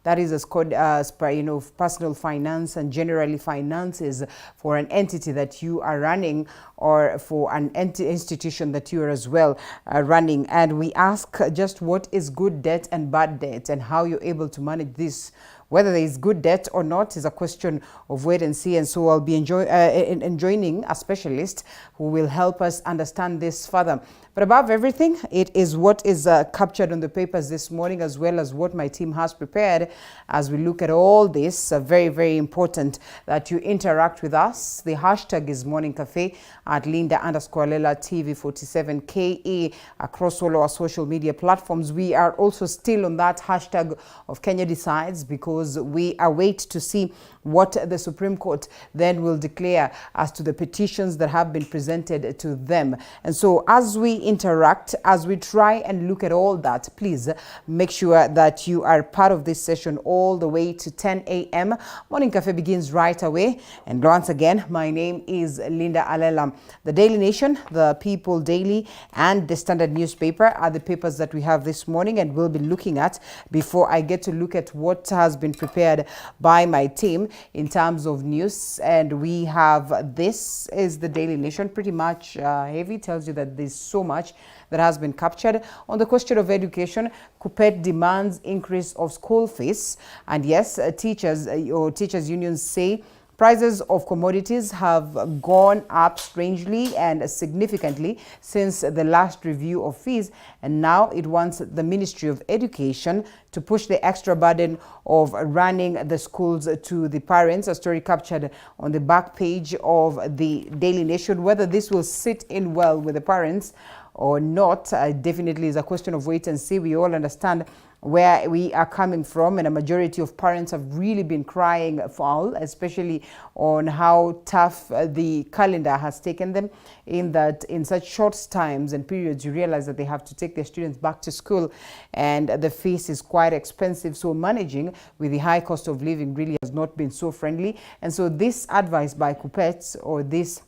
that is called personal finance and generally finances for an entity that you are running or for an institution that you are as well running. And we ask just what is good debt and bad debt and how you're able to manage this. Whether there is good debt or not is a question of wait and see. And so I'll be joining a specialist who will help us understand this further. But above everything, it is what is captured on the papers this morning, as well as what my team has prepared as we look at all this. Very, very important that you interact with us. The hashtag is Morning Cafe at Linda_Lela TV47KE across all our social media platforms. We are also still on that hashtag of Kenya Decides, because we await to see what the Supreme Court then will declare as to the petitions that have been presented to them. And so as we interact, as we try and look at all that, please make sure that you are part of this session all the way to 10 a.m. Morning Cafe begins right away. And once again, my name is Linda Alela. The Daily Nation, the People Daily, and the Standard newspaper are the papers that we have this morning and we'll be looking at before I get to look at what has been prepared by my team in terms of news. And we have, this is the Daily Nation, pretty much heavy, tells you that there's so much that has been captured. On the question of education, KUPPET demands increase of school fees. And yes, teachers unions say prices of commodities have gone up strangely and significantly since the last review of fees, and now it wants the Ministry of Education to push the extra burden of running the schools to the parents. A story captured on the back page of the Daily Nation. Whether this will sit in well with the parents or not definitely is a question of wait and see. We all understand where we are coming from, and a majority of parents have really been crying foul, especially on how tough the calendar has taken them, in that in such short times and periods you realize that they have to take their students back to school and the fees is quite expensive. So managing with the high cost of living really has not been so friendly. And so this advice by KUPPET, or this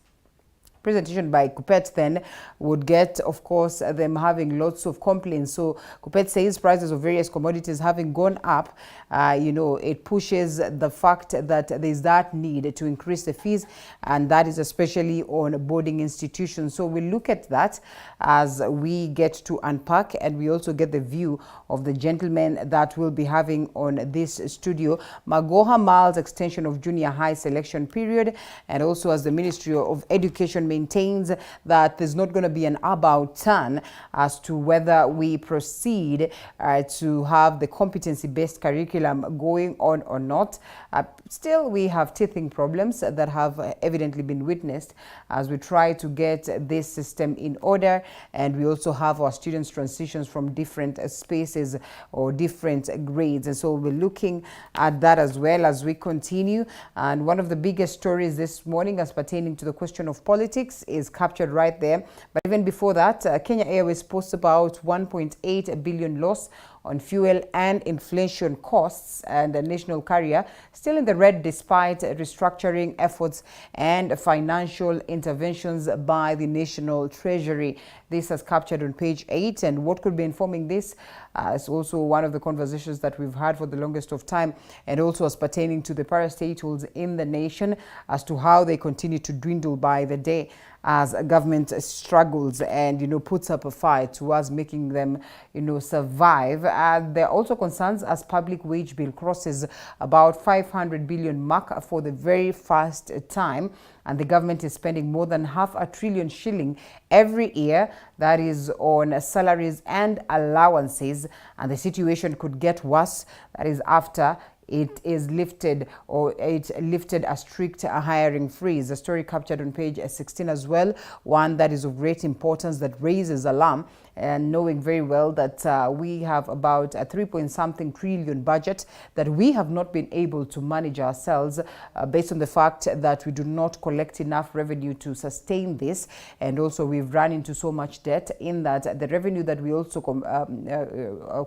presentation by KUPPET, then would get, of course, them having lots of complaints. So KUPPET says prices of various commodities having gone up, it pushes the fact that there's that need to increase the fees, and that is especially on boarding institutions. So we'll look at that as we get to unpack, and we also get the view of the gentleman that we'll be having on this studio. Magoha Miles extension of junior high selection period, and also as the Ministry of Education maintains that there's not going to be an about turn as to whether we proceed to have the competency-based curriculum going on or not. Still, we have teething problems that have evidently been witnessed as we try to get this system in order, and we also have our students transitions from different spaces or different grades, and so we're looking at that as well as we continue. And one of the biggest stories this morning as pertaining to the question of politics is captured right there. But even before that, Kenya Airways posts about 1.8 billion loss on fuel and inflation costs, and the national carrier still in the red despite restructuring efforts and financial interventions by the National Treasury. This is captured on page 8, and what could be informing this is also one of the conversations that we've had for the longest of time, and also as pertaining to the parastatals in the nation as to how they continue to dwindle by the day as government struggles and puts up a fight towards making them survive. There are also concerns as public wage bill crosses about 500 billion mark for the very first time, and the government is spending more than ₹500 billion shilling every year, that is on salaries and allowances, and the situation could get worse, that is after it lifted a strict hiring freeze. A story captured on page 16 as well, one that is of great importance that raises alarm, and knowing very well that we have about a 3-point-something trillion budget that we have not been able to manage ourselves based on the fact that we do not collect enough revenue to sustain this, and also we've run into so much debt in that the revenue that we also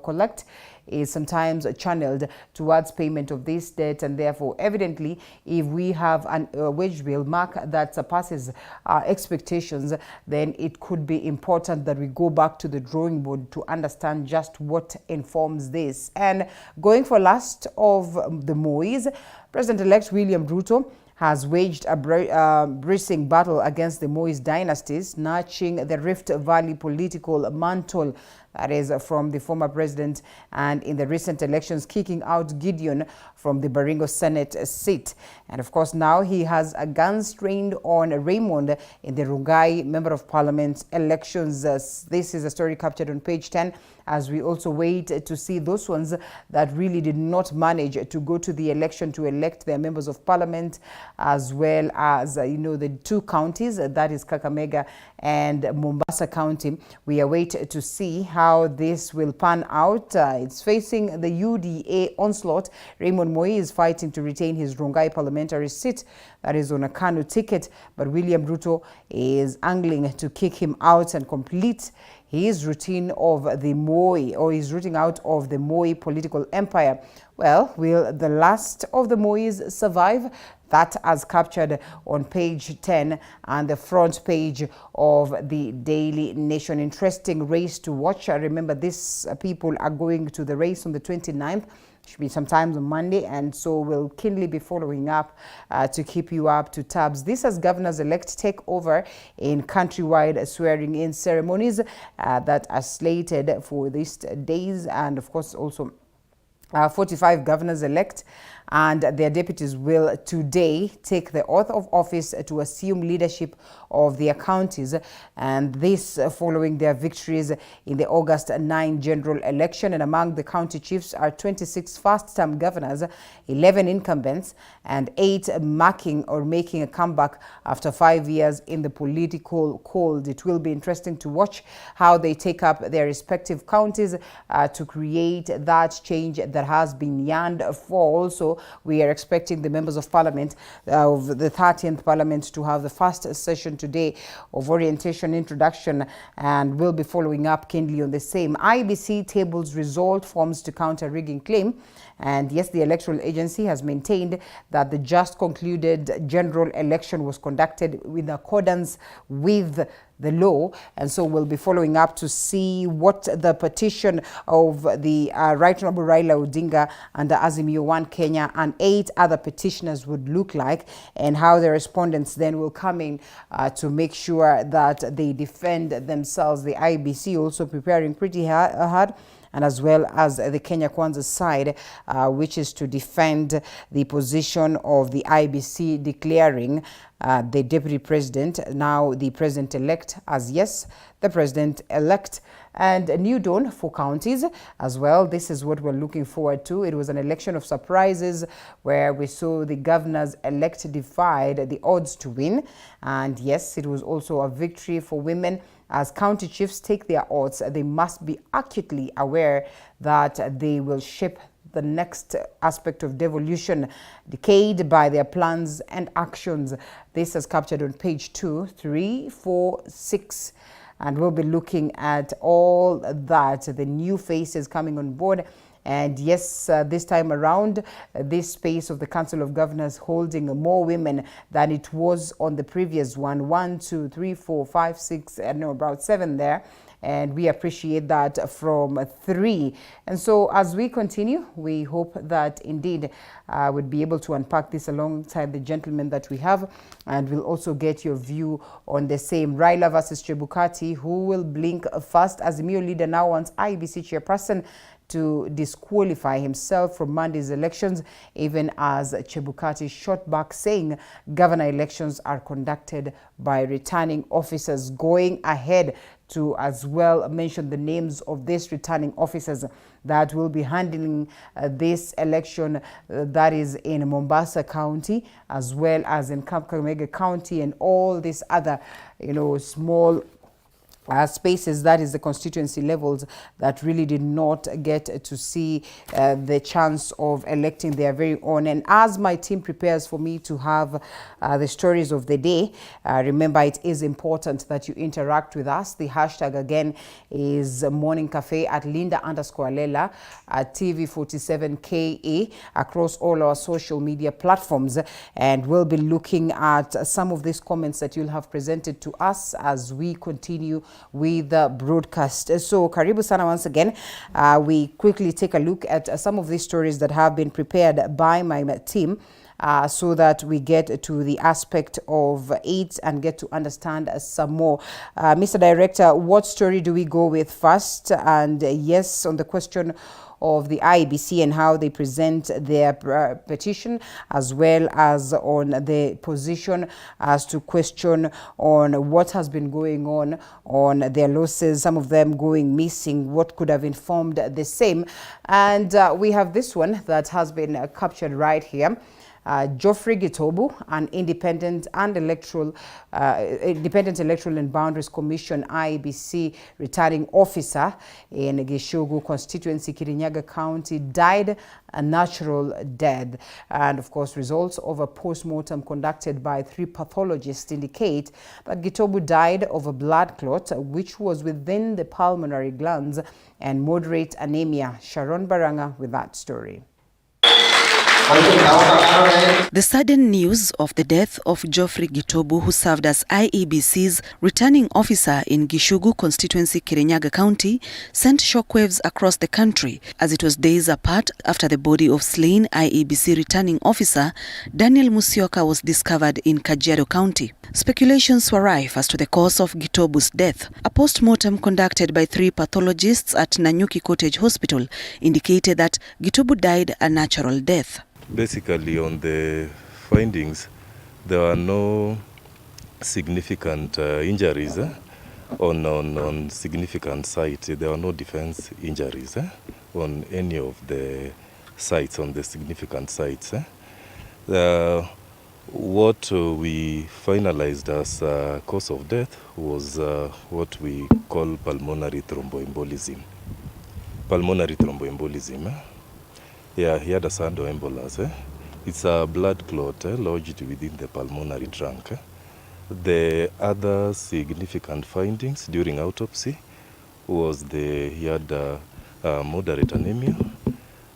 collect is sometimes channeled towards payment of this debt, and therefore evidently if we have a wage bill mark that surpasses our expectations, then it could be important that we go back to the drawing board to understand just what informs this. And going for last of the Mois, President-elect William Ruto has waged a bracing battle against the Mois dynasty, snatching the Rift Valley political mantle, that is from the former president, and in the recent elections kicking out Gideon from the Baringo Senate seat. And of course now he has a gun trained on Raymond in the Rongai Member of Parliament elections. This is a story captured on page 10, as we also wait to see those ones that really did not manage to go to the election to elect their members of parliament, as well as the two counties, that is Kakamega and Mombasa County. We await to see how this will pan out. It's facing the UDA onslaught. Raymond Moi is fighting to retain his Rongai parliamentary seat, that is on a Kanu ticket, but William Ruto is angling to kick him out and complete his routine of the Moi, or his rooting out of the Moi political empire. Well, will the last of the Mois survive? That as captured on page 10 and the front page of the Daily Nation. Interesting race to watch. I remember these people are going to the race on the 29th. Should be sometimes on Monday, and so we'll keenly be following up to keep you up to tabs. This as governors-elect take over in countrywide swearing-in ceremonies that are slated for these days, and of course also 45 governors-elect and their deputies will today take the oath of office to assume leadership of their counties, and this following their victories in the August 9 general election. And among the county chiefs are 26 first-term governors, 11 incumbents, and 8 making a comeback after 5 years in the political cold. It will be interesting to watch how they take up their respective counties to create that change that has been yearned for. Also, we are expecting the members of parliament of the 13th parliament to have the first session today of orientation introduction, and we'll be following up keenly on the same. IBC tables result forms to counter rigging claim. And yes, the electoral agency has maintained that the just concluded general election was conducted in accordance with the law, and so we'll be following up to see what the petition of the Right Honorable Raila Odinga under Azimio 1 Kenya and 8 other petitioners would look like, and how the respondents then will come in to make sure that they defend themselves. The IBC also preparing pretty hard, and as well as the Kenya Kwanza side, which is to defend the position of the IBC declaring the deputy president, now the president-elect, as yes, the president-elect. And a new dawn for counties as well. This is what we're looking forward to. It was an election of surprises where we saw the governors-elect defied the odds to win. And yes, it was also a victory for women. As county chiefs take their oaths, they must be acutely aware that they will shape the next aspect of devolution decayed by their plans and actions. This is captured on page 2, 3, 4, 6. And we'll be looking at all that, the new faces coming on board. And yes, this time around, this space of the Council of Governors holding more women than it was on the previous one. 1, 2, 3, 4, 5, 6, and no, about 7 there. And we appreciate that from 3. And so as we continue, we hope that indeed we'd be able to unpack this alongside the gentlemen that we have, and we'll also get your view on the same. Raila versus Chebukati, who will blink first? Azimio leader now wants IBC chairperson to disqualify himself from Monday's elections, even as Chebukati shot back, saying governor elections are conducted by returning officers. Going ahead to as well mention the names of these returning officers that will be handling this election, that is in Mombasa County as well as in Kakamega County and all these other small spaces, that is the constituency levels that really did not get to see the chance of electing their very own. And as my team prepares for me to have the stories of the day, remember it is important that you interact with us. The hashtag again is Morning Cafe at Linda_Lela at TV47KA across all our social media platforms, and we'll be looking at some of these comments that you'll have presented to us as we continue with the broadcast. So karibu sana once again. We quickly take a look at some of these stories that have been prepared by my team, so that we get to the aspect of it and get to understand some more. Mr. Director, what story do we go with first? And yes, on the question of the IEBC and how they present their petition, as well as on the position as to question on what has been going on their losses, some of them going missing, what could have informed the same. And we have this one that has been captured right here. Geoffrey Gitobu, an independent electoral and boundaries commission IEBC returning officer in Gishugu constituency, Kirinyaga County, died a natural death. And of course, results of a post-mortem conducted by 3 pathologists indicate that Gitobu died of a blood clot which was within the pulmonary glands and moderate anemia. Sharon Baranga with that story. The sudden news of the death of Geoffrey Gitobu, who served as IEBC's returning officer in Gishugu constituency, Kirinyaga County, sent shockwaves across the country, as it was days apart after the body of slain IEBC returning officer Daniel Musyoka was discovered in Kajiado County. Speculations were rife as to the cause of Gitobu's death. A post-mortem conducted by 3 pathologists at Nanyuki Cottage Hospital indicated that Gitobu died a natural death. Basically, on the findings, there are no significant injuries on significant sites. There are no defense injuries on any of the sites, on the significant sites. What we finalized as cause of death was what we call pulmonary thromboembolism. Pulmonary thromboembolism. Yeah, he had a embolus. It's a blood clot lodged within the pulmonary trunk. The other significant findings during autopsy was he had moderate anemia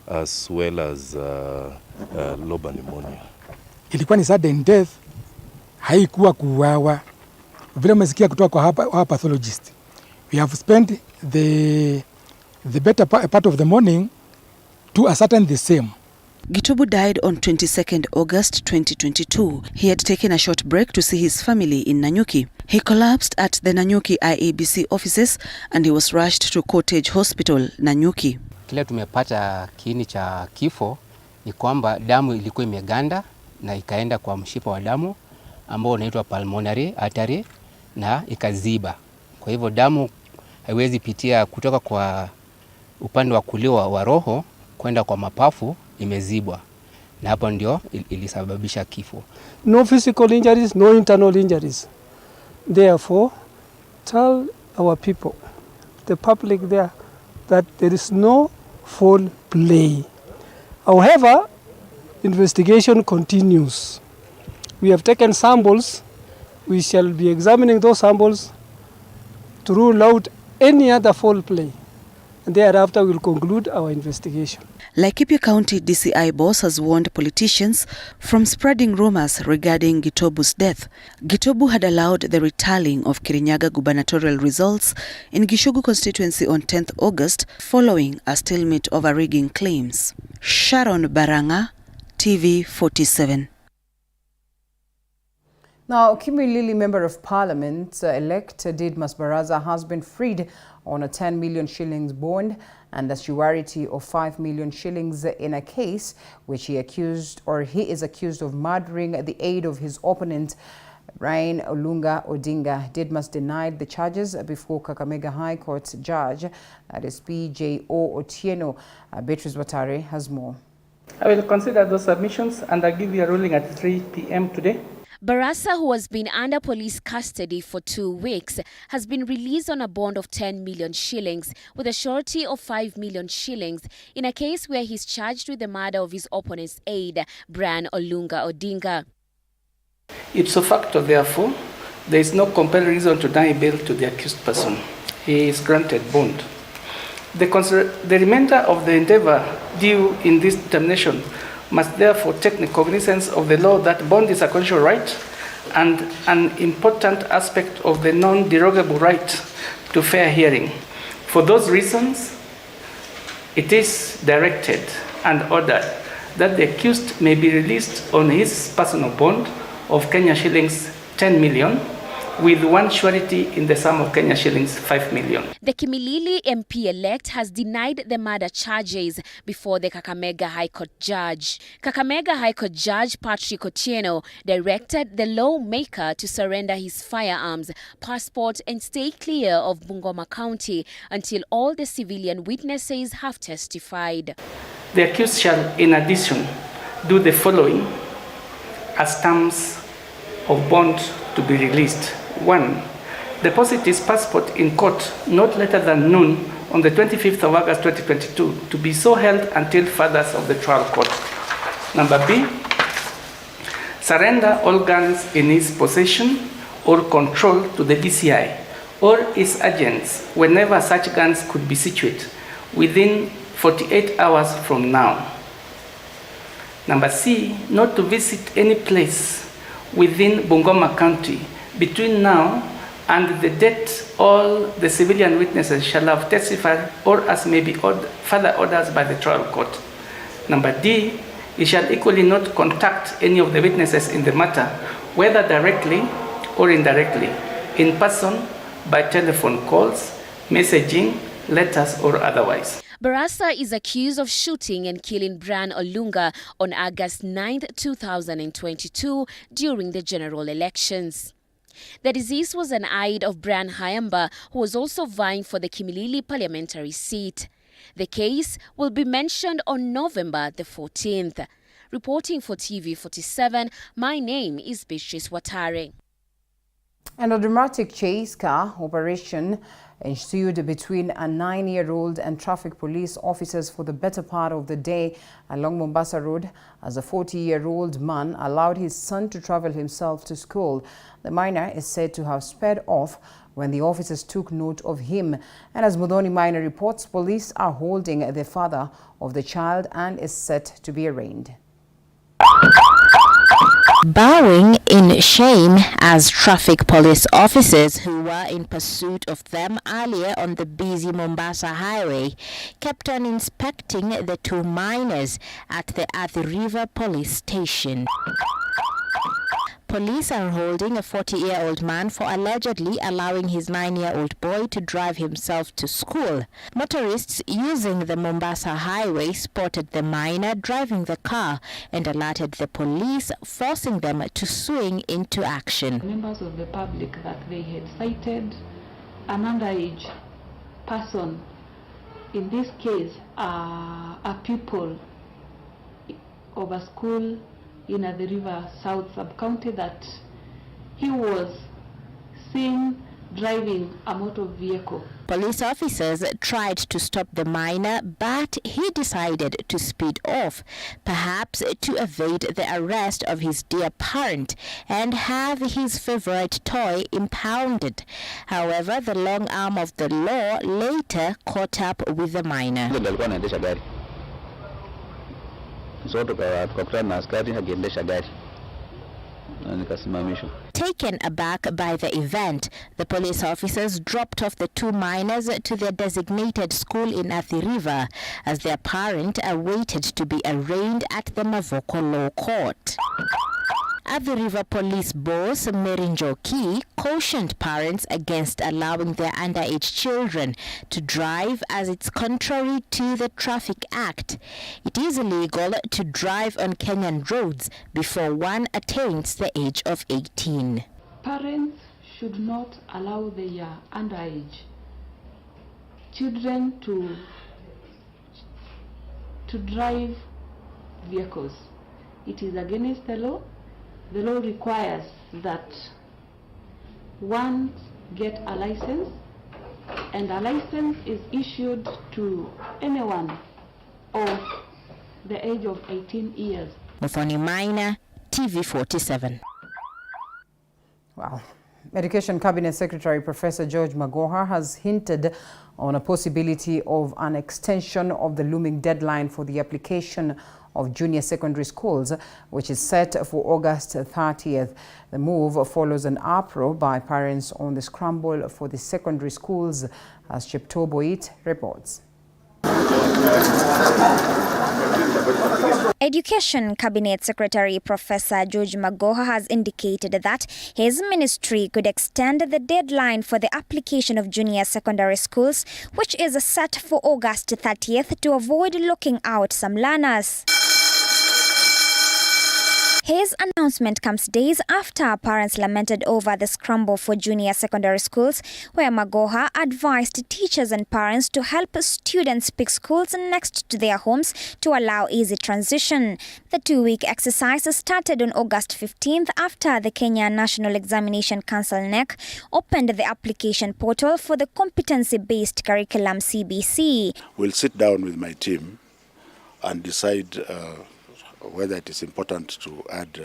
as well as lobar pneumonia. Ilikuwa ni sudden death, haikuwa kuuawa. Vile umesikia kutoka kwa hapa pathologist. We have spent the better part of the morning to ascertain the same. Gitobu died on 22nd August 2022. He had taken a short break to see his family in Nanyuki. He collapsed at the Nanyuki IEBC offices and he was rushed to Cottage Hospital, Nanyuki. Kile tumepata kiini cha kifo ni kwamba damu ilikuwa imeganda na ikaenda kwa mshipa wa damu ambao unaitwa pulmonary artery na ikaziba. Kwa hivyo damu haiwezi pitia kutoka kwa upande wa kulia wa roho kwenda kwa mapafu, imezibwa. Na hapo ndio ilisababisha kifo. No physical injuries, no internal injuries. Therefore, tell our people, the public there, that there is no foul play. However, investigation continues. We have taken samples. We shall be examining those samples to rule out any other foul play. And thereafter we'll conclude our investigation. Laikipia County DCI boss has warned politicians from spreading rumors regarding Gitobu's death. Gitobu had allowed the retallying of Kirinyaga gubernatorial results in Gishugu constituency on 10th August following a stalemate over rigging claims. Sharon Baranga, TV 47. Now, Kimilili Member of Parliament elect Didmas Baraza has been freed on a 10 million shillings bond and a surety of 5 million shillings in a case which he is accused of murdering the aide of his opponent, Brian Olunga Odinga. Didmas denied the charges before Kakamega High Court judge, that is PJO Otieno. Beatrice Watare has more. I will consider those submissions and I'll give you a ruling at 3 p.m. today. Barasa, who has been under police custody for 2 weeks, has been released on a bond of 10 million shillings with a surety of 5 million shillings in a case where he's charged with the murder of his opponent's aide, Brian Olunga Odinga. Ipso facto, therefore, there is no compelling reason to deny bail to the accused person. He is granted bond. The remainder of the endeavor due in this determination must therefore take cognizance of the law that bond is a constitutional right and an important aspect of the non-derogable right to fair hearing. For those reasons, it is directed and ordered that the accused may be released on his personal bond of Kenya shillings 10 million, with one surety in the sum of Kenya shillings 5 million. The Kimilili MP-elect has denied the murder charges before the Kakamega High Court judge. Kakamega High Court Judge Patrick Otieno directed the lawmaker to surrender his firearms, passport and stay clear of Bungoma County until all the civilian witnesses have testified. The accused shall, in addition, do the following as terms of bond to be released. 1. Deposit his passport in court not later than noon on the 25th of August 2022 to be so held until furthers of the trial court. Number B. Surrender all guns in his possession or control to the DCI or his agents whenever such guns could be situated within 48 hours from now. Number C. Not to visit any place within Bungoma County between now and the date all the civilian witnesses shall have testified or as may be further orders by the trial court. Number D, he shall equally not contact any of the witnesses in the matter, whether directly or indirectly, in person, by telephone calls, messaging, letters, or otherwise. Barasa is accused of shooting and killing Brian Olunga on August 9, 2022 during the general elections. The deceased was an aide of Brian Hayamba, who was also vying for the Kimilili parliamentary seat. The case will be mentioned on November the 14th. Reporting for TV47, my name is Beatrice Watare. And a dramatic chase car operation ensued between a 9-year-old and traffic police officers for the better part of the day along Mombasa Road as a 40-year-old man allowed his son to travel himself to school. The minor is said to have sped off when the officers took note of him. And as Muthoni Minor reports, police are holding the father of the child and is set to be arraigned. Bowing in shame as traffic police officers who were in pursuit of them earlier on the busy Mombasa highway kept on inspecting the two minors at the Athi River police station. Police are holding a 40-year-old man for allegedly allowing his 9-year-old boy to drive himself to school. Motorists using the Mombasa highway spotted the minor driving the car and alerted the police, forcing them to swing into action. Members of the public that they had cited an underage person, in this case a pupil of a school in the River South sub-county, that he was seen driving a motor vehicle. Police officers tried to stop the minor, but he decided to speed off, perhaps to evade the arrest of his dear parent and have his favorite toy impounded. However, the long arm of the law later caught up with the minor. Taken aback by the event, the police officers dropped off the two minors to their designated school in Athi River as their parent awaited to be arraigned at the Mavoko Law Court. Athi River Police boss Mary Njoki cautioned parents against allowing their underage children to drive as it's contrary to the Traffic Act. It is illegal to drive on Kenyan roads before one attains the age of 18. Parents should not allow their underage children to drive vehicles. It is against the law. The law requires that one get a license, and a license is issued to anyone of the age of 18 years. Muthoni Minor, TV47. Wow. Education Cabinet Secretary Professor George Magoha has hinted on a possibility of an extension of the looming deadline for the application of junior secondary schools, which is set for August 30th. The move follows an uproar by parents on the scramble for the secondary schools, as Cheptoboit reports. Education Cabinet Secretary Professor George Magoha has indicated that his ministry could extend the deadline for the application of junior secondary schools, which is set for August 30th, to avoid locking out some learners. His announcement comes days after parents lamented over the scramble for junior secondary schools, where Magoha advised teachers and parents to help students pick schools next to their homes to allow easy transition. The two-week exercise started on August 15th after the Kenya National Examination Council (NEC) opened the application portal for the competency-based curriculum (CBC). We'll sit down with my team and decide whether it is important to add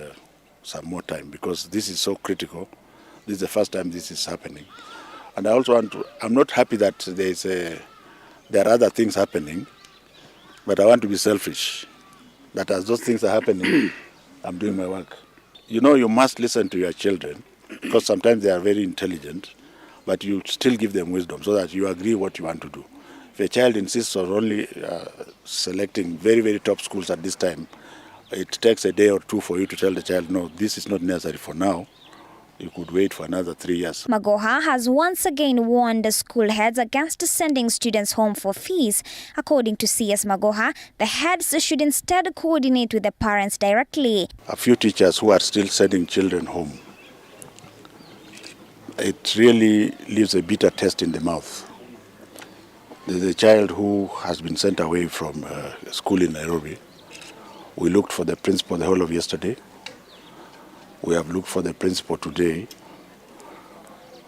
some more time, because this is so critical. This is the first time this is happening. And I also I'm not happy that there are other things happening, but I want to be selfish, that as those things are happening, I'm doing my work. You know, you must listen to your children, because sometimes they are very intelligent, but you still give them wisdom so that you agree what you want to do. If a child insists on only selecting very, very top schools at this time, it takes a day or two for you to tell the child, no, this is not necessary for now. You could wait for another 3 years. Magoha has once again warned the school heads against sending students home for fees. According to CS Magoha, the heads should instead coordinate with the parents directly. A few teachers who are still sending children home, it really leaves a bitter taste in the mouth. There's a child who has been sent away from school in Nairobi. We looked for the principal the whole of yesterday. We have looked for the principal today,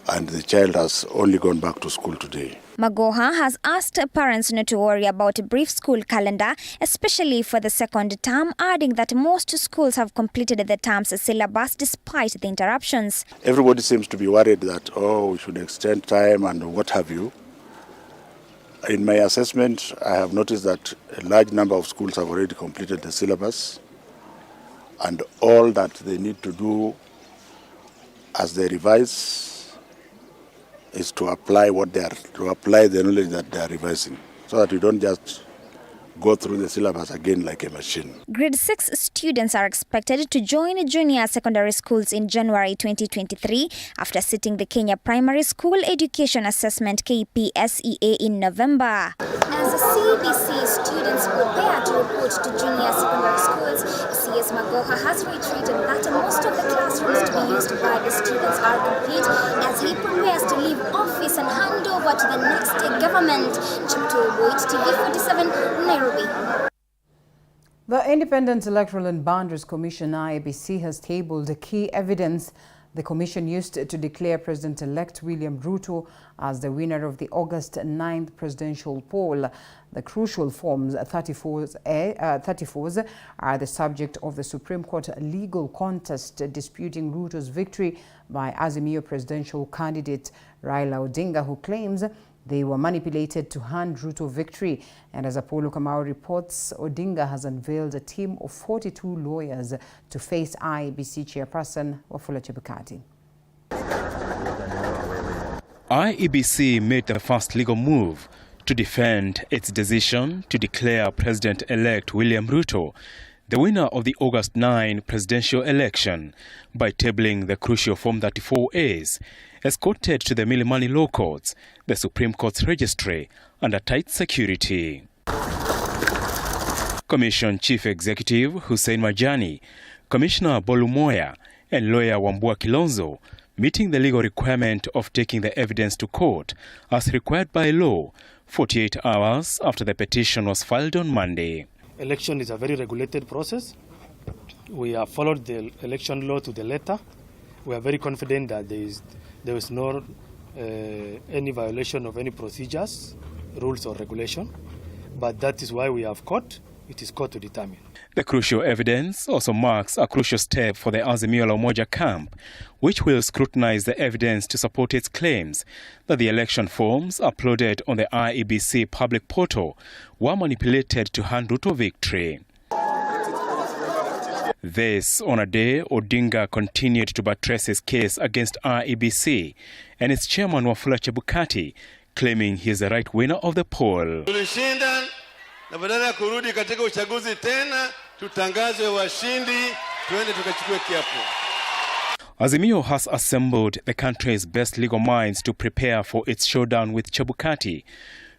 and the child has only gone back to school today. Magoha has asked parents not to worry about a brief school calendar, especially for the second term, adding that most schools have completed the term's syllabus despite the interruptions. Everybody seems to be worried that, oh, we should extend time and what have you. In my assessment, I have noticed that a large number of schools have already completed the syllabus, and all that they need to do as they revise is to apply the knowledge that they are revising, so that you don't just go through the syllabus again like a machine. Grade 6 students are expected to join junior secondary schools in January 2023 after sitting the Kenya Primary School Education Assessment KPSEA in November. As CBC students prepare to report to junior secondary schools, CS Magoha has reiterated that most of the classrooms to be used by the students are complete as he prepares to leave office and hand over to the next government. Cheptoboit, TV47, Nairobi. The Independent Electoral and Boundaries Commission (IEBC) has tabled the key evidence the commission used to declare President-elect William Ruto as the winner of the August 9th presidential poll. The crucial forms 34s are the subject of the Supreme Court legal contest disputing Ruto's victory by Azimio presidential candidate Raila Odinga, who claims they were manipulated to hand Ruto victory. And as Apollo Kamau reports, Odinga has unveiled a team of 42 lawyers to face IEBC chairperson Wafula Chebukati. IEBC made the first legal move to defend its decision to declare President-elect William Ruto the winner of the August 9 presidential election by tabling the crucial Form 34As, escorted to the Milimani Law Courts, the Supreme Court's registry, under tight security. Commission Chief Executive Hussein Majani, Commissioner Bolumoya, and lawyer Wambua Kilonzo meeting the legal requirement of taking the evidence to court as required by law 48 hours after the petition was filed on Monday. Election is a very regulated process. We have followed the election law to the letter. We are very confident that there is no any violation of any procedures, rules or regulation. But that is why we have court. It is court to determine. The crucial evidence also marks a crucial step for the Azimio la Umoja camp, which will scrutinize the evidence to support its claims that the election forms uploaded on the IEBC public portal were manipulated to hand Ruto victory. This on a day Odinga continued to buttress his case against IEBC and its chairman Wafula Chebukati, claiming he is the right winner of the poll. Tulishinda na badala ya kurudi katika uchaguzi tena tutangazwe washindi tuende tukachukue kiapo. Azimio has assembled the country's best legal minds to prepare for its showdown with Chebukati,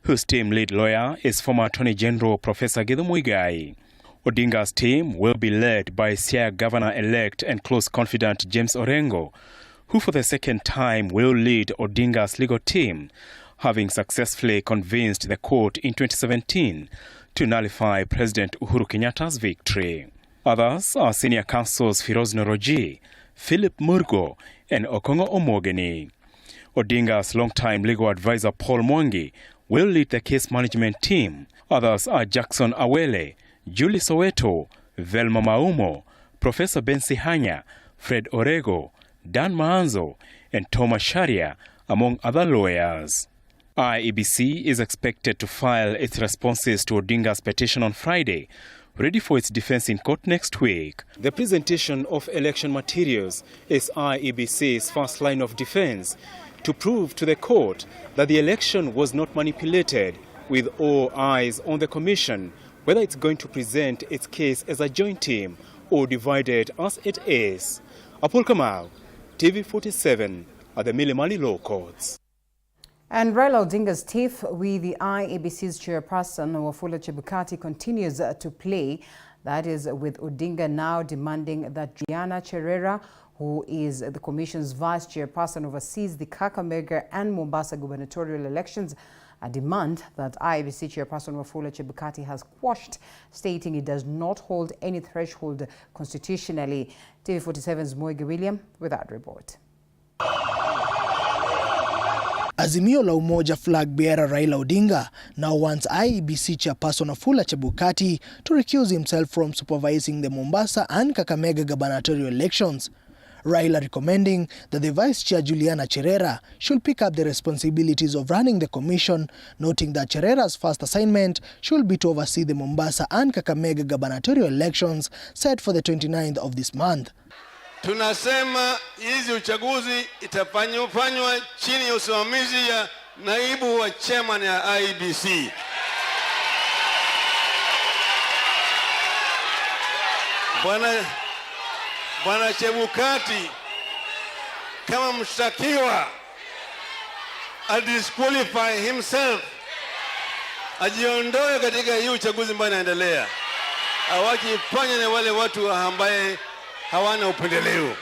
whose team lead lawyer is former Attorney General Professor Githu Muigai. Odinga's team will be led by Siaya Governor-elect and close confidant James Orengo, who for the second time will lead Odinga's legal team, having successfully convinced the court in 2017 to nullify President Uhuru Kenyatta's victory. Others are senior counsels Firoz Noroji, Philip Murgo, and Okongo Omogeni. Odinga's longtime legal advisor Paul Mwangi will lead the case management team. Others are Jackson Awele, Julie Soweto, Velma Maumo, Professor Bensi Hanya, Fred Orego, Dan Maanzo, and Thomas Sharia, among other lawyers. IEBC is expected to file its responses to Odinga's petition on Friday, ready for its defense in court next week. The presentation of election materials is IEBC's first line of defense to prove to the court that the election was not manipulated, with all eyes on the commission whether it's going to present its case as a joint team or divided as it is. Apul Kamau, TV47 at the Milimani Law Courts. And Raila Odinga's tiff with the IEBC's chairperson Wafula Chebukati continues to play. That is, with Odinga now demanding that Juliana Cherera, who is the Commission's vice chairperson, oversees the Kakamega and Mombasa gubernatorial elections, a demand that IEBC chairperson Wafula Chebukati has quashed, stating it does not hold any threshold constitutionally. TV47's William with that report. Azimio la Umoja flag bearer Raila Odinga now wants IEBC chairperson Wafula Chebukati to recuse himself from supervising the Mombasa and Kakamega gubernatorial elections. Raila recommending that the Vice Chair Juliana Cherera should pick up the responsibilities of running the commission, noting that Cherera's first assignment should be to oversee the Mombasa and Kakamega gubernatorial elections set for the 29th of this month. Tunasema hizi uchaguzi itafanywa chini ya usimamizi ya naibu wa chairman ya IEBC. Bwana Chebukati kama mshtakiwa disqualify himself, ajiondoe katika hii uchaguzi ambao unaendelea, awajifanye na wale watu ambaye hawana upendeleo.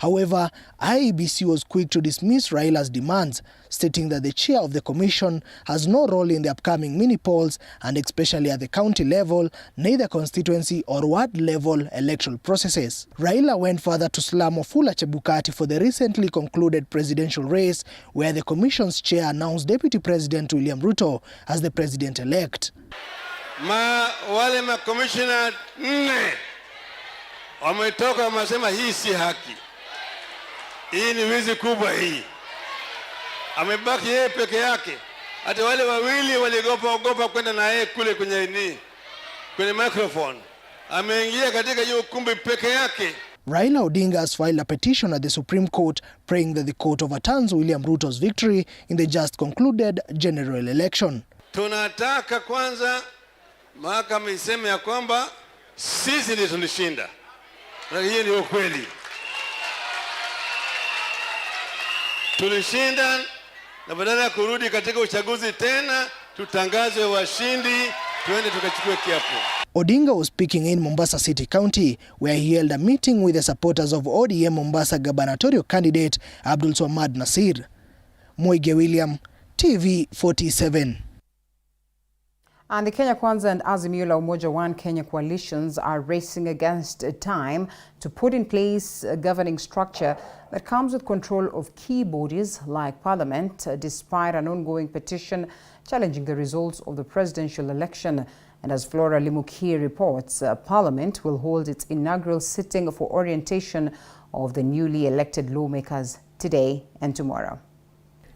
However, IEBC was quick to dismiss Raila's demands, stating that the chair of the commission has no role in the upcoming mini-polls and especially at the county level, neither constituency or ward level electoral processes. Raila went further to slam Wafula Chebukati for the recently concluded presidential race, where the commission's chair announced Deputy President William Ruto as the president-elect. Wale makomishona 4 wametoka wamesema hii si haki. Hii ni wizi kubwa hii. Amebaki yeye peke yake. Hata wale wawili waliogopa kwenda na yeye kule kwenye microphone. Ameingia katika hiyo ukumbi peke yake. Raila Odinga has filed a petition at the Supreme Court praying that the court overturns William Ruto's victory in the just concluded general election. Tunataka kwanza mahakama iseme ya kwamba sisi ndio tulishinda. Na hiyo ni ukweli. Tulishinda na badala ya kurudi katika uchaguzi tena tutangazwe washindi tuende tukachukue kiapo. Odinga was speaking in Mombasa City County, where he held a meeting with the supporters of ODM Mombasa gubernatorial candidate Abdul Swamad Nasir. Moige William, TV47. And the Kenya Kwanza and Azimio la Umoja One Kenya coalitions are racing against time to put in place a governing structure that comes with control of key bodies like Parliament, despite an ongoing petition challenging the results of the presidential election. And as Flora Limuki reports, Parliament will hold its inaugural sitting for orientation of the newly elected lawmakers today and tomorrow.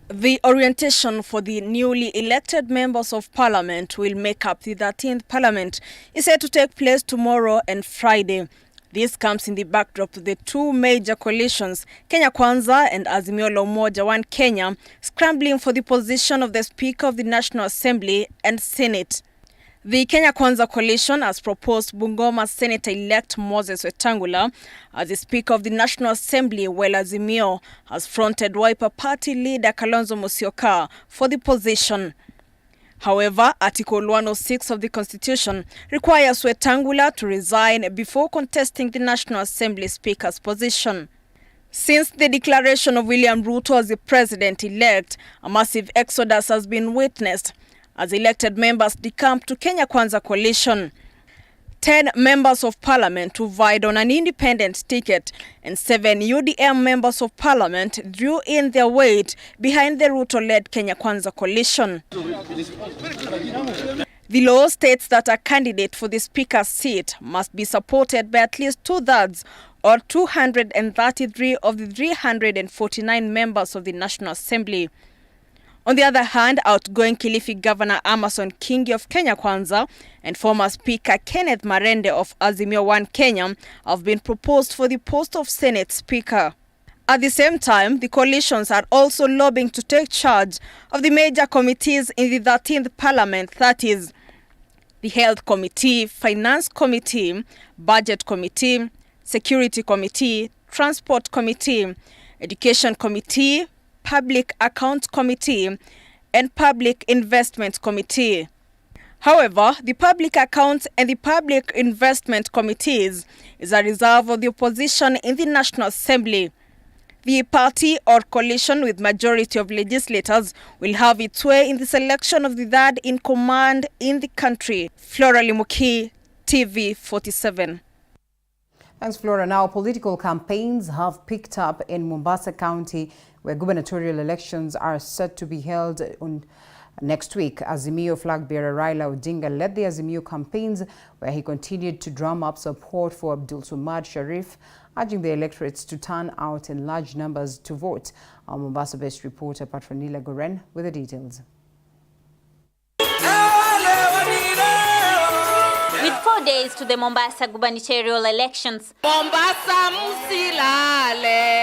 The orientation for the newly elected members of Parliament will make up the 13th Parliament is set to take place tomorrow and Friday. This comes in the backdrop to the two major coalitions, Kenya Kwanza and Azimio la Umoja One Kenya, scrambling for the position of the Speaker of the National Assembly and Senate. The Kenya Kwanza coalition has proposed Bungoma Senator-elect Moses Wetangula as the Speaker of the National Assembly, while Azimio has fronted Wiper Party leader Kalonzo Musyoka for the position. However, Article 106 of the Constitution requires Wetangula to resign before contesting the National Assembly Speaker's position. Since the declaration of William Ruto as the President-elect, a massive exodus has been witnessed as elected members decamp to Kenya Kwanza coalition. 10 members of parliament who vied on an independent ticket and 7 UDM members of parliament drew in their weight behind the Ruto-led Kenya Kwanza coalition. The law states that a candidate for the speaker's seat must be supported by at least 2/3 or 233 of the 349 members of the National Assembly. On the other hand, outgoing Kilifi Governor Amason Kingi of Kenya Kwanza and former Speaker Kenneth Marende of Azimio One Kenya have been proposed for the post of Senate Speaker. At the same time, the coalitions are also lobbying to take charge of the major committees in the 13th Parliament, that is, the Health Committee, Finance Committee, Budget Committee, Security Committee, Transport Committee, Education Committee, Public Account Committee, and Public Investment Committee. However, the Public Accounts and the Public Investment Committees is a reserve of the opposition in the National Assembly. The party or coalition with majority of legislators will have its way in the selection of the third in command in the country. Flora Limuki, TV 47. Thanks, Flora. Now, political campaigns have picked up in Mombasa County, where gubernatorial elections are set to be held on next week. Azimio flag bearer Raila Odinga led the Azimio campaigns, where he continued to drum up support for Abdul Samad Sharif, urging the electorates to turn out in large numbers to vote. Our Mombasa-based reporter Patronila Goren with the details. With 4 days to the Mombasa gubernatorial elections,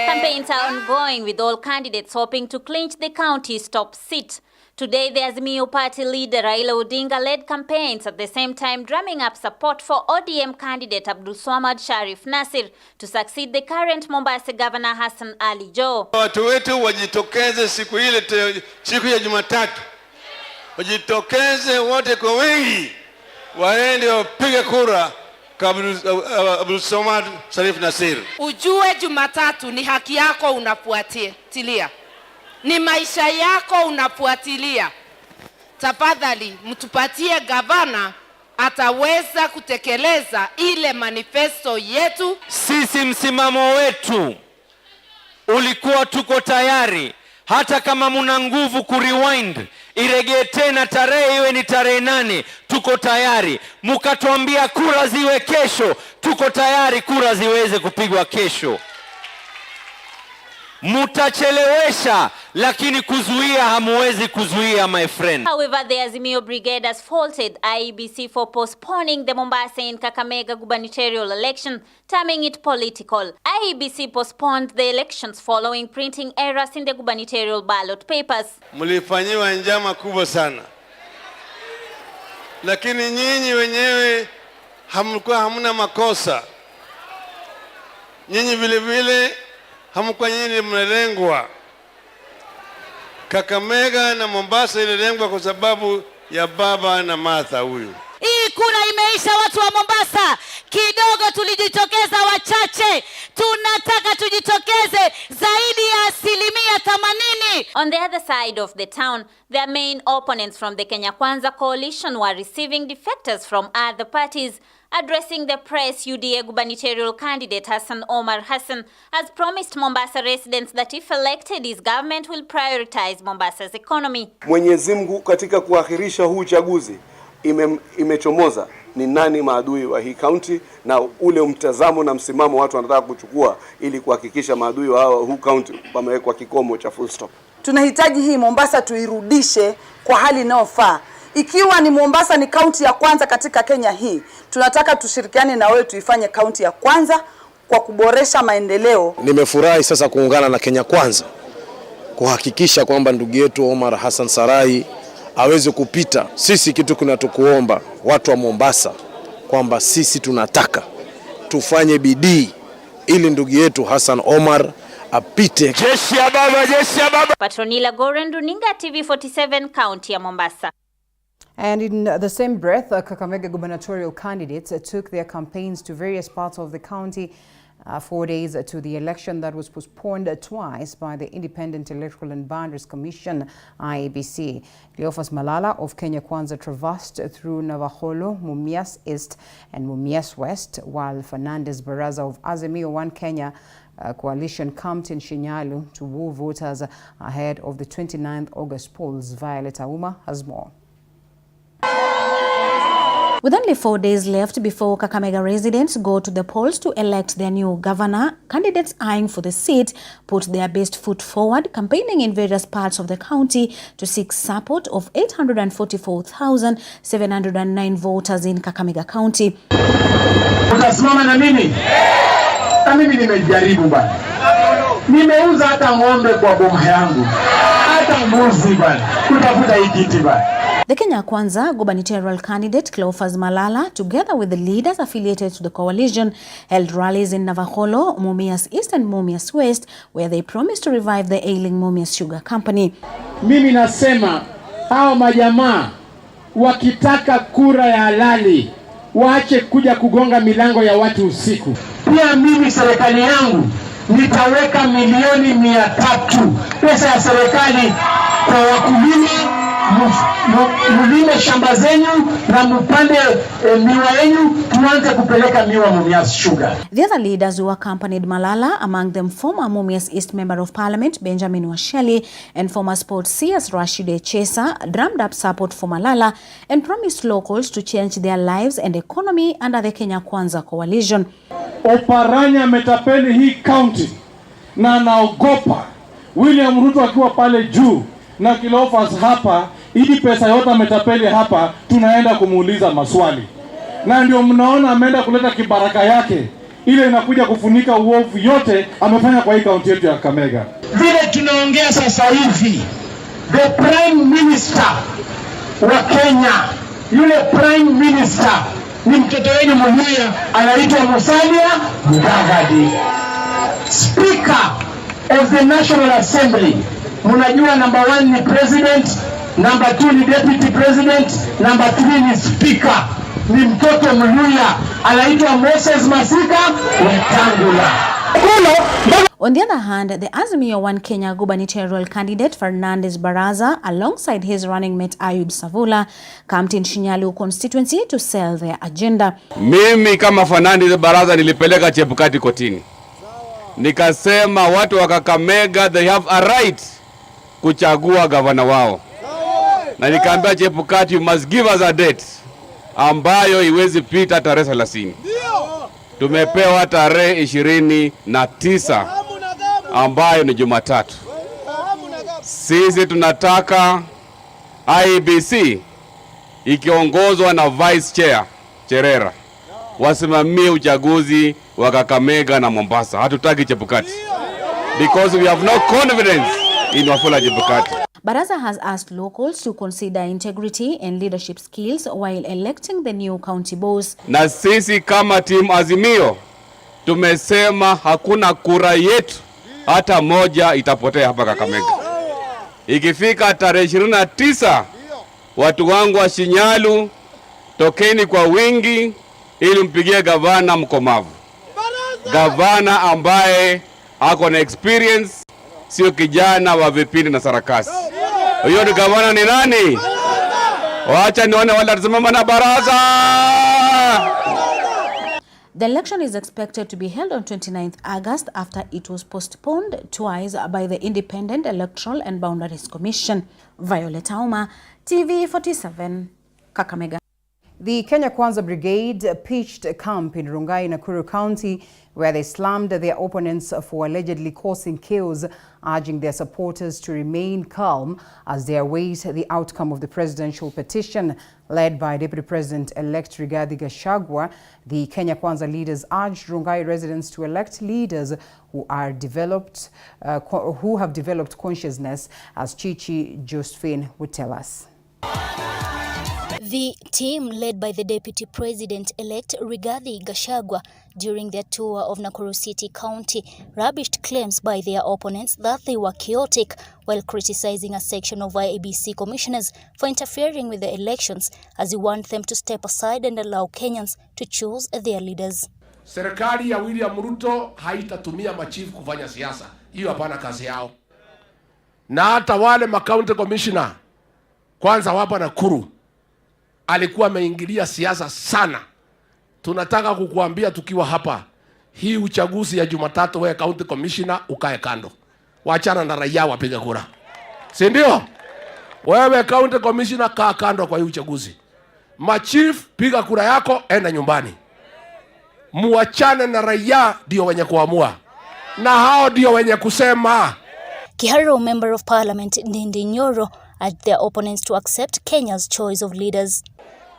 campaigns are ongoing, with all candidates hoping to clinch the county's top seat. Today, the Azimio party leader Raila Odinga led campaigns, at the same time drumming up support for ODM candidate Abdul Samad Sharif Nasir to succeed the current Mombasa Governor Hassan Ali Joho. Watu wetu wajitokeze siku ya Jumatatu. Wajitokeze wote kwa wingi. Waende wapige kura kwa Abdul Samad Sharif Nasir. Ujue Jumatatu ni haki yako unafuatilia. Ni maisha yako unafuatilia. Tafadhali mtupatie gavana ataweza kutekeleza ile manifesto yetu. Sisi msimamo wetu ulikuwa tuko tayari, hata kama muna nguvu kurewind iregee tena tarehe iwe ni tarehe 8, tuko tayari. Mukatuambia kura ziwe kesho, tuko tayari kura ziweze kupigwa kesho. Mutachelewesha, lakini kuzuia hamuwezi kuzuia, my friend. However, the Azimio brigade has faulted IEBC for postponing the Mombasa and Kakamega gubernatorial election, terming it political. IEBC postponed the elections following printing errors in the gubernatorial ballot papers. Mlifanyiwa njama kubwa sana, lakini nyinyi wenyewe hamna makosa. Nyinyi vile hamkuwa nyinyi mnalengwa. Kakamega na Mombasa ililengwa kwa sababu ya baba na Martha huyu. Hii kura imeisha, watu wa Mombasa. Kidogo tulijitokeza wachache. Tunataka tujitokeze zaidi ya 80%. On the other side of the town, their main opponents from the Kenya Kwanza coalition were receiving defectors from other parties. Addressing the press, UDA gubernatorial candidate Hassan Omar Hassan has promised Mombasa residents that if elected, his government will prioritize Mombasa's economy. Mwenyezi Mungu katika kuahirisha huu uchaguzi imechomoza ni nani maadui wa hii county, na ule mtazamo na msimamo watu wanataka kuchukua ili kuhakikisha maadui wa huu county wamewekwa kikomo cha full stop. Tunahitaji hii Mombasa tuirudishe kwa hali inayofaa. Ikiwa ni Mombasa ni kaunti ya kwanza katika Kenya hii, tunataka tushirikiane na wewe tuifanye kaunti ya kwanza kwa kuboresha maendeleo. Nimefurahi sasa kuungana na Kenya Kwanza kuhakikisha kwamba ndugu yetu Omar Hassan Sarai aweze kupita. Sisi kitu tunatukuomba watu wa Mombasa kwamba sisi tunataka tufanye bidii ili ndugu yetu Hassan Omar apite. Jeshi ya baba, jeshi ya baba. Patronila Goren, Runinga TV 47, County ya Mombasa. And in the same breath, Kakamega gubernatorial candidates took their campaigns to various parts of the county 4 days to the election that was postponed twice by the Independent Electoral and Boundaries Commission, IEBC. Cleophas Malala of Kenya Kwanza traversed through Navakholo, Mumias East and Mumias West, while Fernandez Baraza of Azimio One Kenya coalition camped in Shinyalu to woo voters ahead of the 29th August polls. Violet Auma has more. With only 4 days left before Kakamega residents go to the polls to elect their new governor, candidates eyeing for the seat put their best foot forward, campaigning in various parts of the county to seek support of 844,709 voters in Kakamega County. Utasimama na mimi? Na mimi nimejaribu bana. Nimeuza hata ng'ombe kwa boma yangu. Hata mbuzi bana. Kutafuta hii kiti bana. The Kenya Kwanza gubernatorial candidate Cleophas Malala, together with the leaders affiliated to the coalition, held rallies in Navakholo, Mumias East and Mumias West, where they promised to revive the ailing Mumias Sugar Company. Mimi nasema hao majamaa wakitaka kura ya halali waache kuja kugonga milango ya watu usiku. Pia mimi serikali yangu nitaweka milioni 300 pesa ya serikali kwa wakulima. Mulime shamba zenyu na mupande miwa yenu, tuanze kupeleka miwa Mumias Sugar. The other leaders who accompanied Malala, among them former Mumias East Member of Parliament Benjamin Washeli and former Sports CS Rashide Chesa, drummed up support for Malala and promised locals to change their lives and economy under the Kenya Kwanza coalition. Oparanya metapeli hii county na naogopa William Ruto akiwa pale juu na Cleophas hapa, ili pesa yote ametapeli hapa, tunaenda kumuuliza maswali. Na ndio mnaona ameenda kuleta kibaraka yake, ile inakuja kufunika uovu yote amefanya kwa hii kaunti yetu ya Kakamega. Vile tunaongea sasa hivi, the prime minister wa Kenya, yule prime minister ni mtoto wenu Muluya, anaitwa Musalia Mudavadi. Speaker of the National Assembly, munajua number 1 ni president, number 2 ni deputy president, number 3 ni speaker. Ni mtoto Muluya, anaitwa Moses Masika Wetangula. On the other hand, the Azimio One Kenya gubernatorial candidate Fernandez Baraza, alongside his running mate Ayub Savula, camped in Shinyalu constituency to sell their agenda. Mimi kama Fernandez Baraza nilipeleka Chebukati kotini. Nikasema watu wa Kakamega they have a right kuchagua gavana wao. Na nikaambia Chebukati, you must give us a date ambayo iwezi pita tarehe 30. Tumepewa tarehe 29 ambayo ni Jumatatu. Sisi tunataka IEBC ikiongozwa na Vice Chair Cherera wasimamie uchaguzi wa Kakamega na Mombasa. Hatutaki Chebukati because we have no confidence in Wafula Chebukati. Baraza has asked locals to consider integrity and leadership skills while electing the new county boss. Na sisi kama team Azimio tumesema hakuna kura yetu hata moja itapotea hapa Kakamega. Ikifika tarehe 29, watu wangu wa Shinyalu, tokeni kwa wingi ili mpigie gavana mkomavu. Gavana ambaye ako na experience, sio kijana wa vipindi na sarakasi. Huyo ni gavana ni nani? Wacha nione wale watasimama na baraza. The election is expected to be held on 29th August after it was postponed twice by the Independent Electoral and Boundaries Commission. Violet Auma, TV 47, Kakamega. The Kenya Kwanza Brigade pitched camp in Rongai, Nakuru County, where they slammed their opponents for allegedly causing chaos, urging their supporters to remain calm as they await the outcome of the presidential petition. Led by Deputy President-elect Rigathi Gachagua, the Kenya Kwanza leaders urged Rongai residents to elect leaders who have developed consciousness, as Chichi Josephine would tell us. The team, led by the Deputy President-elect Rigathi Gachagua, during their tour of Nakuru City County, rubbished claims by their opponents that they were chaotic, while criticizing a section of IEBC commissioners for interfering with the elections, as he warned them to step aside and allow Kenyans to choose their leaders. Serikali ya William Ruto haitatumia machief kufanya siasa. Hiyo hapana kazi yao. Na hata wale county commissioner kwanza wapa Nakuru alikuwa ameingilia siasa sana. Tunataka kukuambia tukiwa hapa, hii uchaguzi ya Jumatatu wewe county commissioner ukae kando. Waachana na raia wapige kura. Si ndio? Wewe county commissioner kaa kando kwa hii uchaguzi. Machief piga kura yako, enda nyumbani. Muachane na raia ndio wenye kuamua. Na hao ndio wenye kusema. Kiharu Member of Parliament Nordeen Nyoro urged their opponents to accept Kenya's choice of leaders.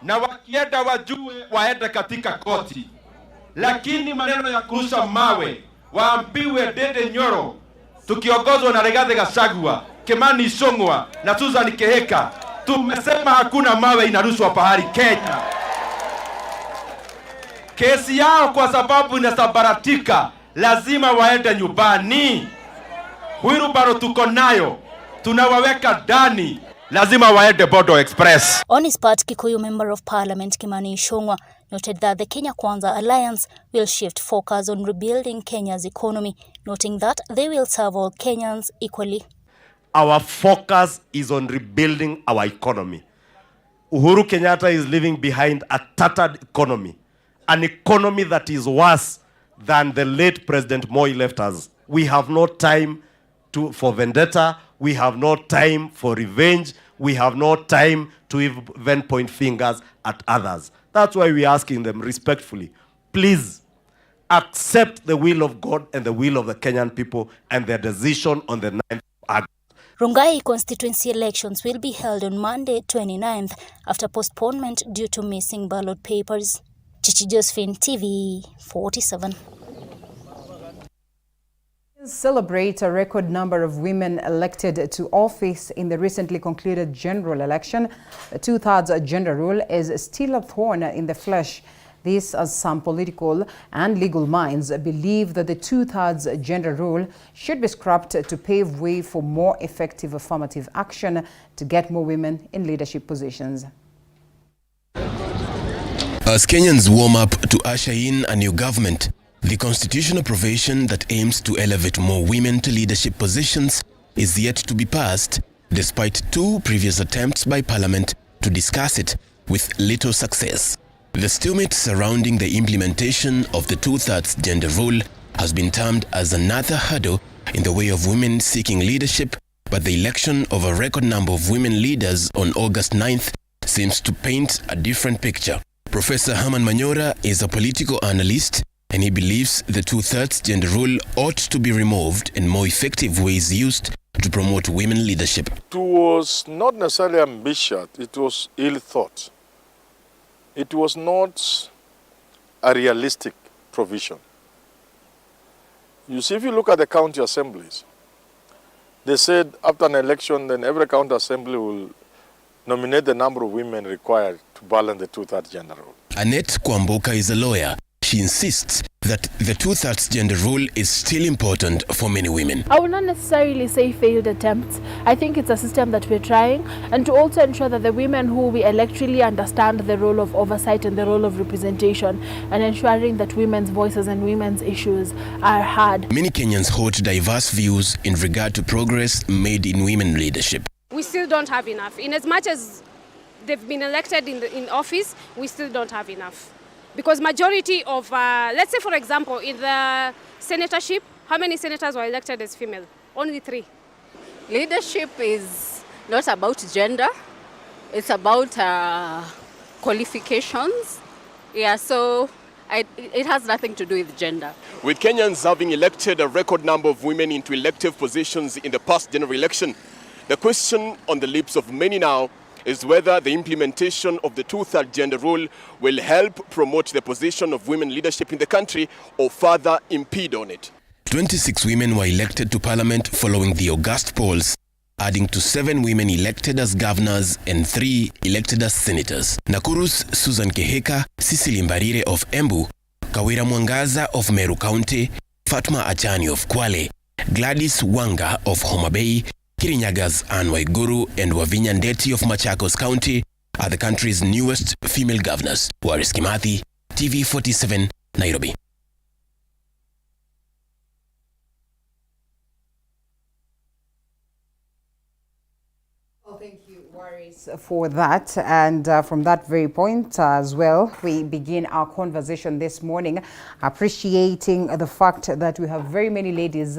Na wakienda wajue waende katika koti. Lakini maneno ya kurusha mawe waambiwe Dede Nyoro, tukiongozwa na Rigathi Gachagua, Kimani Ichung'wah na Susan Kehika, tumesema hakuna mawe inarushwa pahali Kenya. Kesi yao kwa sababu inasambaratika, lazima waende nyumbani. Wheelbarrow tuko nayo, tunawaweka ndani. Lazima waende Bodo Express. On his part, Kikuyu Member of Parliament Kimani Ichung'wah noted that the Kenya Kwanza Alliance will shift focus on rebuilding Kenya's economy, noting that they will serve all Kenyans equally. Our focus is on rebuilding our economy. Uhuru Kenyatta is leaving behind a tattered economy, an economy that is worse than the late President Moi left us. We have no time for vendetta. We have no time for revenge. We have no time to even point fingers at others. That's why we're asking them respectfully, please accept the will of God and the will of the Kenyan people and their decision on the 9th of August. Rongai constituency elections will be held on Monday 29th after postponement due to missing ballot papers. Chichi Josephine, TV 47. Celebrate a record number of women elected to office in the recently concluded general election. The two-thirds gender rule is still a thorn in the flesh. This, as some political and legal minds believe that the two-thirds gender rule should be scrapped to pave way for more effective affirmative action to get more women in leadership positions. As Kenyans warm up to usher in a new government, the constitutional provision that aims to elevate more women to leadership positions is yet to be passed, despite two previous attempts by Parliament to discuss it with little success. The stalemate surrounding the implementation of the two-thirds gender rule has been termed as another hurdle in the way of women seeking leadership, but the election of a record number of women leaders on August 9th seems to paint a different picture. Professor Herman Manyora is a political analyst, and he believes the two-thirds gender rule ought to be removed and more effective ways used to promote women leadership. It was not necessarily ambitious, it was ill thought. It was not a realistic provision. You see, if you look at the county assemblies, they said after an election, then every county assembly will nominate the number of women required to balance the two-thirds gender rule. Annette Kwamboka is a lawyer. She insists that the two-thirds gender rule is still important for many women. I would not necessarily say failed attempts. I think it's a system that we're trying, and to also ensure that the women who we elect really understand the role of oversight and the role of representation, and ensuring that women's voices and women's issues are heard. Many Kenyans hold diverse views in regard to progress made in women leadership. We still don't have enough. In as much as they've been elected in office, we still don't have enough. Because majority of, let's say for example, in the senatorship, how many senators were elected as female? Only 3. Leadership is not about gender. It's about qualifications. Yeah, so it has nothing to do with gender. With Kenyans having elected a record number of women into elective positions in the past general election, the question on the lips of many now is whether the implementation of the 2/3 gender rule will help promote the position of women leadership in the country or further impede on it. 26 women were elected to parliament following the August polls, adding to 7 women elected as governors and 3 elected as senators. Nakuru's Susan Keheka, Cecily Mbarire of Embu, Kawira Mwangaza of Meru County, Fatma Achani of Kwale, Gladys Wanga of Homa Bay, Kirinyaga's Anne Waiguru and Wavinya Ndeti of Machakos County are the country's newest female governors. Waris Kimathi, TV47, Nairobi. Thank you, Waris, for that. And from that very point as well, we begin our conversation this morning, appreciating the fact that we have very many ladies,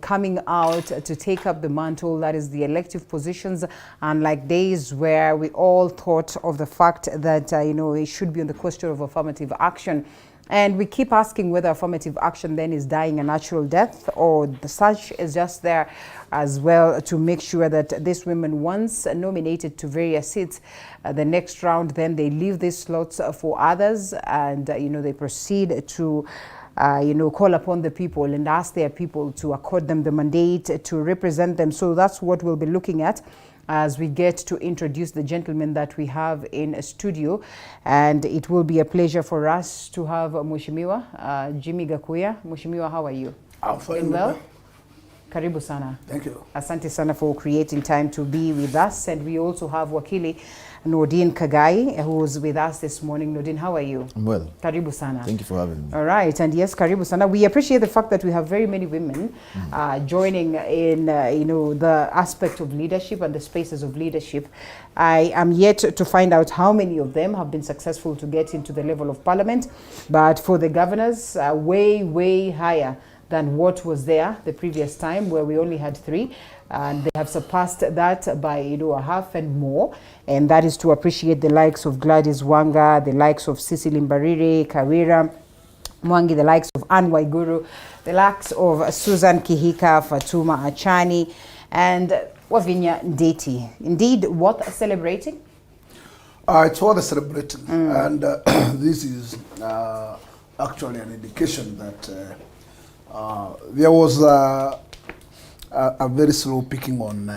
coming out to take up the mantle, that is the elective positions, unlike days where we all thought of the fact that, it should be on the question of affirmative action. And we keep asking whether affirmative action then is dying a natural death, or the search is just there as well to make sure that these women, once nominated to various seats, the next round, then they leave these slots for others, and they proceed to call upon the people and ask their people to accord them the mandate to represent them. So that's what we'll be looking at as we get to introduce the gentlemen that we have in a studio. And it will be a pleasure for us to have Mheshimiwa James Gakuya. Mheshimiwa, how are you? I'm fine. Well? Karibu sana. Thank you. Asante sana for creating time to be with us. And we also have Wakili Nordeen Kagai, who's with us this morning. Nordeen, how are you? I'm well. Karibu sana. Thank you for having me. All right, and yes, karibu sana. We appreciate the fact that we have very many women joining in, the aspect of leadership and the spaces of leadership. I am yet to find out how many of them have been successful to get into the level of parliament, but for the governors, way, way higher than what was there the previous time, where we only had 3. And they have surpassed that by a half and more, and that is to appreciate the likes of Gladys Wanga, the likes of Cecily Mbarire, Kawira Mwangi, the likes of Anne Waiguru, the likes of Susan Keheka, Fatuma Achani, and Wavinya Ndeti. Indeed, worth celebrating? It's worth celebrating, and this is actually an indication that there was a very slow picking on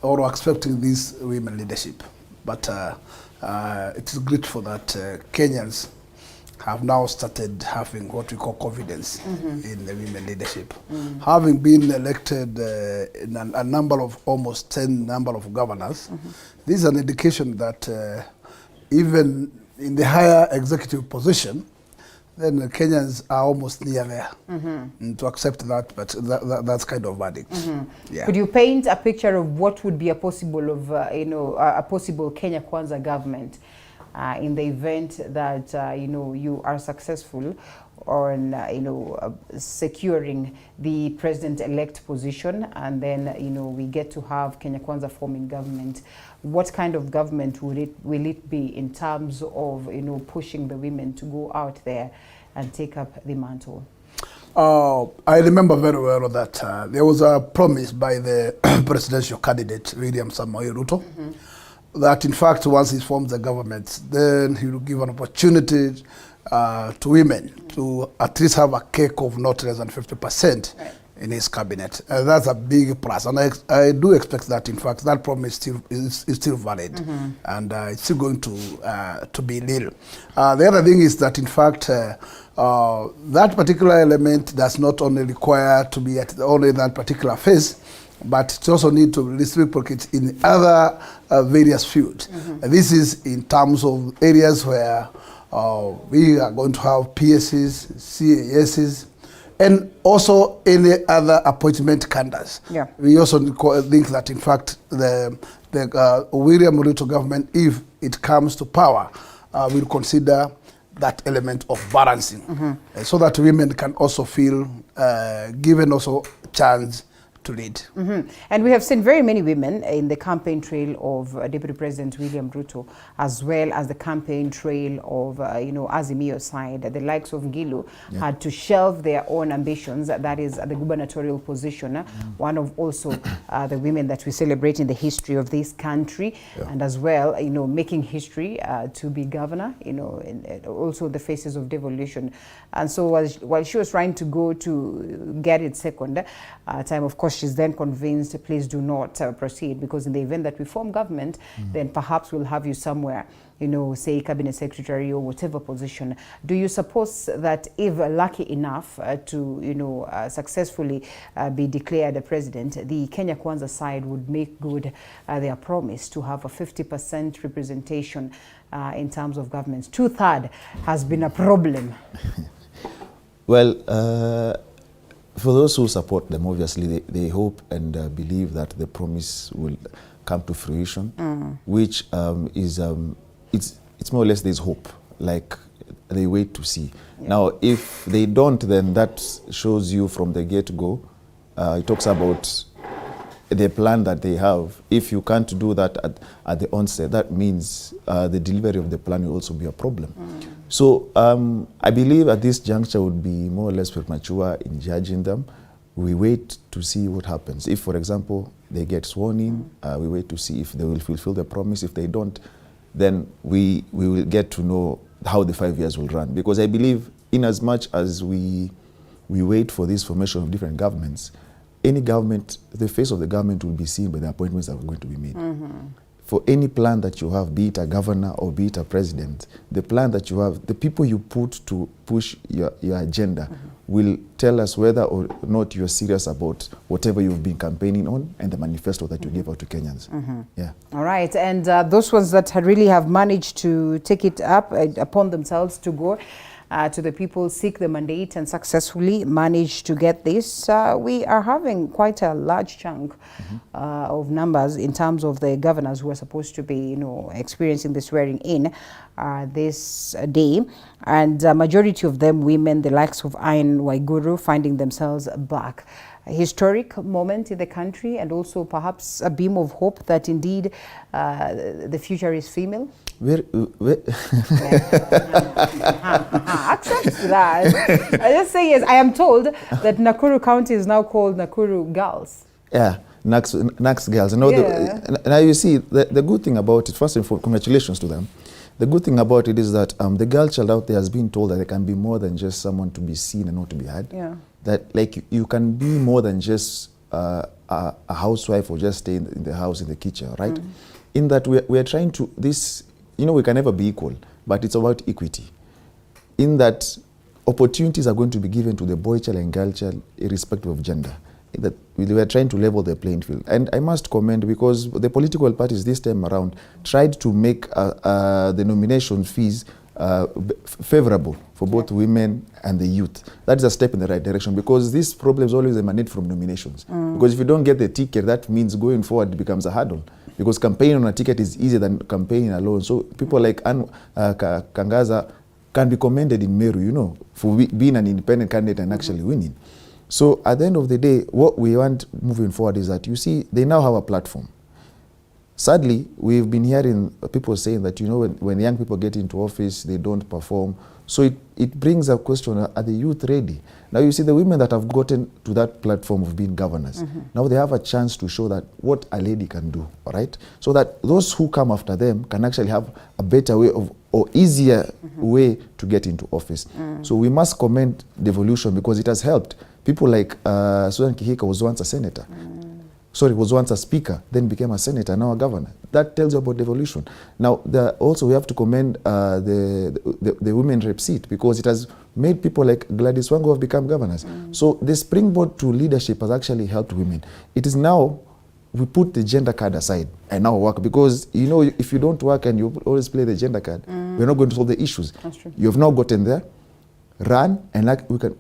or expecting this women leadership, but it is grateful that Kenyans have now started having what we call confidence in the women leadership. Having been elected in a number of almost 10 number of governors, this is an indication that even in the higher executive position, then the Kenyans are almost near there to accept that, but that's kind of verdict. Yeah. Could you paint a picture of what would be a possible of a possible Kenya Kwanza government in the event that you are successful on securing the president-elect position, and then we get to have Kenya Kwanza forming government? What kind of government will it be in terms of pushing the women to go out there and take up the mantle? I remember very well that there was a promise by the presidential candidate William Ruto that in fact once he forms the government, then he will give an opportunity to women to at least have a cake of not less than 50% in his cabinet. That's a big plus, and I do expect that in fact that promise is still valid, and it's still going to be real. The other thing is that in fact that particular element does not only require to be at only that particular phase, but it also need to reciprocate in other various fields. This is in terms of areas where we are going to have PSs, CASs, and also any other appointment candidates. Yeah. We also think that in fact the William Ruto government, if it comes to power, will consider that element of balancing, so that women can also feel given also chance to lead. And we have seen very many women in the campaign trail of Deputy President William Ruto, as well as the campaign trail of, Azimio side. The likes of Gilu had to shelve their own ambitions, that is the gubernatorial position, one of also the women that we celebrate in the history of this country, and as well, making history to be governor, and also the faces of devolution. And so while she was trying to go to get it second time, of course, she's then convinced, please do not proceed, because in the event that we form government, then perhaps we'll have you somewhere, say cabinet secretary or whatever position. Do you suppose that if lucky enough to, successfully be declared a president, the Kenya Kwanza side would make good their promise to have a 50% representation in terms of governments? 2/3 has been a problem. Well, for those who support them, obviously they hope and believe that the promise will come to fruition, which is it's more or less there's hope, like they wait to see. Now, if they don't, then that shows you from the get-go. It talks about the plan that they have. If you can't do that at the onset, that means the delivery of the plan will also be a problem. So I believe at this juncture would be more or less premature in judging them. We wait to see what happens. If, for example, they get sworn in, we wait to see if they will fulfill the promise. If they don't, then we will get to know how the 5 years will run. Because I believe in as much as we wait for this formation of different governments, any government, the face of the government will be seen by the appointments that are going to be made. For any plan that you have, be it a governor or be it a president, the plan that you have, the people you put to push your agenda will tell us whether or not you're serious about whatever you've been campaigning on and the manifesto that you give out to Kenyans. Yeah. All right, and those ones that really have managed to take it up upon themselves to go to the people, seek the mandate and successfully manage to get this. We are having quite a large chunk of numbers in terms of the governors who are supposed to be, experiencing the swearing in this day. And majority of them women, the likes of Anne Waiguru, finding themselves back. A historic moment in the country, and also perhaps a beam of hope that indeed the future is female. Accept that. I just say yes. I am told that Nakuru County is now called Nakuru Girls. Yeah, Naks Girls. Now you see, the good thing about it, first and foremost, congratulations to them. The good thing about it is that the girl child out there has been told that there can be more than just someone to be seen and not to be heard. Yeah. That like you can be more than just a housewife or just stay in the house, in the kitchen, right? In that we are trying to, we can never be equal, but it's about equity. In that opportunities are going to be given to the boy child and girl child irrespective of gender. That we are trying to level the playing field. And I must commend, because the political parties this time around tried to make the nomination fees favorable for both women and the youth. That is a step in the right direction, because these problems always emanate from nominations. Because if you don't get the ticket, that means going forward becomes a hurdle. Because campaigning on a ticket is easier than campaigning alone. So people like Kangaza can be commended in Meru, for being an independent candidate and actually winning. So at the end of the day, what we want moving forward is that, you see, they now have a platform. Sadly, we've been hearing people saying that, when young people get into office, they don't perform. So it brings up question, are the youth ready? Now you see the women that have gotten to that platform of being governors, now they have a chance to show that what a lady can do, all right? So that those who come after them can actually have a better way of, or easier way to get into office. So we must commend devolution, because it has helped. People like Susan Kihika was once a senator. Was once a speaker, then became a senator, now a governor. That tells you about devolution. Now, also we have to commend the women rep seat, because it has made people like Gladys Wango have become governors. So the springboard to leadership has actually helped women. It is now, we put the gender card aside and now work, because, if you don't work and you always play the gender card, we're not going to solve the issues. That's true. You've now gotten there. Run, and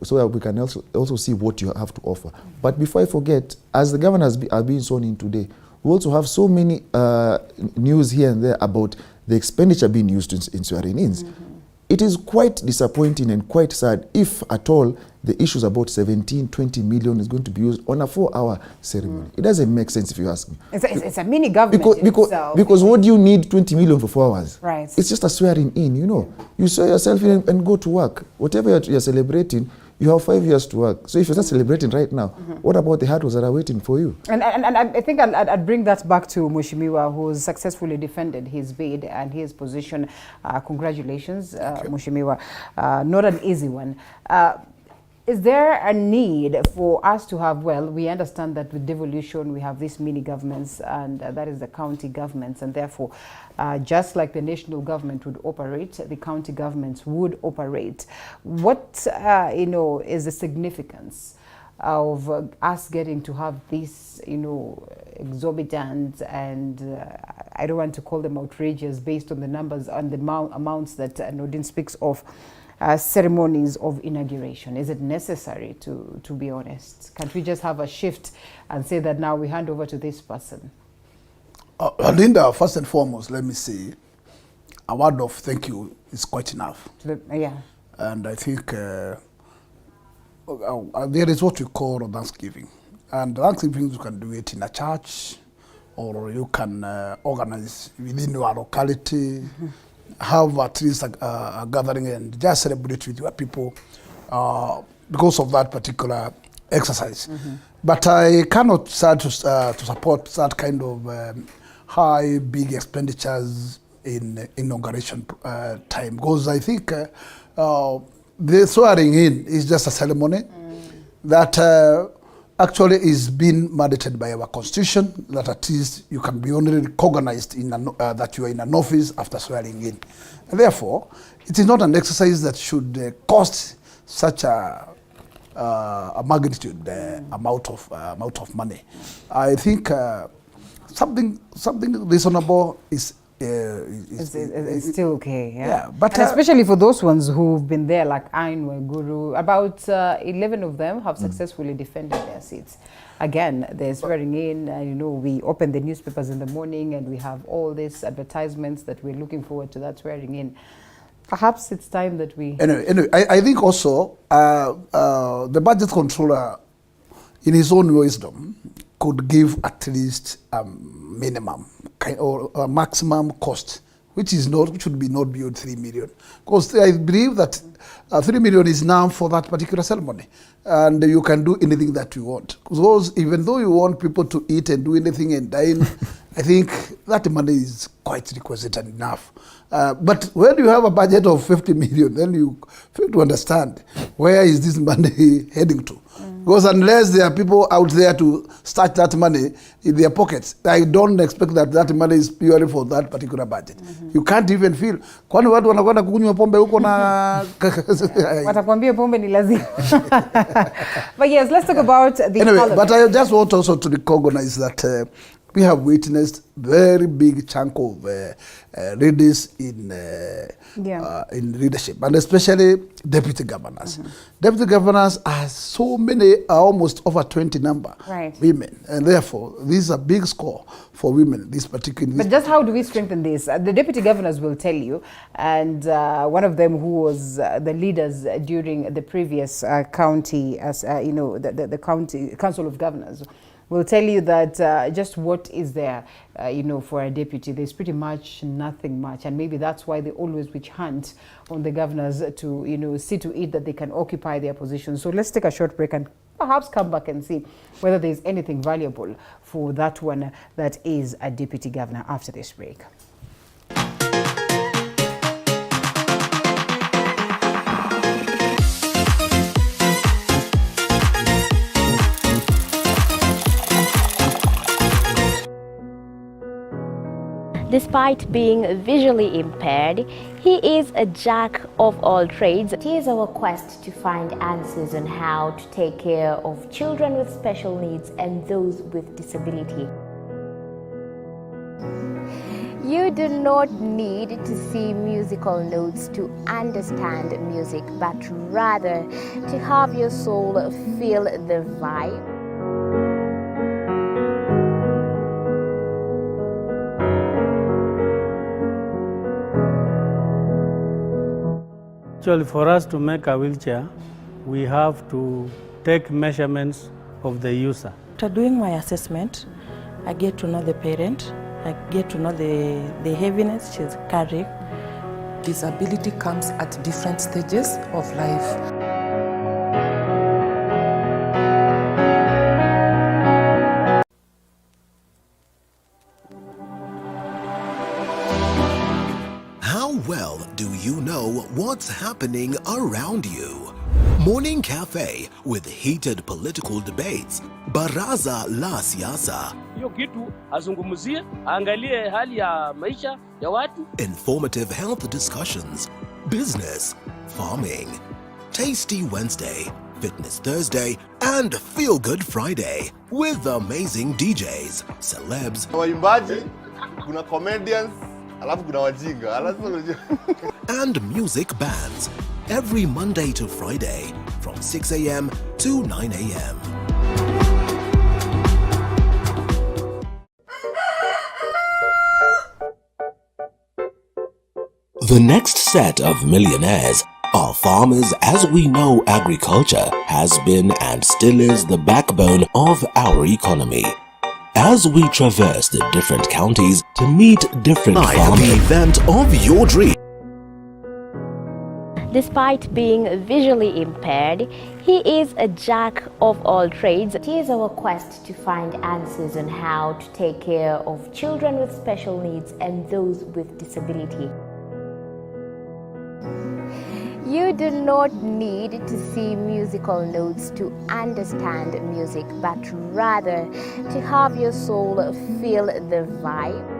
so that we can also see what you have to offer. But before I forget, as the governors are being sworn in today, we also have so many news here and there about the expenditure being used in swearing-ins. it is quite disappointing and quite sad if at all the issues about 17-20 million is going to be used on a 4-hour ceremony. It doesn't make sense if you ask me. It's a mini government because what do you need 20 million for 4 hours? Right. It's just a swearing in, you know. You swear yourself in and go to work. Whatever you're celebrating, you have 5 years to work. So if you're not celebrating right now, what about the hurdles that are waiting for you? And I think I'd bring that back to Mheshimiwa, who's successfully defended his bid and his position. Congratulations, Mheshimiwa. Not an easy one. Is there a need for us to have, well, we understand that with devolution we have these mini governments, and that is the county governments, and therefore just like the national government would operate, the county governments would operate. What is the significance of us getting to have these, exorbitant and I don't want to call them outrageous based on the numbers and the amounts that Nordin speaks of, ceremonies of inauguration? Is it necessary, to be honest? Can't we just have a shift and say that now we hand over to this person? Linda, first and foremost, let me say a word of thank you is quite enough. Yeah. And I think there is what we call Thanksgiving. And Thanksgiving, you can do it in a church, or you can organize within your locality, have at least a gathering and just celebrate with your people because of that particular exercise. But I cannot start to support that kind of high, big expenditures in inauguration time, because I think the swearing in is just a ceremony that actually is being mandated by our constitution, that at least you can be only recognized in that you are in an office after swearing in. And therefore, it is not an exercise that should cost such a magnitude amount of money. I think something reasonable is still okay. Yeah, but and especially for those ones who've been there, like Ainwe Guru, about 11 of them have successfully defended their seats. Again, they're swearing in. We open the newspapers in the morning and we have all these advertisements that we're looking forward to that swearing in. Perhaps it's time that we... Anyway, I think also the budget controller, in his own wisdom, could give at least a minimum or a maximum cost, which should be not beyond 3 million. Because I believe that 3 million is now for that particular ceremony, and you can do anything that you want. Because even though you want people to eat and do anything and dine, I think that money is quite requisite and enough. But when you have a budget of 50 million, then you fail to understand where is this money heading to. Because unless there are people out there to start that money in their pockets, I don't expect that money is purely for that particular budget. You can't even feel. Kwani watu wanakwenda kunywa pombe huko na watakwambia pombe ni lazima. But yes, let's talk about the anyway, but I just want also to recognize that we have witnessed very big chunk of ladies in leadership, and especially deputy governors. Deputy governors are so many, almost over 20 number women, and therefore this is a big score for women. But just how do we strengthen this? The deputy governors will tell you, and one of them who was the leaders during the previous county, as the county council of governors, will tell you that just what is there, for a deputy, there's pretty much nothing much. And maybe that's why they always witch hunt on the governors to, see to it that they can occupy their positions. So let's take a short break and perhaps come back and see whether there's anything valuable for that one that is a deputy governor after this break. Despite being visually impaired, he is a jack of all trades. It is our quest to find answers on how to take care of children with special needs and those with disability. You do not need to see musical notes to understand music, but rather to have your soul feel the vibe. Actually, for us to make a wheelchair, we have to take measurements of the user. After doing my assessment, I get to know the parent, I get to know the heaviness she's carrying. Disability comes at different stages of life. How well do you know what's happening around you? Morning Cafe with heated political debates. Baraza la Siasa. Hiyo kitu azungumzie, angalie hali ya maisha ya watu. Informative health discussions. Business, farming. Tasty Wednesday, Fitness Thursday, and Feel Good Friday with amazing DJs, celebs, waimbaji, kuna comedians, alafu kuna wajinga. and music bands every Monday to Friday from 6 a.m. to 9 a.m. The next set of millionaires are farmers, as we know agriculture has been and still is the backbone of our economy. As we traverse the different counties to meet different farmers, the event of your dream. Despite being visually impaired, he is a jack of all trades. It is our quest to find answers on how to take care of children with special needs and those with disability. You do not need to see musical notes to understand music, but rather to have your soul feel the vibe.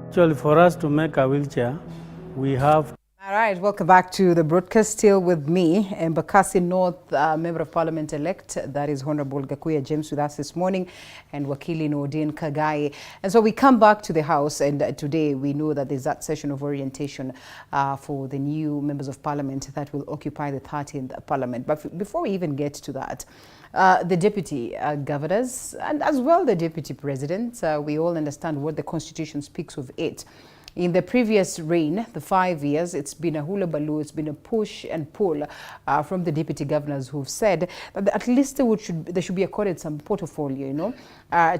Actually, for us to make a wheelchair, we have. All right, welcome back to the broadcast. Still with me, Embakasi North Member of Parliament-elect, that is Honorable Gakuya James, with us this morning, and Wakili Nordeen Kagai. And so we come back to the House, and today we know that there's that session of orientation for the new members of Parliament that will occupy the 13th Parliament. But before we even get to that, the deputy governors and as well the deputy president, we all understand what the Constitution speaks of it. In the previous reign, the 5 years, it's been a hula baloo, it's been a push and pull from the deputy governors who've said that at least they should be accorded some portfolio, you know,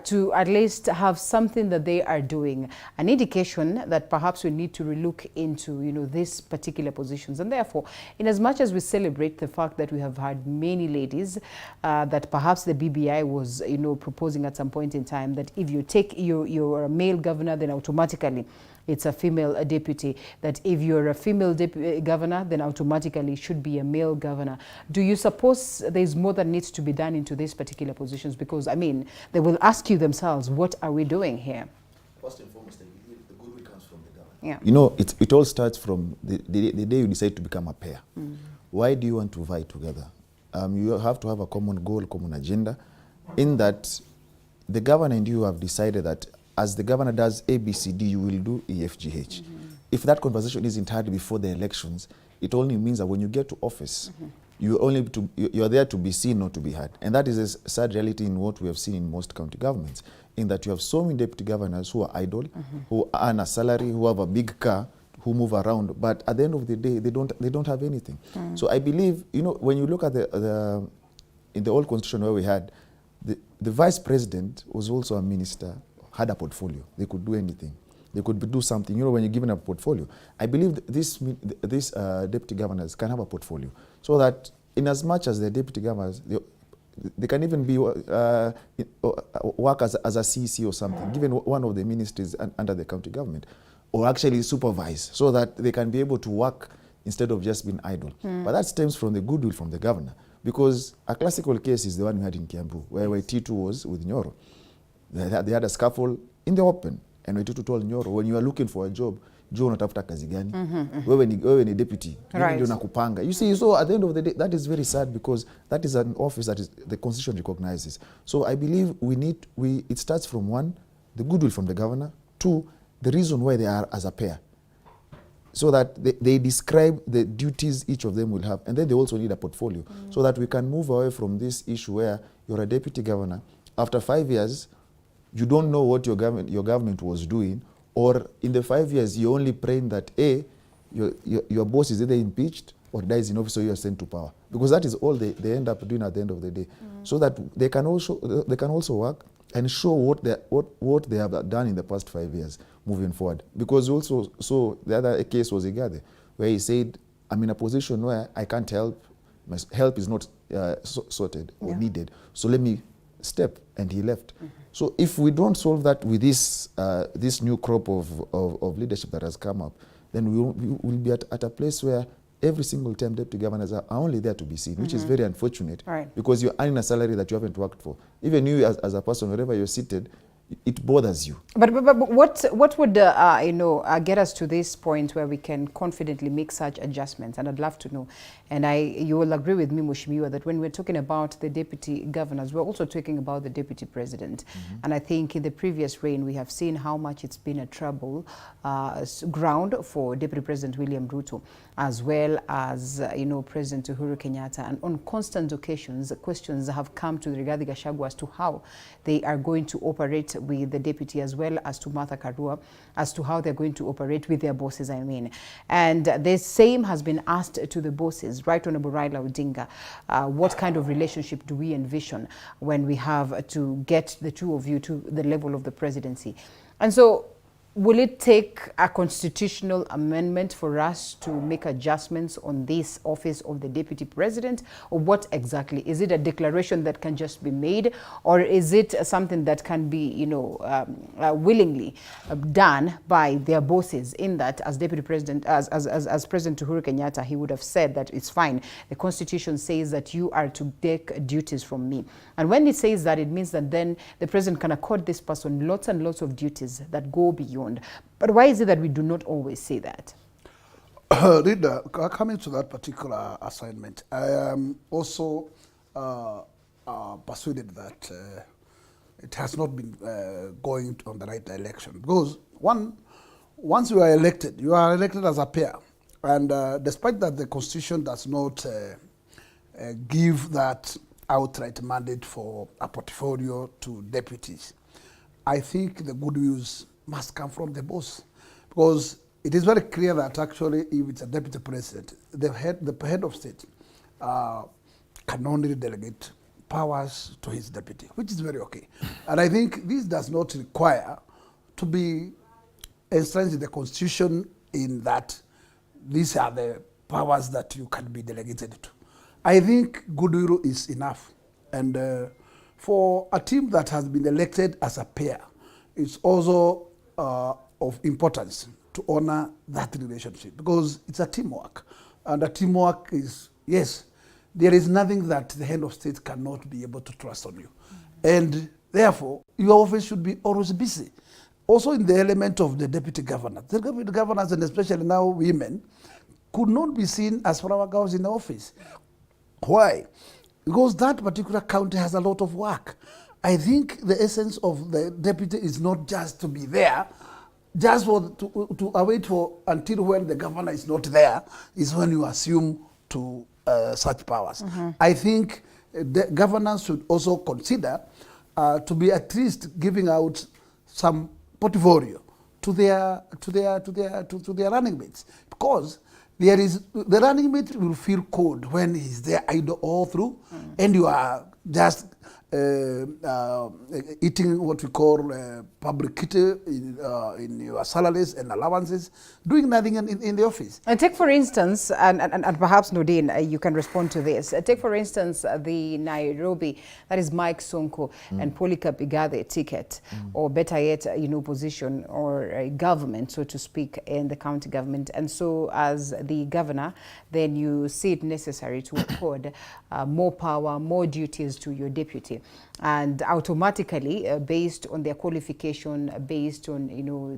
to at least have something that they are doing, an indication that perhaps we need to relook into, you know, these particular positions. And therefore, in as much as we celebrate the fact that we have had many ladies, that perhaps the BBI was, you know, proposing at some point in time that if you take you're a male governor, then automatically it's a female deputy, that if you're a female governor, then automatically should be a male governor. Do you suppose there's more that needs to be done into these particular positions? Because, I mean, they will ask you themselves, what are we doing here? First and foremost, I believe the goodwill comes from the government. Yeah. You know, it all starts from the day you decide to become a pair. Why do you want to vie together? You have to have a common goal, common agenda, in that the governor and you have decided that as the governor does A, B, C, D, you will do E, F, G, H. If that conversation isn't had before the elections, it only means that when you get to office, you're there to be seen, not to be heard. And that is a sad reality in what we have seen in most county governments, in that you have so many deputy governors who are idle, who earn a salary, who have a big car, who move around, but at the end of the day, they don't have anything. So I believe, you know, when you look at in the old constitution where we had, the vice president was also a minister, had a portfolio. They could do anything. They could do something. You know, when you're given a portfolio, I believe these deputy governors can have a portfolio, so that in as much as they're deputy governors, they can even be work as a CC or something, given one of the ministries under the county government, or actually supervise, so that they can be able to work instead of just being idle. But that stems from the goodwill from the governor, because a classical case is the one we had in Kiambu, where T2 was with Nyoro. They had a scuffle in the open, and T2 told Nyoro, when you are looking for a job, Joe unatafuta kazi gani? Wewe ni deputy, ndio nakupanga. You see, so at the end of the day, that is very sad, because that is an office that is the Constitution recognizes. So I believe it starts from one, the goodwill from the governor, two, the reason why they are as a pair, so that they describe the duties each of them will have, and then they also need a portfolio, so that we can move away from this issue where you're a deputy governor after 5 years, you don't know what your government was doing, or in the 5 years, you're only praying that A, your boss is either impeached or dies in office, or you are sent to power. Because that is all they end up doing at the end of the day. So that they can also work and show what they have done in the past 5 years moving forward. Because also, so the other case was Igade, where he said, I'm in a position where I can't help, my help is not sorted or needed, so let me step, and he left. So if we don't solve that with this new crop of leadership that has come up, then we will be at a place where every single time deputy governors are only there to be seen, which is very unfortunate, because you're earning a salary that you haven't worked for. Even you as a person, wherever you're seated, it bothers you. But what would get us to this point where we can confidently make such adjustments? And I'd love to know. And you will agree with me, Mheshimiwa, that when we're talking about the deputy governors, we're also talking about the deputy president. And I think in the previous reign, we have seen how much it's been a trouble ground for Deputy President William Ruto, as well as President Uhuru Kenyatta. And on constant occasions, questions have come to Rigathi Gachagua as to how they are going to operate with the deputy, as well as to Martha Karua, as to how they're going to operate with their bosses, I mean. And the same has been asked to the bosses, Right Honorable Raila Odinga. What kind of relationship do we envision when we have to get the two of you to the level of the presidency? And so, will it take a constitutional amendment for us to make adjustments on this office of the deputy president? Or what exactly? Is it a declaration that can just be made? Or is it something that can be, willingly done by their bosses, in that as deputy president, as President Uhuru Kenyatta, he would have said that it's fine. The constitution says that you are to take duties from me. And when it says that, it means that then the president can accord this person lots and lots of duties that go beyond. But why is it that we do not always say that? Rita, coming to that particular assignment, I am also persuaded that it has not been going on the right direction. Because once you are elected as a pair. And despite that the Constitution does not give that outright mandate for a portfolio to deputies, I think the good news must come from the boss, because it is very clear that actually, if it's a deputy president, the head of state can only delegate powers to his deputy, which is very okay. And I think this does not require to be enshrined in the Constitution, in that these are the powers that you can be delegated to. I think goodwill is enough. And for a team that has been elected as a pair, it's also of importance to honor that relationship, because it's a teamwork. And a teamwork is, yes, there is nothing that the head of state cannot be able to trust on you. And therefore, your office should be always busy. Also in the element of the deputy governor. The deputy governors, and especially now women, could not be seen as flower girls in the office. Why? Because that particular county has a lot of work. I think the essence of the deputy is not just to be there, just to await for until when the governor is not there, is when you assume to such powers. I think the governors should also consider to be at least giving out some portfolio to their running mates, because there is the running mate will feel cold when he's there idle all through, and you are just eating what we call public kitty in your salaries and allowances, doing nothing in the office. And take for instance, and perhaps Nordeen, you can respond to this. Take for instance the Nairobi, that is Mike Sonko and Polycarp Igathe ticket, or better yet, position or government, so to speak, in the county government. And so as the governor, then you see it necessary to accord more power, more duties to your deputy. And automatically, based on their qualification, based on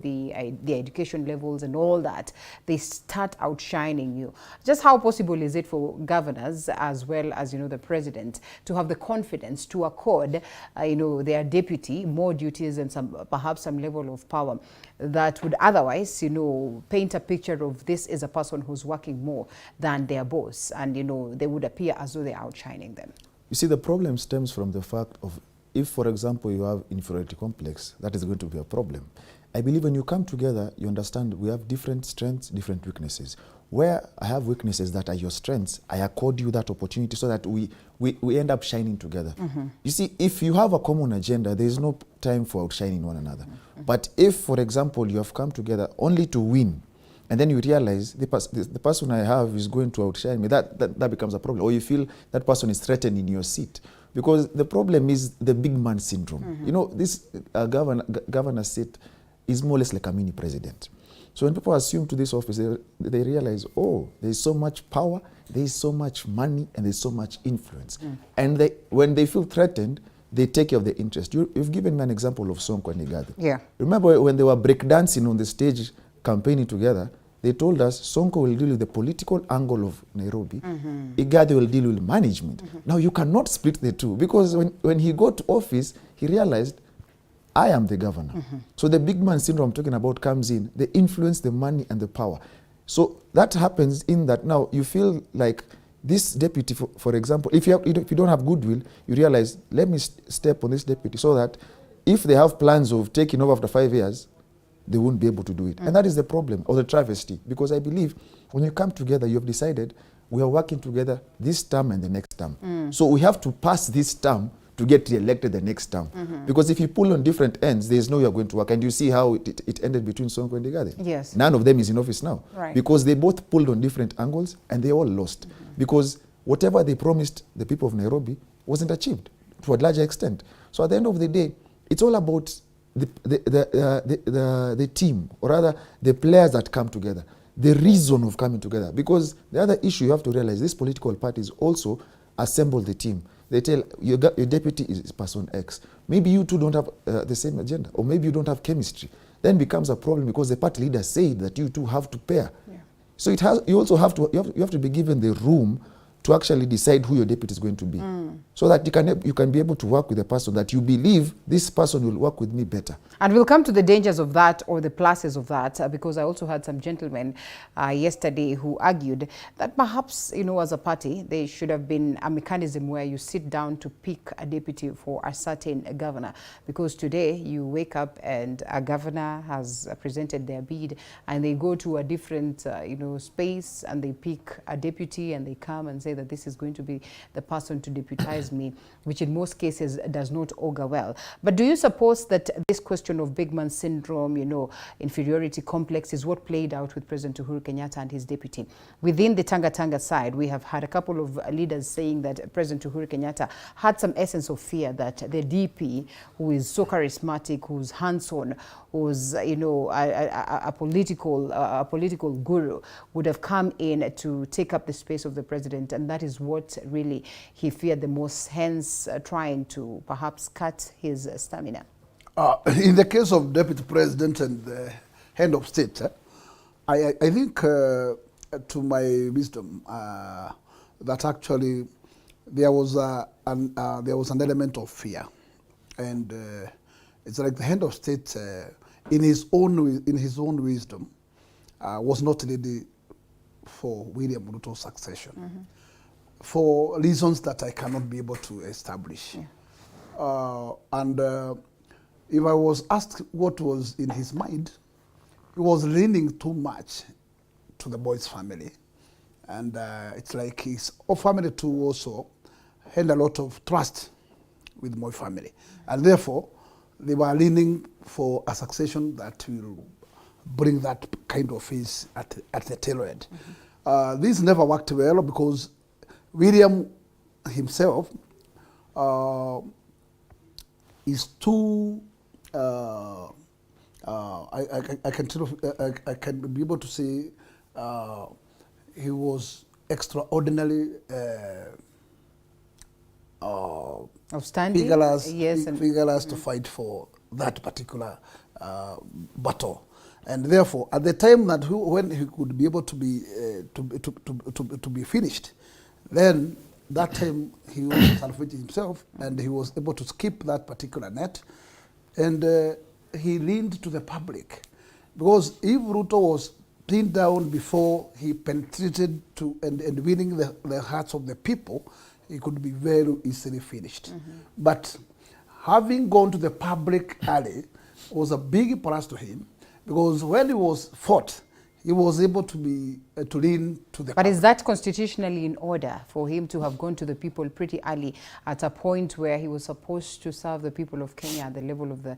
the education levels and all that, they start outshining you. Just how possible is it for governors, as well as the president, to have the confidence to accord their deputy more duties and perhaps some level of power that would otherwise paint a picture of this as a person who's working more than their boss, and they would appear as though they're outshining them? You see, the problem stems from the fact of if, for example, you have inferiority complex, that is going to be a problem. I believe when you come together, you understand we have different strengths, different weaknesses. Where I have weaknesses that are your strengths, I accord you that opportunity so that we end up shining together. You see, if you have a common agenda, there is no time for outshining one another. But if, for example, you have come together only to win, and then you realize the person I have is going to outshine me, that becomes a problem. Or you feel that person is threatened in your seat. Because the problem is the big man syndrome. You know, this governor seat is more or less like a mini president. So when people assume to this office, they realize, oh, there is so much power, there is so much money, and there is so much influence. And when they feel threatened, they take care of their interest. You've given me an example of Sonko and Igathi. Yeah. Remember when they were breakdancing on the stage, campaigning together, they told us Sonko will deal with the political angle of Nairobi. Igathi will deal with management. Now you cannot split the two, because when he got to office, he realized, I am the governor. So the big man syndrome I'm talking about comes in, the influence, the money, and the power. So that happens in that now you feel like this deputy, for example, if you don't have goodwill, you realize, let me step on this deputy so that if they have plans of taking over after 5 years, they won't be able to do it. And that is the problem, or the travesty, because I believe when you come together, you have decided we are working together this term and the next term. So we have to pass this term to get re-elected the next term. Because if you pull on different ends, there's no way you're going to work. And you see how it ended between Sonko and Igathi. Yes. None of them is in office now. Right. Because they both pulled on different angles and they all lost. Because whatever they promised the people of Nairobi wasn't achieved to a larger extent. So at the end of the day, it's all about the team, or rather the players that come together, the reason of coming together. Because the other issue you have to realize, these political parties also assemble the team. They tell your deputy is person X. Maybe you two don't have the same agenda, or maybe you don't have chemistry. Then becomes a problem because the party leader said that you two have to pair. So you also have to be given the room to actually decide who your deputy is going to be, so that you can be able to work with a person that you believe this person will work with me better. And we'll come to the dangers of that, or the pluses of that, because I also had some gentlemen yesterday who argued that perhaps, you know, as a party, there should have been a mechanism where you sit down to pick a deputy for a certain governor. Because today you wake up and a governor has presented their bid, and they go to a different, space, and they pick a deputy, and they come and say that this is going to be the person to deputize me, which in most cases does not augur well. But do you suppose that this question of big man syndrome, inferiority complex, is what played out with President Uhuru Kenyatta and his deputy? Within the Tanga side, we have had a couple of leaders saying that President Uhuru Kenyatta had some essence of fear that the DP, who is so charismatic, who's hands-on, who's a political guru, would have come in to take up the space of the president, and that is what really he feared the most, hence trying to perhaps cut his stamina. In the case of deputy president and the head of state, I think, to my wisdom, that actually there was an element of fear, and it's like the head of state, in his own wisdom, was not ready for William Ruto's succession, for reasons that I cannot be able to establish. If I was asked what was in his mind, he was leaning too much to the boy's family. And it's like his family too also had a lot of trust with my family. And therefore, they were leaning for a succession that will bring that kind of face at the tail end. This never worked well because William himself is too, I can be able to say he was extraordinarily outstanding, figureless to fight for that particular battle. And therefore, at the time that when he could be able to be finished, then that time he was salvaged himself, and he was able to skip that particular net, and he leaned to the public, because if Ruto was pinned down before he penetrated to and winning the hearts of the people, he could be very easily finished. But having gone to the public alley was a big plus to him, because when he was fought, he was able to be to lean to the. But is that constitutionally in order for him to have gone to the people pretty early at a point where he was supposed to serve the people of Kenya at the level of the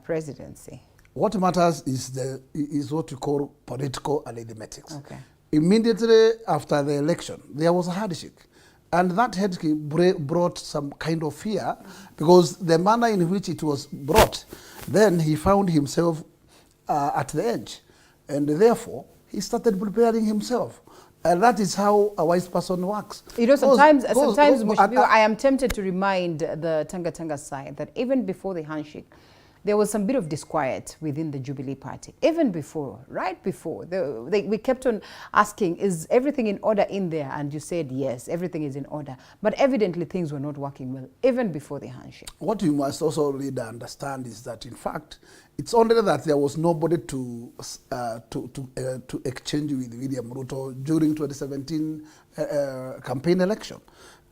presidency? What matters is what you call political arithmetics. Okay. Immediately after the election, there was a handshake. And that handshake brought some kind of fear, because the manner in which it was brought, then he found himself at the edge. And therefore, he started preparing himself. And that is how a wise person works. You know, sometimes, Mheshimiwa, I am tempted to remind the Tanga side that even before the handshake, there was some bit of disquiet within the Jubilee Party. Even before, right before, we kept on asking, is everything in order in there? And you said, yes, everything is in order. But evidently things were not working well, even before the handshake. What you must also really understand is that, in fact, it's only that there was nobody to exchange with William Ruto during 2017 campaign election.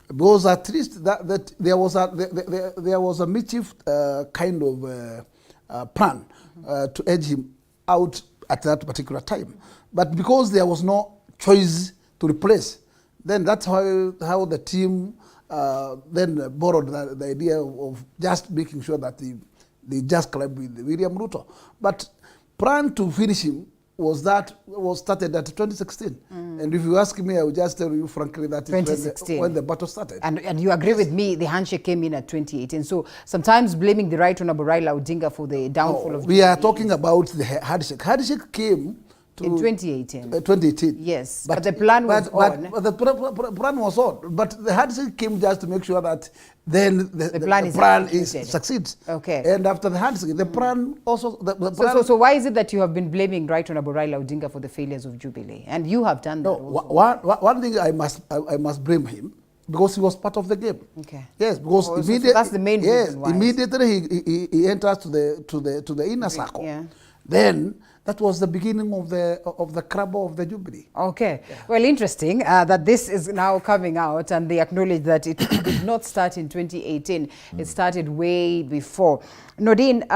Because at least that there was a mischief kind of plan to edge him out at that particular time. But because there was no choice to replace, then that's how the team then borrowed the idea of just making sure that they just collab with William Ruto. But plan to finish him was started at 2016. And if you ask me, I will just tell you frankly that it's when the battle started. And you agree with me, the handshake came in at 2018. So sometimes blaming the Right Honorable Raila Odinga for the downfall of... We are talking about the handshake. Handshake came in 2018. 2018. Yes, but the plan was on. But the plan was on. But the handshake came just to make sure that then the plan succeeds. Okay. And after the handshake, the plan also... So why is it that you have been blaming Right Honorable Raila Odinga for the failures of Jubilee? And you have done that also. One thing I must blame him, because he was part of the game. Okay. Yes, because so that's the main reason why. Immediately he enters to the inner circle. Yeah. Then that was the beginning of the crumble of the Jubilee. Okay. Yeah. Well, interesting that this is now coming out, and they acknowledge that it did not start in 2018. It started way before. Nordeen,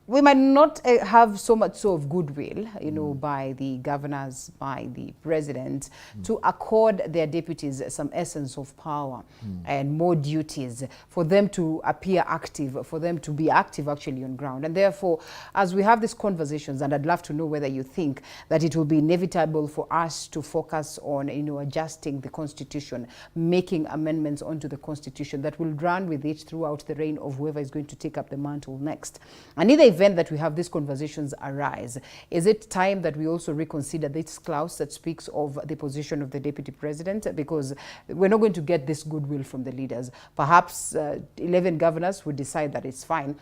we might not have so much of goodwill, you know, by the governors, by the president, to accord their deputies some essence of power and more duties for them to appear active, for them to be active actually on ground. And therefore, as we have these conversations, and I'd love to know whether you think that it will be inevitable for us to focus on, you know, adjusting the Constitution, making amendments onto the Constitution that will run with it throughout the reign of whoever is going to take up the mantle next. And in the event that we have these conversations arise, is it time that we also reconsider this clause that speaks of the position of the deputy president? Because we're not going to get this goodwill from the leaders. Perhaps 11 governors would decide that it's fine.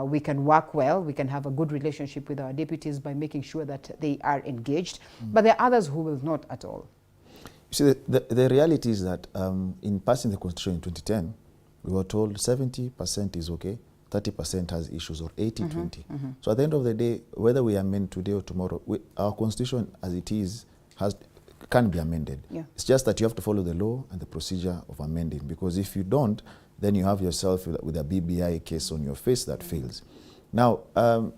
We can work well, we can have a good relationship with our deputies by making sure that they are engaged. But there are others who will not at all. You see, the reality is that in passing the Constitution in 2010, we were told 70% is okay, 30% has issues, or 80-20. So at the end of the day, whether we amend today or tomorrow, our Constitution as it is can be amended. Yeah. It's just that you have to follow the law and the procedure of amending, because if you don't, then you have yourself with a BBI case on your face that fails. Now,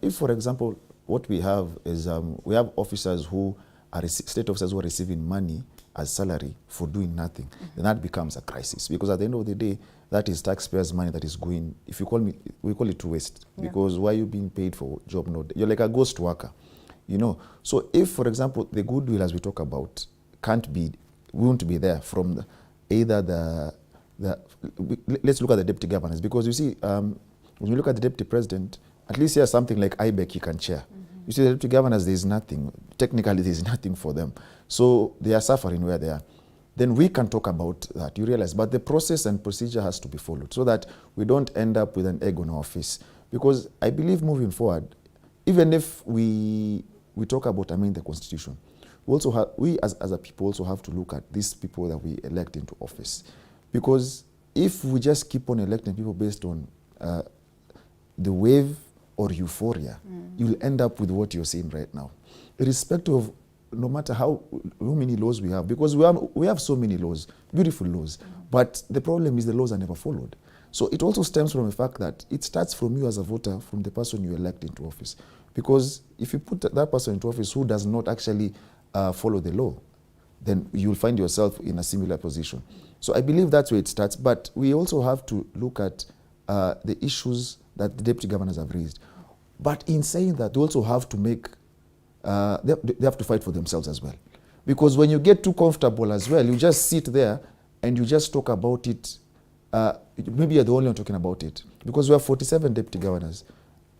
if, for example, what we have is we have officers who are state officers who are receiving money as salary for doing nothing, then that becomes a crisis, because at the end of the day, that is taxpayers' money that is going, if you call me, we call it waste, because why are you being paid for job? No, you're like a ghost worker, you know. So if, for example, the goodwill, as we talk about, won't be there from let's look at the deputy governors, because you see, when you look at the deputy president, at least he has something like IBEC he can chair. You see, the deputy governors, there is nothing. Technically, there is nothing for them. So they are suffering where they are. Then we can talk about that, you realize. But the process and procedure has to be followed so that we don't end up with an egg on our face. Because I believe moving forward, even if we talk about amending the Constitution, we as a people also have to look at these people that we elect into office. Because if we just keep on electing people based on the wave or euphoria, you'll end up with what you're seeing right now. Irrespective of no matter how many laws we have, because we have so many laws, beautiful laws, but the problem is the laws are never followed. So it also stems from the fact that it starts from you as a voter, from the person you elect into office. Because if you put that person into office who does not actually follow the law, then you'll find yourself in a similar position. So I believe that's where it starts, but we also have to look at the issues that the deputy governors have raised. But in saying that, they also have to make, they have to fight for themselves as well. Because when you get too comfortable as well, you just sit there and you just talk about it. Maybe you're the only one talking about it. Because we have 47 deputy governors,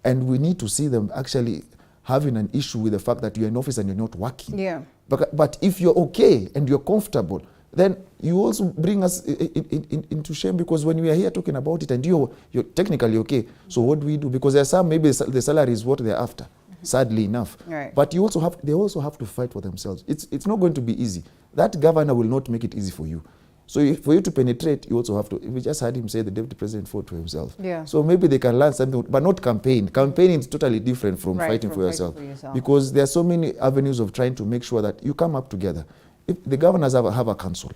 and we need to see them actually having an issue with the fact that you're in office and you're not working. Yeah. But if you're okay and you're comfortable, then you also bring us into shame, because when we are here talking about it and you're technically okay, so what do we do? Because there's some, maybe the salary is what they're after, sadly enough. Right. But they also have to fight for themselves. It's not going to be easy. That governor will not make it easy for you. So for you to penetrate, you also have to, we just heard him say the deputy president fought for himself. Yeah. So maybe they can learn something, but not campaign. Campaigning is totally different from fighting for yourself. Because there are so many avenues of trying to make sure that you come up together. If the governors have a council,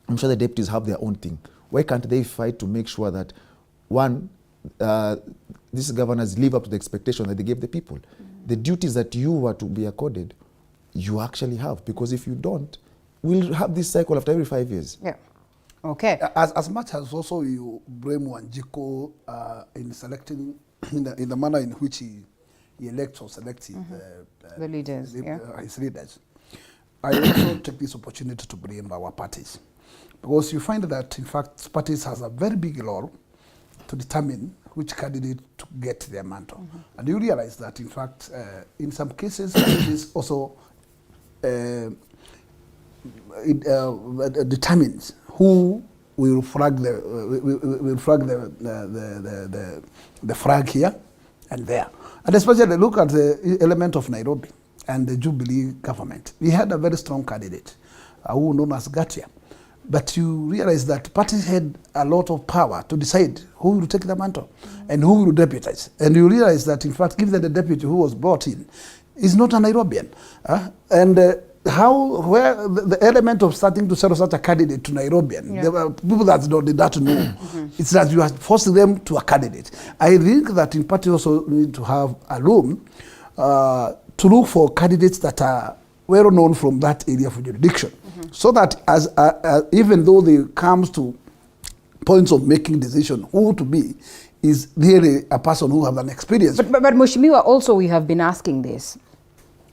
I'm sure the deputies have their own thing. Why can't they fight to make sure that, one, these governors live up to the expectation that they gave the people? The duties that you were to be accorded, you actually have. Because if you don't, we'll have this cycle after every 5 years. Yeah. Okay. As much as also you blame Wanjiku in selecting, in the manner in which he elects or selects the leaders, his leaders, I also take this opportunity to blame our parties. Because you find that, in fact, parties has a very big role to determine which candidate to get their mantle. And you realize that, in fact, in some cases, it is also determines who will flag the flag here and there. And especially look at the element of Nairobi and the Jubilee government. We had a very strong candidate who known as Gakuya. But you realize that parties had a lot of power to decide who will take the mantle and who will deputize. And you realize that, in fact, given the deputy who was brought in is not a Nairobian. Where the element of starting to sell such a candidate to Nairobian, there were people that did not know. It's that you are forcing them to a candidate. I think that in parties also need to have a room to look for candidates that are well known from that area of jurisdiction. So that even though they comes to points of making decision who to be, is really a person who has an experience. But Mheshimiwa, also we have been asking this,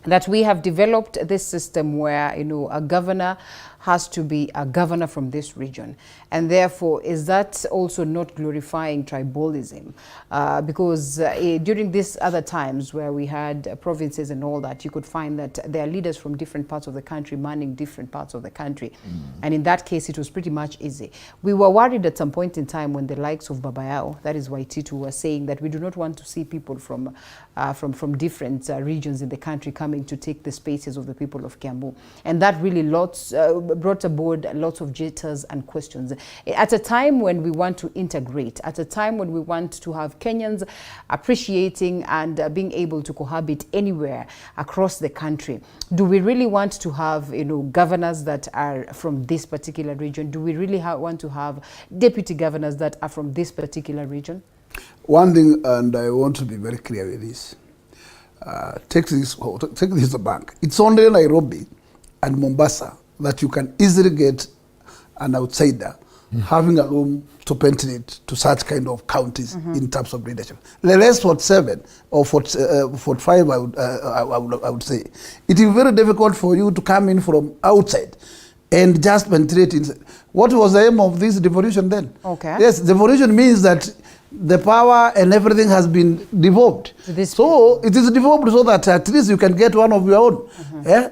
that we have developed this system where, you know, a governor has to be a governor from this region. And therefore, is that also not glorifying tribalism? Because during these other times where we had provinces and all that, you could find that there are leaders from different parts of the country manning different parts of the country. And in that case, it was pretty much easy. We were worried at some point in time when the likes of Babayao, that is Waititu, were saying that we do not want to see people from different regions in the country coming to take the spaces of the people of Kiambu. And that really brought aboard lots of jitters and questions. At a time when we want to integrate, at a time when we want to have Kenyans appreciating and being able to cohabit anywhere across the country, do we really want to have, you know, governors that are from this particular region? Do we really want to have deputy governors that are from this particular region? One thing, and I want to be very clear with this, take this to bank. It's only Nairobi and Mombasa that you can easily get an outsider having a room to penetrate to such kind of counties in terms of leadership. The rest 47 or 45, I would say, it is very difficult for you to come in from outside and just penetrate inside. What was the aim of this devolution then? Okay. Yes, devolution means that the power and everything has been devolved. So it is devolved so that at least you can get one of your own.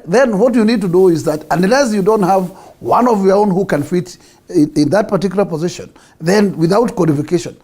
Then what you need to do is that unless you don't have one of your own who can fit in that particular position, then without qualification,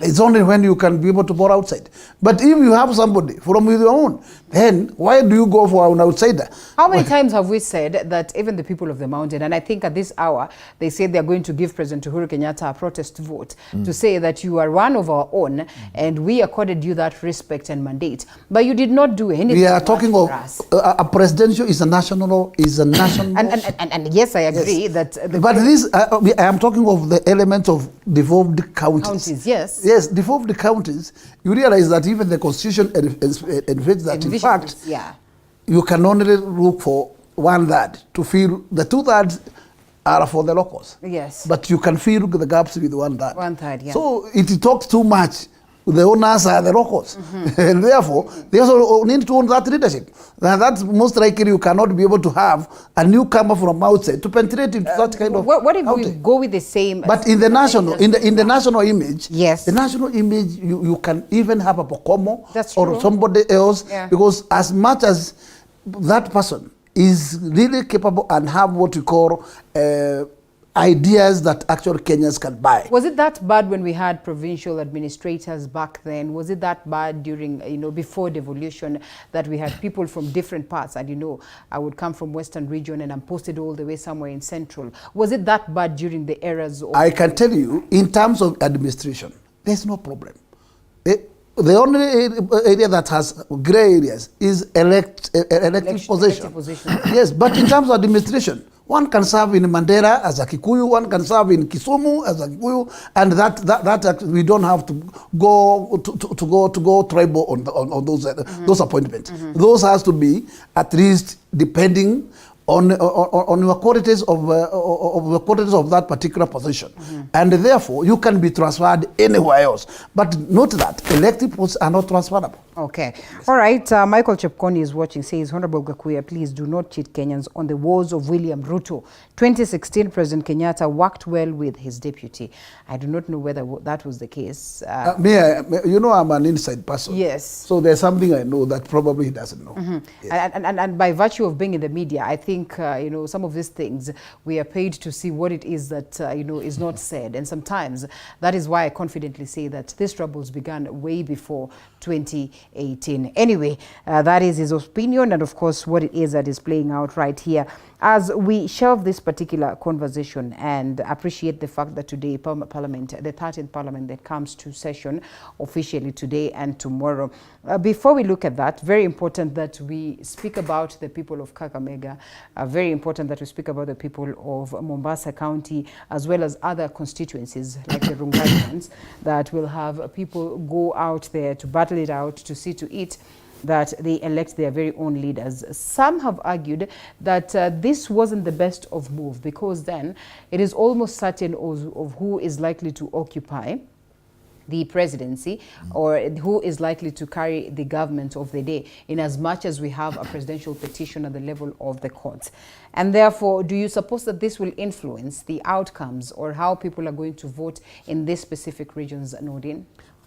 it's only when you can be able to pour outside. But if you have somebody from your own, then why do you go for an outsider? How many times have we said that even the people of the mountain, and I think at this hour, they said they're going to give President Uhuru Kenyatta a protest vote to say that you are one of our own and we accorded you that respect and mandate, but you did not do anything. We are talking of a presidential is a national. And yes, I agree that. But this, we I am talking of the elements of devolved counties. Counties, yes. Yes, devolved counties. You realize that even the constitution envisions that, in fact, you can only look for 1/3 to fill. The 2/3 are for the locals. Yes. But you can fill the gaps with 1/3. 1/3, yeah. So it talks too much. The owners are the locals. And therefore, they also need to own that leadership. That's most likely you cannot be able to have a newcomer from outside to penetrate into that kind of. What if we go with the same? But in the national, in the national image, yes, the national image, you can even have a Pokomo or somebody else, because as much as that person is really capable and have what we call ideas that actual Kenyans can buy. Was it that bad when we had provincial administrators back then? Was it that bad during, before devolution, that we had people from different parts? And I would come from Western region and I'm posted all the way somewhere in Central. Was it that bad during the eras of... I can tell you, in terms of administration, there's no problem. The only area that has gray areas is elective position. Yes, but in terms of administration, one can serve in Mandera as a Kikuyu, one can serve in Kisumu as a Kikuyu, and that we don't have to go tribal on those appointments. Those has to be at least depending on your qualities of the qualities of that particular position, and therefore you can be transferred anywhere else. But note that elective posts are not transferable. Okay, all right. Michael Chepkoni is watching. Says, Honorable Gakuya, please do not cheat Kenyans on the woes of William Ruto. 2016, President Kenyatta worked well with his deputy. I do not know whether that was the case. I'm an inside person. Yes. So there's something I know that probably he doesn't know. Yes. And by virtue of being in the media, I think some of these things we are paid to see what it is that is not said, and sometimes that is why I confidently say that these troubles began way before 2018. Anyway, that is his opinion, and of course what it is that is playing out right here. As we shelve this particular conversation and appreciate the fact that today Parliament, the 13th Parliament that comes to session officially today and tomorrow. Before we look at that, very important that we speak about the people of Kakamega, very important that we speak about the people of Mombasa County, as well as other constituencies like the Rungarians, that will have people go out there to battle it out, to see to it that they elect their very own leaders. Some have argued that this wasn't the best of move, because then it is almost certain of who is likely to occupy the presidency or who is likely to carry the government of the day, in as much as we have a presidential petition at the level of the courts. And therefore, do you suppose that this will influence the outcomes or how people are going to vote in these specific regions, Noordin?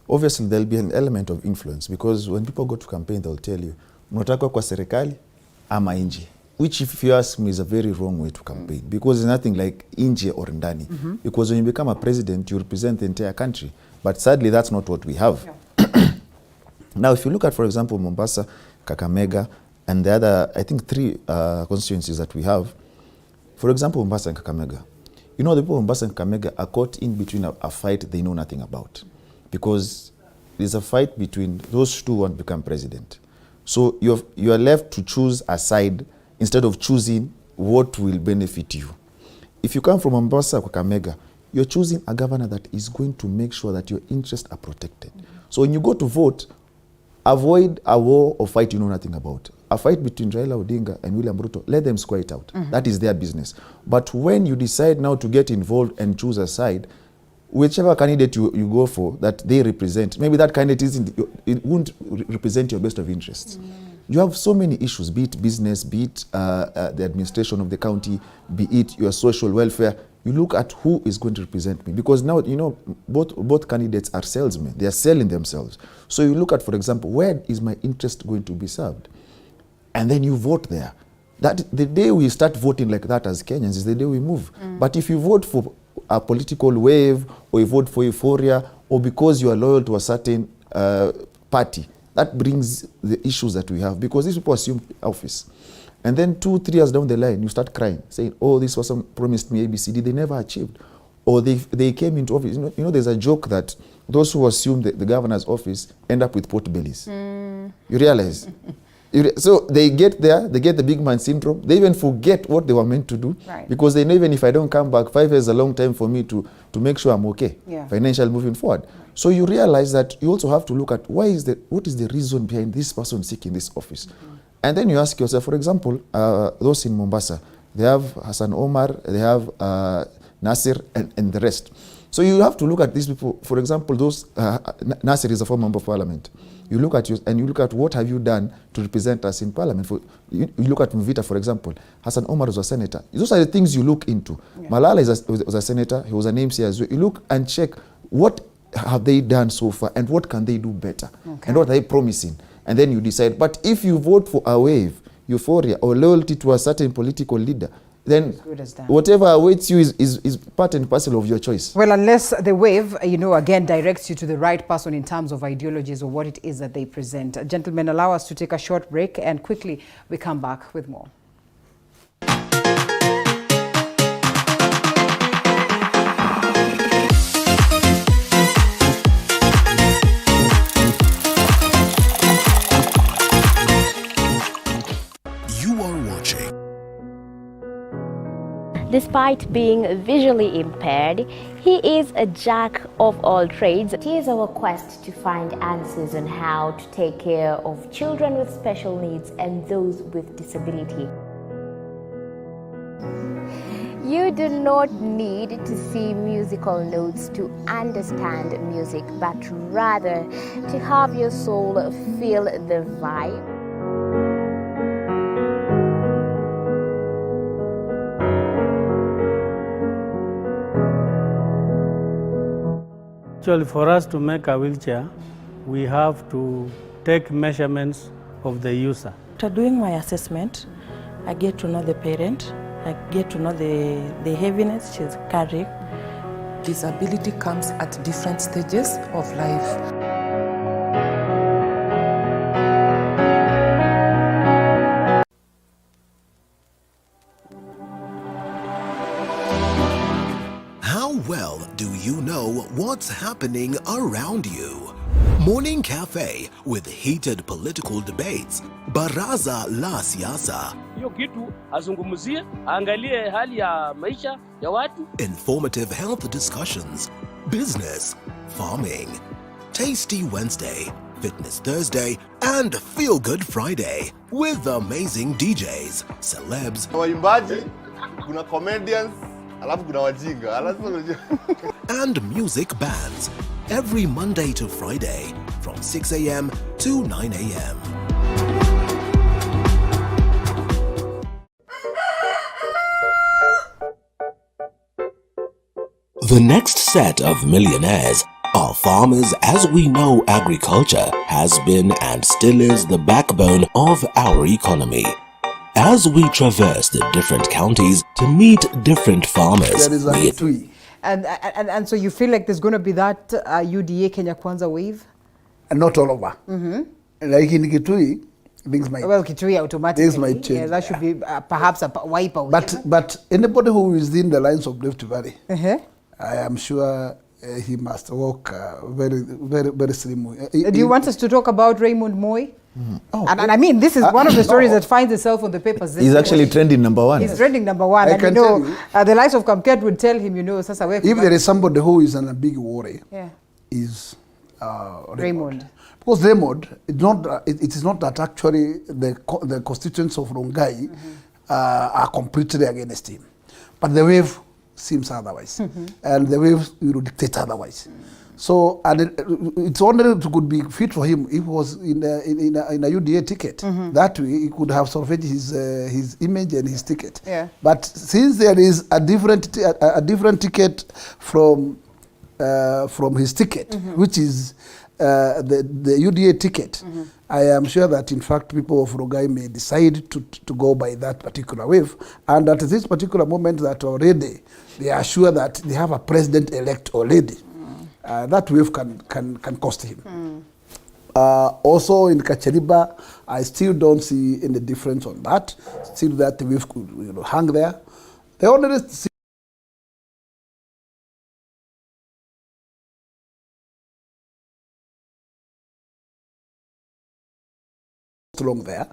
Obviously, there'll be an element of influence, because when people go to campaign, they'll tell you, unataka kwa serikali ama nje, which if you ask me is a very wrong way to campaign, because there's nothing like nje or ndani. Because when you become a president, you represent the entire country. But sadly, that's not what we have. Now, if you look at, for example, Mombasa, Kakamega, and the other, I think 3 constituencies that we have, for example, Mombasa and Kakamega, the people of Mombasa and Kakamega are caught in between a fight they know nothing about. Because there's a fight between those two who want to become president. So you are left to choose a side instead of choosing what will benefit you. If you come from Mombasa or Kakamega, you're choosing a governor that is going to make sure that your interests are protected. So when you go to vote, avoid a war or fight you know nothing about. A fight between Raila Odinga and William Ruto, let them square it out. That is their business. But when you decide now to get involved and choose a side, whichever candidate you go for that they represent, maybe that candidate it won't represent your best of interests. You have so many issues, be it business, be it the administration of the county, be it your social welfare. You look at who is going to represent me, because now both candidates are salesmen. They are selling themselves. So you look at, for example, where is my interest going to be served, and then you vote there. That the day we start voting like that as Kenyans is the day we move. But if you vote for a political wave, or you vote for euphoria, or because you are loyal to a certain party, that brings the issues that we have, because these people assume office. And then 2-3 years down the line, you start crying, saying, oh, this person promised me ABCD, they never achieved. Or they came into office. There's a joke that those who assume the governor's office end up with pot bellies. You realize? So they get there, they get the big man syndrome. They even forget what they were meant to do, because they know even if I don't come back, 5 years is a long time for me to make sure I'm okay, financially moving forward. So you realize that you also have to look at what is the reason behind this person seeking this office. And then you ask yourself, for example, those in Mombasa, they have Hassan Omar, they have Nasir, and the rest. So you have to look at these people. For example, those Nasir is a former member of parliament. You look at what have you done to represent us in parliament. You look at Mvita, for example. Hassan Omar was a senator. Those are the things you look into. Malala was a senator. He was a name here as well. You look and check what have they done so far and what can they do better and what are they promising. And then you decide. But if you vote for a wave, euphoria, or loyalty to a certain political leader, then whatever awaits you is part and parcel of your choice. Well, unless the wave, again, directs you to the right person in terms of ideologies or what it is that they present. Gentlemen, allow us to take a short break, and quickly we come back with more. Despite being visually impaired, he is a jack of all trades. It is our quest to find answers on how to take care of children with special needs and those with disability. You do not need to see musical notes to understand music, but rather to have your soul feel the vibe. Actually, for us to make a wheelchair, we have to take measurements of the user. After doing my assessment, I get to know the parent, I get to know the heaviness she's carrying. Disability comes at different stages of life. Well, do you know what's happening around you? Morning Cafe with heated political debates. Baraza la Siasa. Hiyo kitu azungumzie, angalie hali ya maisha ya watu. Informative health discussions. Business. Farming. Tasty Wednesday. Fitness Thursday. And Feel Good Friday. With amazing DJs, celebs. Waimbaji, kuna comedians. And music bands every Monday to Friday from 6 a.m. to 9 a.m. The next set of millionaires are farmers. As we know, agriculture has been and still is the backbone of our economy. As we traverse the different counties to meet different farmers. There is a tree. And so you feel like there's going to be that UDA Kenya Kwanza wave? And not all over. Like in Kitui, things might. Well, Kitui automatically. Things might change. Yeah, that should be perhaps a wipe away. But anybody who is in the lines of Rift Valley, I am sure he must walk very, very, very slim. Do you want us to talk about Raymond Moi? And I mean, this is one of the stories that finds itself on the papers. He's actually trending number one. He's trending number one. I can tell you, the likes of Kamket would tell him, Sasa if there is somebody who is in a big worry, is Raymond. Because Raymond, it is not that actually the constituents of Rongai are completely against him. But the wave seems otherwise. And the wave will dictate otherwise. So, and it's only it could be fit for him if he was in a UDA ticket. That way, he could have surveyed his image and his ticket. But since there is a different ticket from his ticket, which is the UDA ticket, I am sure that in fact people of Rongai may decide to go by that particular wave. And at this particular moment, that already they are sure that they have a president-elect already. That wave can cost him. Also in Kacheriba, I still don't see any difference on that. Still that the wave could hang there. The only strong there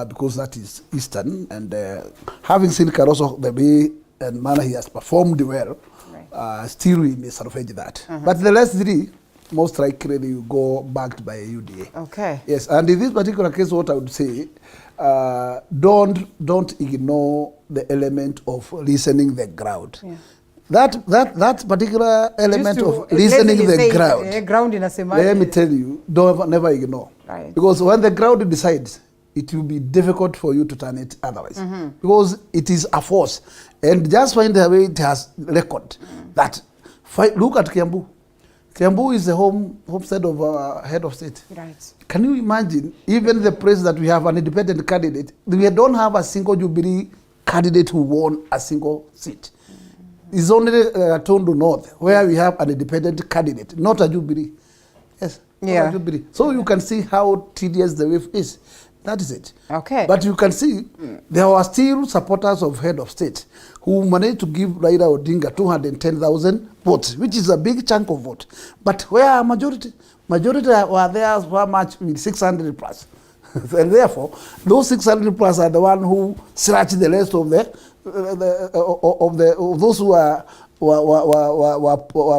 because that is Eastern. And having seen Karoso, the way and manner he has performed well, still we may sort of edge that. But the last three, most likely you go backed by a UDA. Okay. Yes, and in this particular case, what I would say, don't ignore the element of listening the crowd. Yeah. That particular element of listening the crowd, let me tell you, never ignore. Right. Because when the crowd decides, it will be difficult for you to turn it otherwise. Because it is a force. And just find the way it has record that. Look at Kiambu. Kiambu is the homestead of our head of state. Right. Can you imagine, even the place that we have an independent candidate, we don't have a single Jubilee candidate who won a single seat. It's only Tondo North, where we have an independent candidate, not a Jubilee. Yes, not a Jubilee. So you can see how tedious the wave is. That is it. Okay. But you can see there are still supporters of head of state who managed to give Raila Odinga 210,000 votes, which is a big chunk of vote. But where are majority? Majority were there were much with 600 plus. And therefore, those 600 plus are the one who search the rest of those who are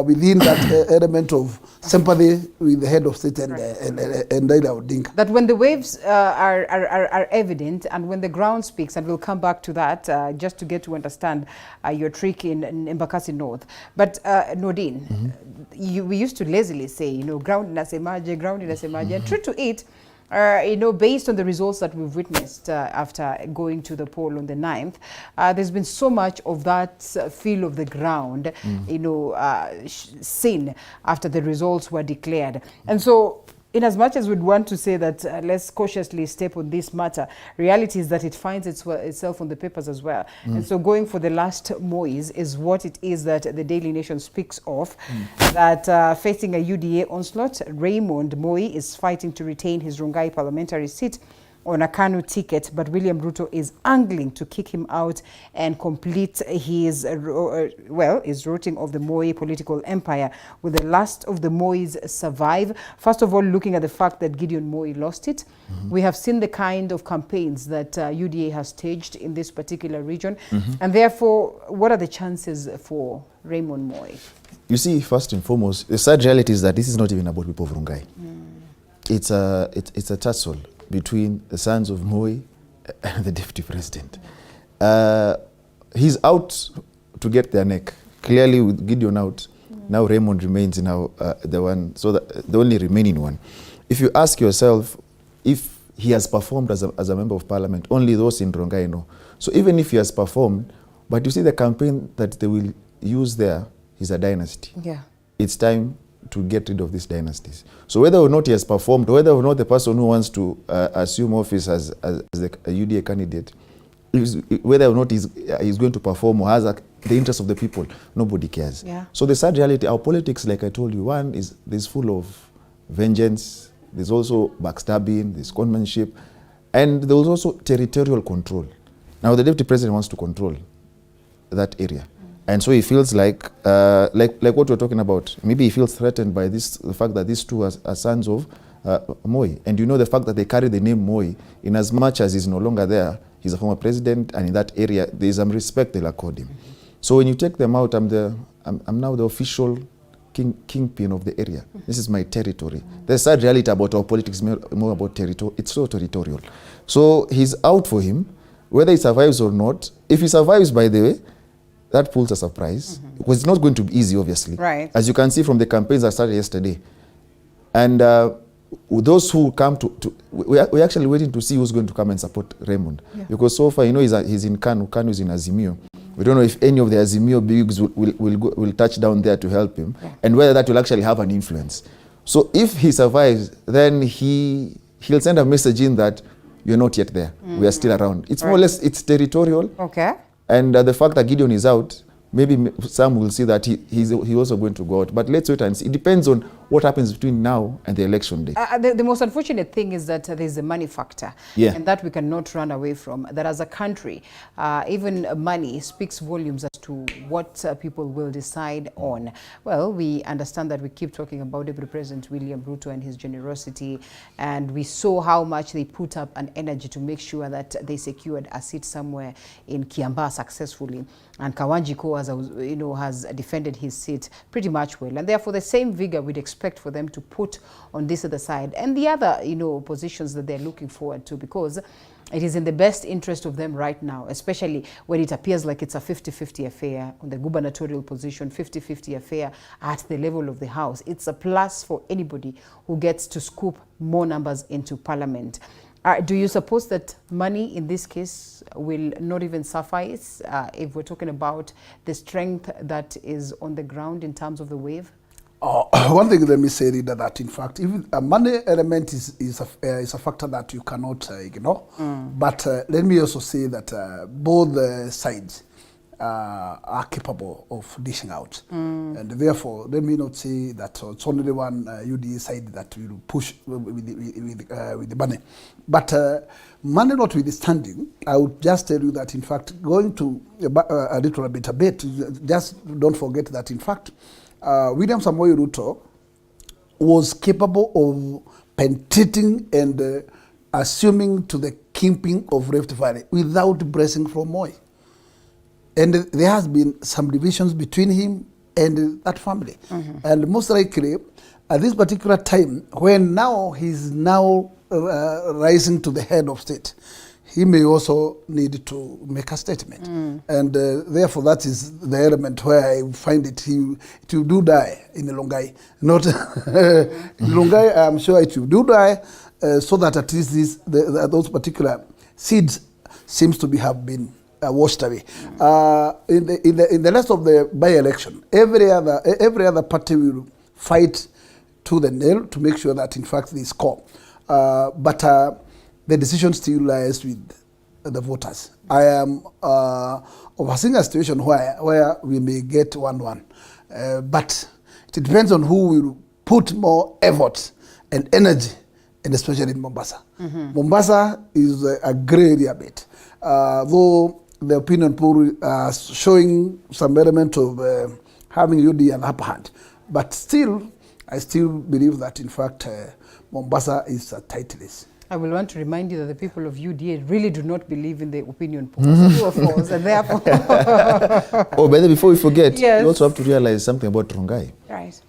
within that element of sympathy with the head of state and Raila Odinga. That when the waves are evident and when the ground speaks, and we'll come back to that just to get to understand your trick in Embakasi North. But Nordeen, we used to lazily say, ground inasemaje, and true to it, based on the results that we've witnessed after going to the poll on the 9th, there's been so much of that feel of the ground, seen after the results were declared. And so, in as much as we'd want to say that let's cautiously step on this matter, reality is that it finds itself on the papers as well. And so going for the last Moise is what it is that the Daily Nation speaks of, that facing a UDA onslaught, Raymond Moi is fighting to retain his Rongai parliamentary seat on a Kanu ticket, but William Ruto is angling to kick him out and complete his, his rooting of the Moi political empire. Will the last of the Mois survive? First of all, looking at the fact that Gideon Moi lost it, we have seen the kind of campaigns that UDA has staged in this particular region, and therefore, what are the chances for Raymond Moi? You see, first and foremost, the sad reality is that this is not even about people of Rongai. It's a tussle between the sons of Moi and the deputy president. He's out to get their neck. Clearly, with Gideon out, now Raymond remains now the one, so the only remaining one. If you ask yourself if he has performed as a member of parliament, only those in Rongai know. So even if he has performed, but you see the campaign that they will use there is a dynasty. Yeah. It's time to get rid of these dynasties. So whether or not he has performed, or whether or not the person who wants to assume office as a UDA candidate, whether or not he's going to perform or has the interest of the people, nobody cares. Yeah. So the sad reality, our politics, like I told you, one is full of vengeance, there's also backstabbing, there's conmanship, and there's also territorial control. Now the deputy president wants to control that area. And so he feels like what we're talking about. Maybe he feels threatened by the fact that these two are sons of Moi. And the fact that they carry the name Moi, in as much as he's no longer there, he's a former president, and in that area, there's some respect they'll accord him. So when you take them out, I'm now the official kingpin of the area. This is my territory. The sad reality about our politics is more about territory. It's so territorial. So he's out for him, whether he survives or not. If he survives, by the way, that pulls a surprise, because it's not going to be easy, obviously. Right. As you can see from the campaigns that started yesterday. And those who come we're actually waiting to see who's going to come and support Raymond. Yeah. Because so far, he's in Kanu. Kanu is in Azimio. We don't know if any of the Azimio bigs will touch down there to help him, and whether that will actually have an influence. So if he survives, then he'll send a message in that you're not yet there. We are still around. It's more or less, it's territorial. Okay. And the fact that Gideon is out, maybe some will see that he's also going to go out. But let's wait and see. It depends on what happens between now and the election day. The most unfortunate thing is that there's a money factor, and that we cannot run away from. That as a country, even money speaks volumes as to to what people will decide on. Well, we understand that we keep talking about Deputy President William Ruto and his generosity, and we saw how much they put up an energy to make sure that they secured a seat somewhere in Kiambaa successfully. And Kawanjiko, as has defended his seat pretty much well, and therefore the same vigor we'd expect for them to put on this other side and the other positions that they're looking forward to, because it is in the best interest of them right now, especially when it appears like it's a 50-50 affair on the gubernatorial position, 50-50 affair at the level of the House. It's a plus for anybody who gets to scoop more numbers into Parliament. Do you suppose that money in this case will not even suffice if we're talking about the strength that is on the ground in terms of the wave? One thing let me say that in fact, even a money element is a factor that you cannot ignore. But let me also say that both sides are capable of dishing out, and therefore let me not say that it's only the one UDA side that will push with the money. But money notwithstanding, I would just tell you that in fact, going to a little bit, just don't forget that in fact, William Samoei Ruto was capable of penetrating and assuming to the kingpin of Rift Valley without bracing from Moi. And there has been some divisions between him and that family. And most likely, at this particular time, when now he's rising to the head of state, he may also need to make a statement. And therefore, that is the element where I find it will do die in the Longai. Not in Longai, I'm sure it will do die, so that at least those particular seeds seems to have been washed away. In the rest of the by-election, every other party will fight to the nail to make sure that in fact they score. But the decision still lies with the voters. I am overseeing a situation where we may get 1-1. But it depends on who will put more effort and energy, and especially in Mombasa. Mombasa is a grey area bit. Though the opinion poll is showing some element of having UD an upper hand. But still, I still believe that in fact, Mombasa is a tight race. I will want to remind you that the people of UDA really do not believe in the opinion polls, of course, and therefore... But then before we forget, you also have to realize something about Rongai. Right.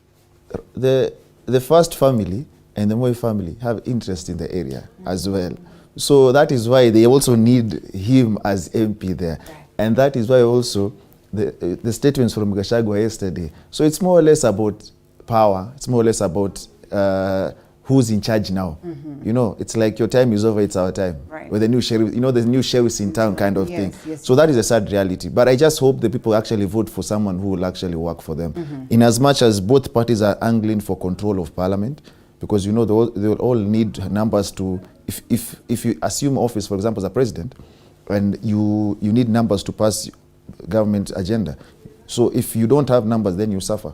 The first family and the Moi family have interest in the area as well. So that is why they also need him as MP there. Right. And that is why also the statements from Gachagua yesterday. So it's more or less about power. It's more or less about who's in charge now. It's like your time is over, it's our time. Right. With the new sheriff, the new sheriffs in town kind of thing. Yes. So that is a sad reality. But I just hope the people actually vote for someone who will actually work for them. In as much as both parties are angling for control of parliament, because they will all need numbers to, if you assume office, for example, as a president, and you need numbers to pass government agenda. So if you don't have numbers, then you suffer.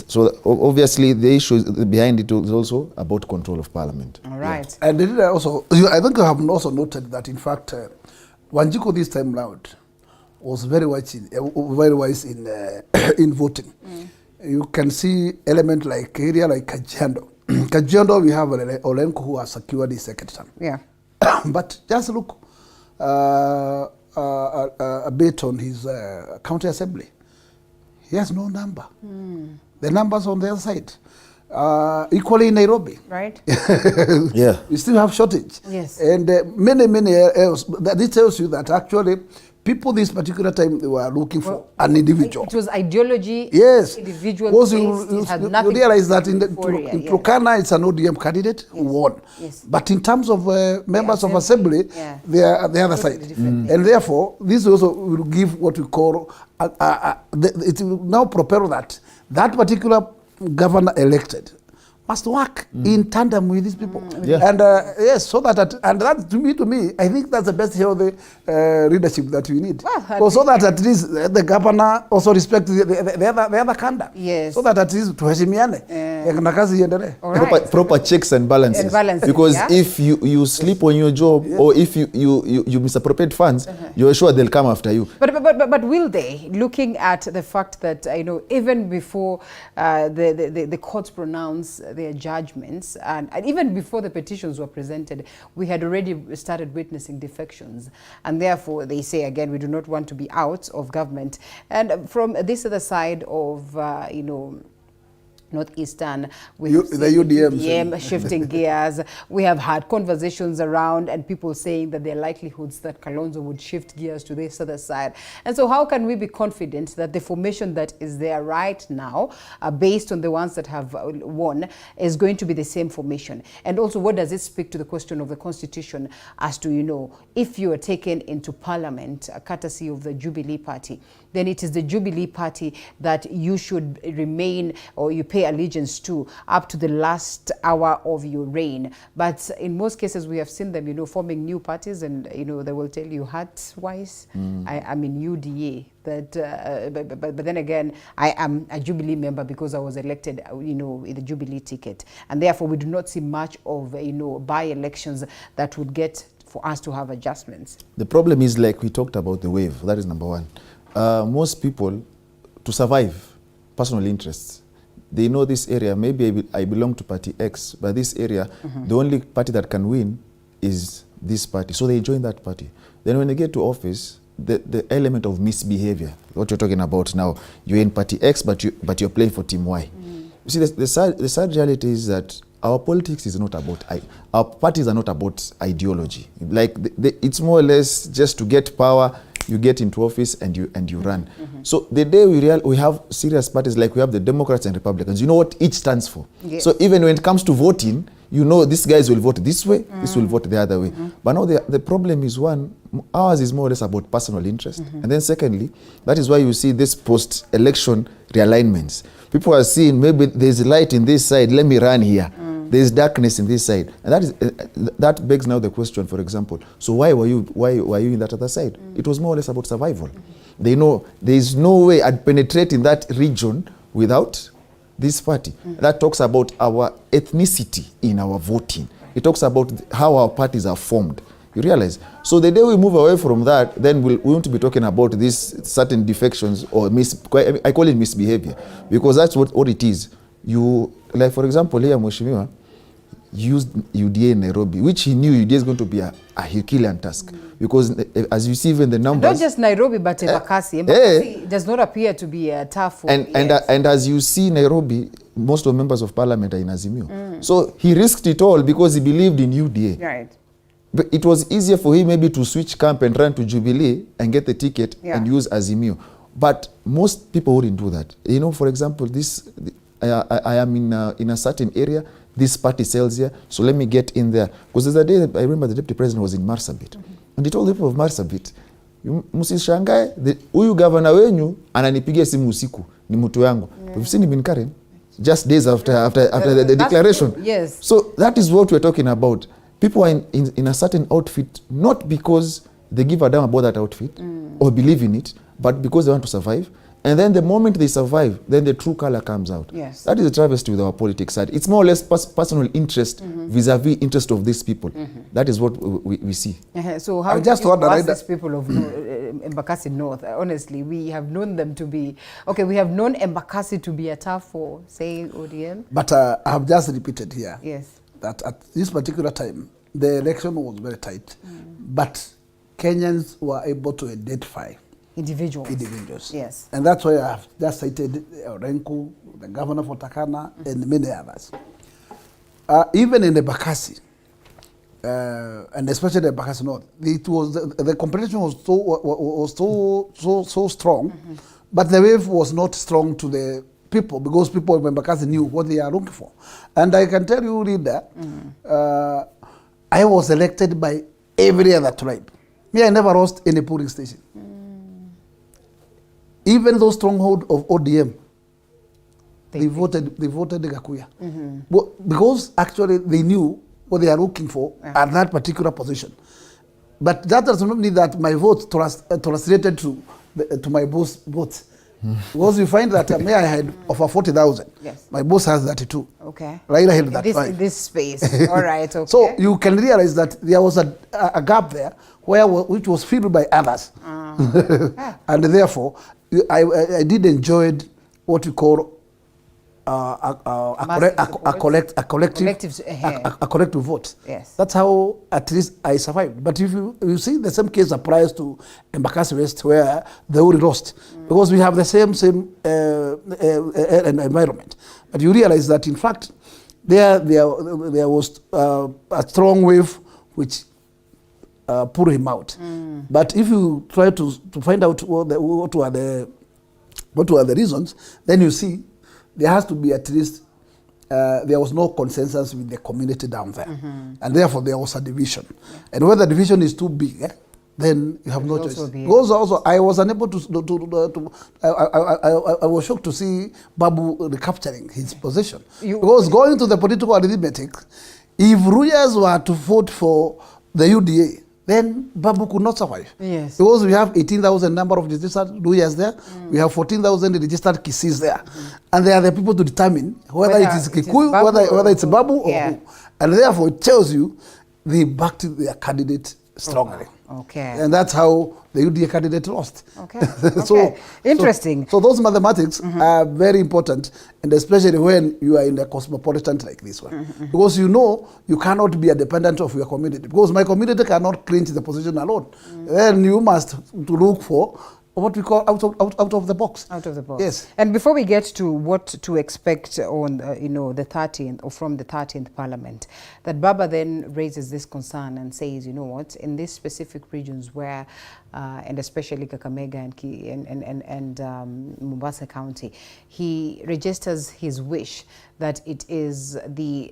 So obviously the issue behind it is also about control of parliament. All right. And I think I have also noted that in fact, Wanjiku this time round was very wise in voting. You can see element like area like Kajiado. Kajiado, we have Olenko who has secured his second term. Yeah. But just look a bit on his county assembly. He has no number. The numbers on the other side. Equally in Nairobi. Right. Yeah. We still have shortage. Yes. And many else. This tells you that actually people this particular time they were looking for an individual. It was ideology. Yes. Individual. Because you realize that in Turkana it's an ODM candidate who won. Yes. But in terms of members of assembly, they are the other side. And therefore, this also will give what we call, it will now propel that particular governor elected must work in tandem with these people. Yeah. And yes, so that, and that to me, I think that's the best healthy leadership that we need. Well, so that at least the governor also respects the other conduct. Yes. So that at least tuheshimiane. Na kazi iendelee. Proper checks and balances. Because if you sleep on your job or if you misappropriate funds, you're sure they'll come after you. But will they? Looking at the fact that even before the courts pronounce their judgments, and even before the petitions were presented, we had already started witnessing defections, and therefore they say again, we do not want to be out of government. And from this other side of Northeastern, we have the UDM shifting gears. We have had conversations around and people saying that there are likelihoods that Kalonzo would shift gears to this other side. And so how can we be confident that the formation that is there right now, based on the ones that have won, is going to be the same formation? And also, what does it speak to the question of the constitution as to, if you are taken into parliament, courtesy of the Jubilee Party, then it is the Jubilee Party that you should remain or you pay allegiance to up to the last hour of your reign. But in most cases, we have seen them, forming new parties, and they will tell you heart-wise, I'm in UDA. But then again, I am a Jubilee member because I was elected, with the Jubilee ticket, and therefore we do not see much of by-elections that would get for us to have adjustments. The problem is, like we talked about, the wave. That is number one. Most people, to survive, personal interests. They know this area, maybe I belong to party X, but this area, the only party that can win is this party. So they join that party. Then when they get to office, the element of misbehavior, what you're talking about now, you're in party X, but you're playing for team Y. You see, the sad reality is that our politics is not about, our parties are not about ideology. Like, it's more or less just to get power. You get into office and you run. So the day we have serious parties, like we have the Democrats and Republicans, you know what each stands for. Yes. So even when it comes to voting, these guys will vote this way, this will vote the other way. But now the problem is, one, ours is more or less about personal interest. And then secondly, that is why you see this post-election realignments. People are seeing, maybe there's light in this side, let me run here. There's darkness in this side, and that begs now the question. For example, so why were you in that other side? It was more or less about survival. They know there is no way I'd penetrate in that region without this party. That talks about our ethnicity in our voting. It talks about how our parties are formed. You realize? So the day we move away from that, then we won't be talking about these certain defections or I call it misbehavior, because that's what it is. Like for example, here Mheshimiwa used UDA in Nairobi, which he knew UDA is going to be a Herculean task, because as you see even the numbers, not just Nairobi but Embakasi does not appear to be tough for and as you see Nairobi, most of the members of parliament are in Azimio. So he risked it all because he believed in UDA. Right. But it was easier for him maybe to switch camp and run to Jubilee and get the ticket and use Azimio. But most people wouldn't do that. For example, I am in a certain area, this party sells here, so let me get in there. Because there's a day I remember the deputy president was in Marsabit, and he told the people of Marsabit, msishangae, huyu governor wenyu ananipigia simu usiku, ni mtu yangu. We've seen him in Karen, just days after the declaration. Yes. So that is what we're talking about. People are in a certain outfit, not because they give a damn about that outfit or believe in it, but because they want to survive. And then the moment they survive, then the true color comes out. Yes. That is a travesty with our politics side. It's more or less personal interest vis-a-vis interest of these people. That is what we see. So how do you ask these people of Embakasi North? Honestly, we have known them to be, we have known Embakasi to be a tough for, say, ODM. But I have just repeated here that at this particular time, the election was very tight, but Kenyans were able to identify individuals. Yes. And that's why I have just cited Renku, the governor for Takana, and many others. Even in Embakasi, and especially Embakasi North, it was the competition was so strong, but the wave was not strong to the people, because people of Embakasi knew what they are looking for. And I can tell you, Linda, I was elected by every other tribe. Me, I never lost any polling station. Even those stronghold of ODM, they voted Gakuya. Because actually they knew what they are looking for at that particular position. But that does not mean that my vote translated to my boss vote. Because you find that I had over 40,000. Yes. My boss has 32. Okay. Raila had that in this space. All right. Okay. So you can realize that there was a gap there which was filled by others. And therefore, I did enjoy what we call a collective vote. Yes. That's how at least I survived. But if you see the same case applies to Embakasi West, where they already lost, because we have the same environment. But you realize that in fact there was a strong wave which pulled him out. But if you try to find out what were the reasons, then you see there has to be at least, there was no consensus with the community down there. And therefore there was a division. And when the division is too big, then you have no choice. Because also I was unable I was shocked to see Babu recapturing his position. Because going to the political arithmetic, if Ruyas were to vote for the UDA, then Babu could not survive. Yes. Because we have 18,000 number of registered Ruyas there, we have 14,000 registered Kisis there. And they are the people to determine whether it is Kikuyu, whether it's Babu or who. And therefore it tells you they backed their candidate strongly. Okay. And that's how the UDA candidate lost. Okay. Interesting. So those mathematics are very important, and especially when you are in a cosmopolitan like this one. Because you know you cannot be a dependent of your community. Because my community cannot clinch the position alone. Then you must to look for what we call out of the box. Out of the box. Yes. And before we get to what to expect on the 13th or from the 13th Parliament, that Baba then raises this concern and says, you know what, in these specific regions where, and especially Kakamega and Mombasa County, he registers his wish that it is the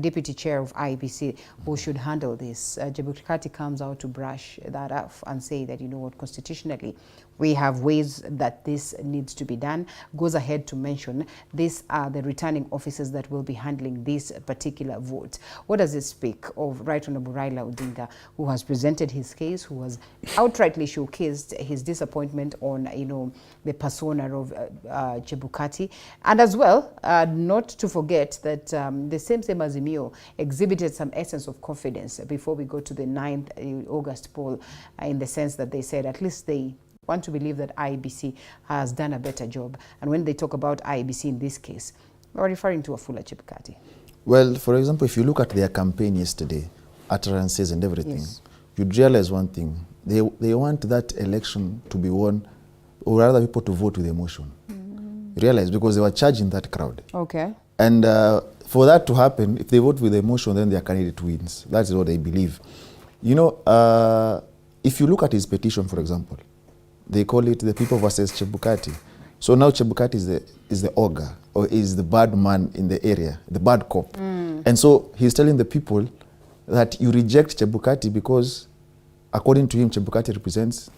deputy chair of IEBC who should handle this. Jebukati comes out to brush that off and say that, you know what, constitutionally, we have ways that this needs to be done. Goes ahead to mention these are the returning officers that will be handling this particular vote. What does it speak of Right Honorable Raila Odinga, who has presented his case, who has outrightly showcased his disappointment on, the persona of Chebukati, and as well, not to forget that the same Azimio exhibited some essence of confidence before we go to the 9th August poll, in the sense that they said at least they want to believe that IEBC has done a better job. And when they talk about IEBC in this case, we're referring to Wafula Chebukati. Well, for example, if you look at their campaign yesterday, utterances and everything, you'd realize one thing. They want that election to be won, or rather people to vote with emotion. You realize, because they were charging that crowd. Okay. And for that to happen, if they vote with emotion, then their candidate wins. That is what they believe. If you look at his petition, for example, they call it the people versus Chebukati. So now Chebukati is the ogre, or is the bad man in the area, the bad cop. And so he's telling the people that you reject Chebukati because, according to him, Chebukati represents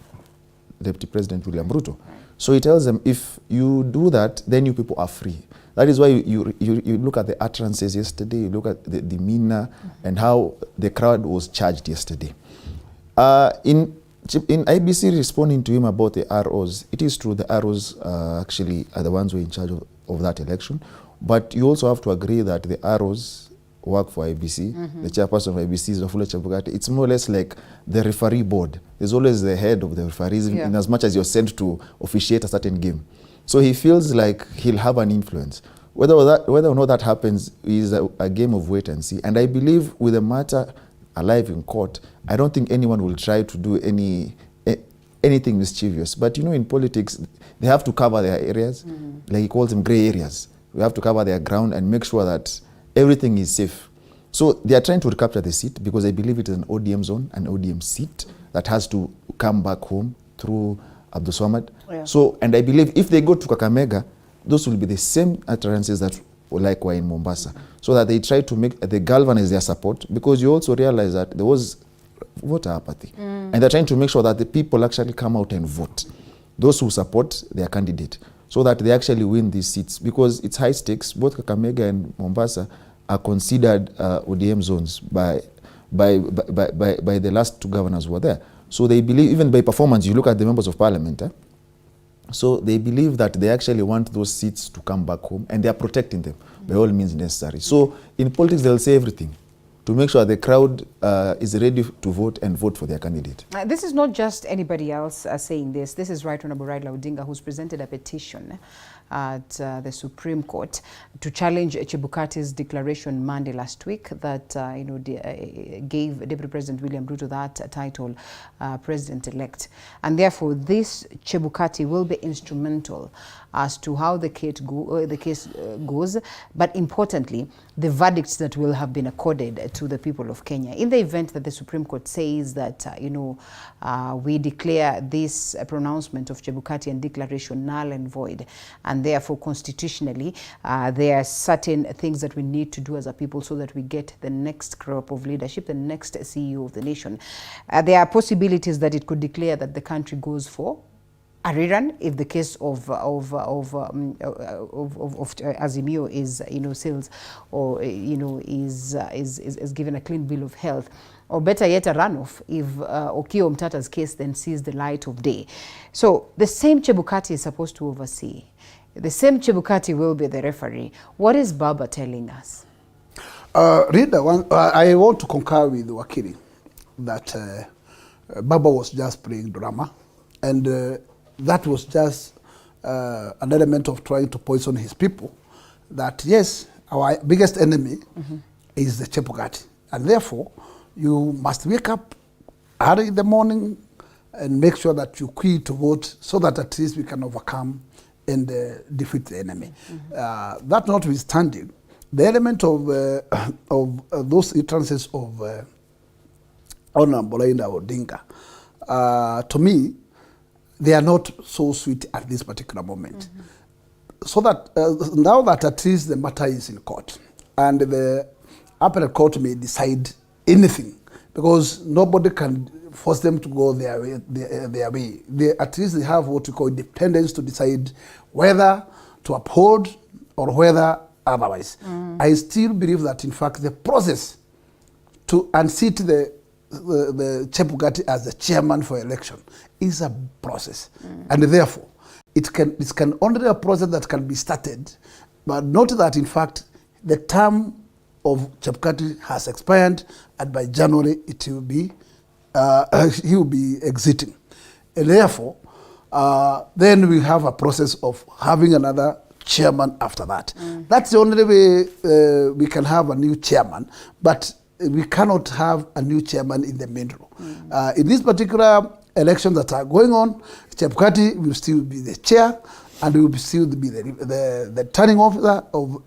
Deputy President William Ruto. So he tells them, if you do that, then you people are free. That is why you look at the utterances yesterday, you look at the demeanor and how the crowd was charged yesterday. In IBC responding to him about the ROs, it is true the ROs actually are the ones who are in charge of that election, but you also have to agree that the ROs work for IBC. The chairperson of IBC is Wafula Chebukati. It's more or less like the referee board. There's always the head of the referees, in as much as you're sent to officiate a certain game. So he feels like he'll have an influence. Whether or not that happens is a game of wait and see. And I believe with the matter alive in court, I don't think anyone will try to do anything mischievous. But in politics, they have to cover their areas, like he calls them gray areas. We have to cover their ground and make sure that everything is safe. So they are trying to recapture the seat because I believe it is an ODM zone, an ODM seat that has to come back home through Abdul Swamad. So, and I believe if they go to Kakamega, those will be the same utterances that were in Mombasa, so that they try to they galvanize their support, because you also realize that there was voter apathy. And they're trying to make sure that the people actually come out and vote, those who support their candidate. so that they actually win these seats, because it's high stakes. Both Kakamega and Mombasa are considered ODM zones by the last 2 governors who were there. So they believe, even by performance, you look at the members of parliament, so they believe that they actually want those seats to come back home, and they are protecting them by all means necessary. So in politics, they'll say everything to make sure the crowd is ready to vote and vote for their candidate. This is not just anybody else saying this. This is Right Honorable Raila Odinga, who's presented a petition at the Supreme Court to challenge Chebukati's declaration Monday last week that gave Deputy President William Ruto that title, President-elect. And therefore, this Chebukati will be instrumental as to how the case goes, but importantly, the verdicts that will have been accorded to the people of Kenya. In the event that the Supreme Court says that, we declare this pronouncement of Chebukati and declaration null and void, and therefore constitutionally, there are certain things that we need to do as a people so that we get the next crop of leadership, the next CEO of the nation. There are possibilities that it could declare that the country goes for a rerun if the case of Azimio is seals, or is given a clean bill of health, or better yet a runoff if Okiya Omtata's case then sees the light of day. So the same Chebukati is supposed to oversee. The same Chebukati will be the referee. What is Baba telling us? Rita, I want to concur with Wakili that Baba was just playing drama, and that was just an element of trying to poison his people. That yes, our biggest enemy is the Chebukati, and therefore you must wake up early in the morning and make sure that you queue to vote so that at least we can overcome and defeat the enemy. That notwithstanding, the element of those utterances of Honorable Raila Odinga, to me, they are not so sweet at this particular moment. So that now that at least the matter is in court, and the appellate court may decide anything, because nobody can force them to go their way. At least they have what we call independence to decide whether to uphold or whether otherwise. I still believe that, in fact, the process to unseat the Chebukati as the chairman for election is a process, and therefore it can only be a process that can be started, but note that, in fact, the term of Chebukati has expired, and by January it will be he will be exiting, and therefore then we have a process of having another chairman after that. That's the only way we can have a new chairman, but we cannot have a new chairman in the middle. In this particular elections that are going on, Chebukati will still be the chair, and will still be the turning officer of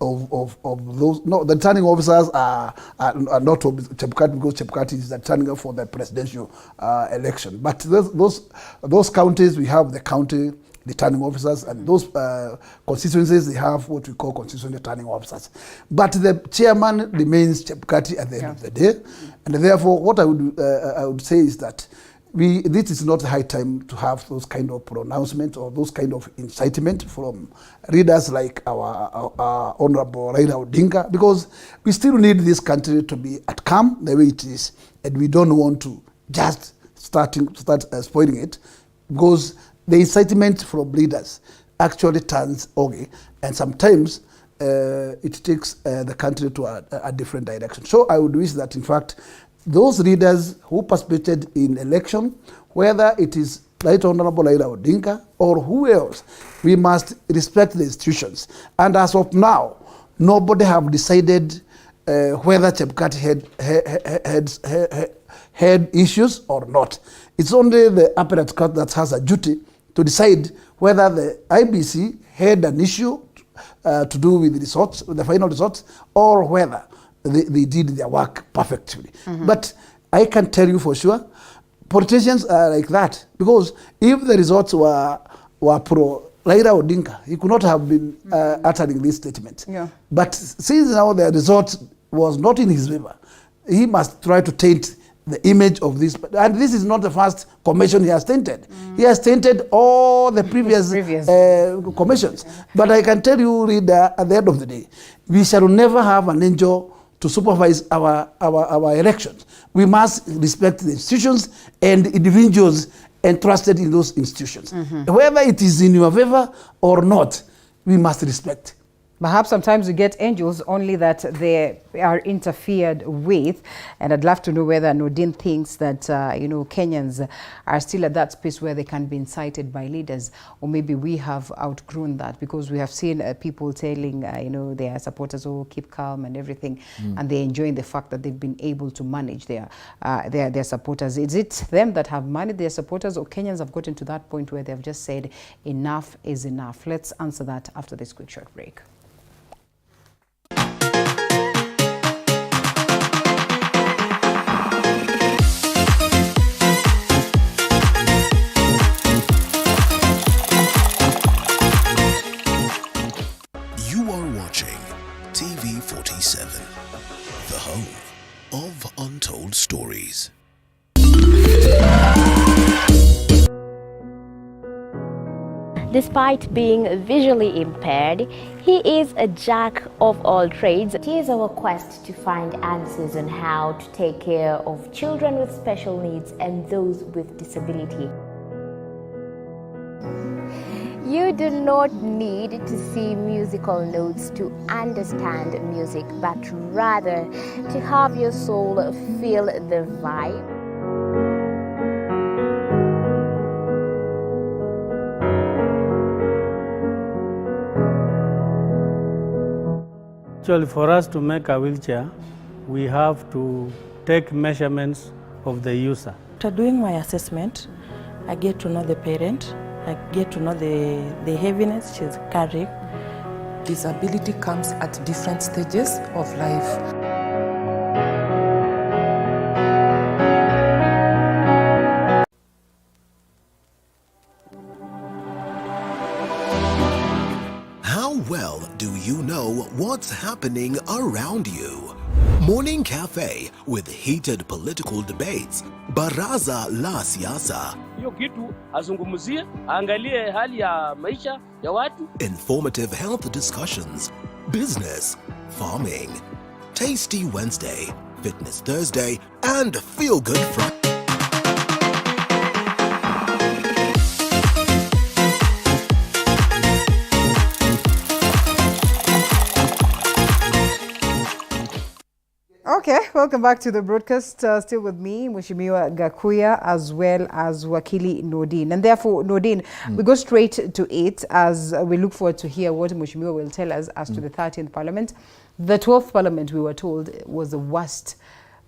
those. No, the turning officers are not of Chebukati, because Chebukati is the turning for the presidential election. But those counties, we have the county returning officers, and those constituencies, they have what we call constituency returning officers. But the chairman remains Chebukati at the end of the day, and therefore what I would say is that this is not the high time to have those kind of pronouncements or those kind of incitement from leaders like our Honorable Raila Odinga, because we still need this country to be at calm the way it is, and we don't want to just start spoiling it, because the incitement from leaders actually turns ugly, and sometimes it takes the country to a different direction. So I would wish that, in fact, those leaders who participated in election, whether it is Right Honorable Raila Odinga or who else, we must respect the institutions. And as of now, nobody have decided whether Chebukati had issues or not. It's only the appellate court that has a duty to decide whether the IBC had an issue to do with the results, the final results, or whether they did their work perfectly. But I can tell you for sure, politicians are like that, because if the results were pro Raila Odinga, he could not have been uttering this statement. But since now the result was not in his favor, he must try to taint the image of this. And this is not the first commission he has tainted. He has tainted all the previous commissions. But I can tell you, Rita, at the end of the day, we shall never have an angel to supervise our elections. We must respect the institutions and individuals entrusted in those institutions. Whether it is in your favor or not, we must respect. Perhaps sometimes we get angels only that they are interfered with, and I'd love to know whether Nordeen thinks that Kenyans are still at that space where they can be incited by leaders, or maybe we have outgrown that, because we have seen people telling their supporters, "Oh, keep calm" and everything, and they're enjoying the fact that they've been able to manage their supporters. Is it them that have managed their supporters, or Kenyans have gotten to that point where they've just said enough is enough? Let's answer that after this quick short break. TV47, the home of untold stories. Despite being visually impaired, he is a jack of all trades. It is our quest to find answers on how to take care of children with special needs and those with disability. You do not need to see musical notes to understand music, but rather to have your soul feel the vibe. Actually, for us to make a wheelchair, we have to take measurements of the user. After doing my assessment, I get to know the parent. I get to know the heaviness she's carrying. Disability comes at different stages of life. How well do you know what's happening around you? Morning Cafe with heated political debates. Baraza la Siasa. Hiyo kitu azungumzie, angalie hali ya maisha ya watu. Informative health discussions. Business, farming. Tasty Wednesday, Fitness Thursday, and Feel Good Friday. Okay, welcome back to the broadcast. Still with me, Mheshimiwa Gakuya, as well as Wakili Noordin. And therefore, Noordin, we go straight to it as we look forward to hear what Mheshimiwa will tell us as to the 13th Parliament. The 12th Parliament, we were told, was the worst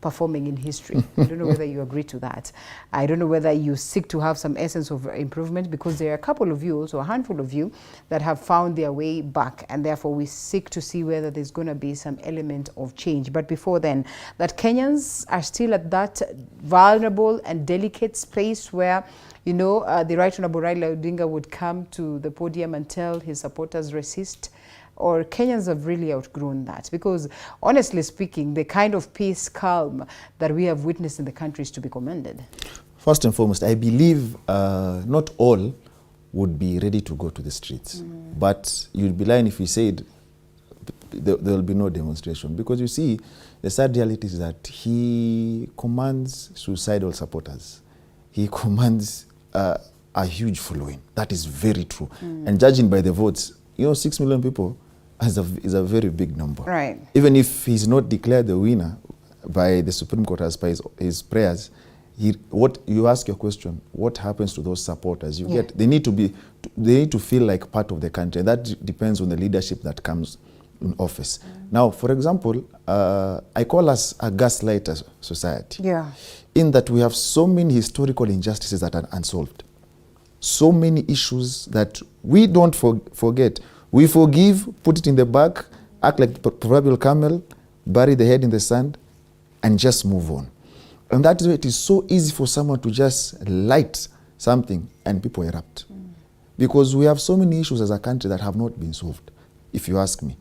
performing in history. I don't know whether you agree to that. I don't know whether you seek to have some essence of improvement, because there are a couple of you, also a handful of you, that have found their way back, and therefore we seek to see whether there's going to be some element of change. But before then, that Kenyans are still at that vulnerable and delicate space where, the Right Honorable Raila Odinga would come to the podium and tell his supporters resist, or Kenyans have really outgrown that? Because honestly speaking, the kind of peace, calm that we have witnessed in the country is to be commended. First and foremost, I believe not all would be ready to go to the streets. But you'd be lying if you said there will be no demonstration. Because you see, the sad reality is that he commands suicidal supporters. He commands a huge following. That is very true. And judging by the votes, 6 million people is a very big number. Right. Even if he's not declared the winner by the Supreme Court as per his prayers, what you ask your question, what happens to those supporters? They need to feel like part of the country. And that depends on the leadership that comes in office. Now, for example, I call us a gaslighter society. Yeah. In that we have so many historical injustices that are unsolved. So many issues that we don't forget. We forgive, put it in the back, act like the proverbial camel, bury the head in the sand, and just move on. And that is why it is so easy for someone to just light something and people erupt. Because we have so many issues as a country that have not been solved, if you ask me.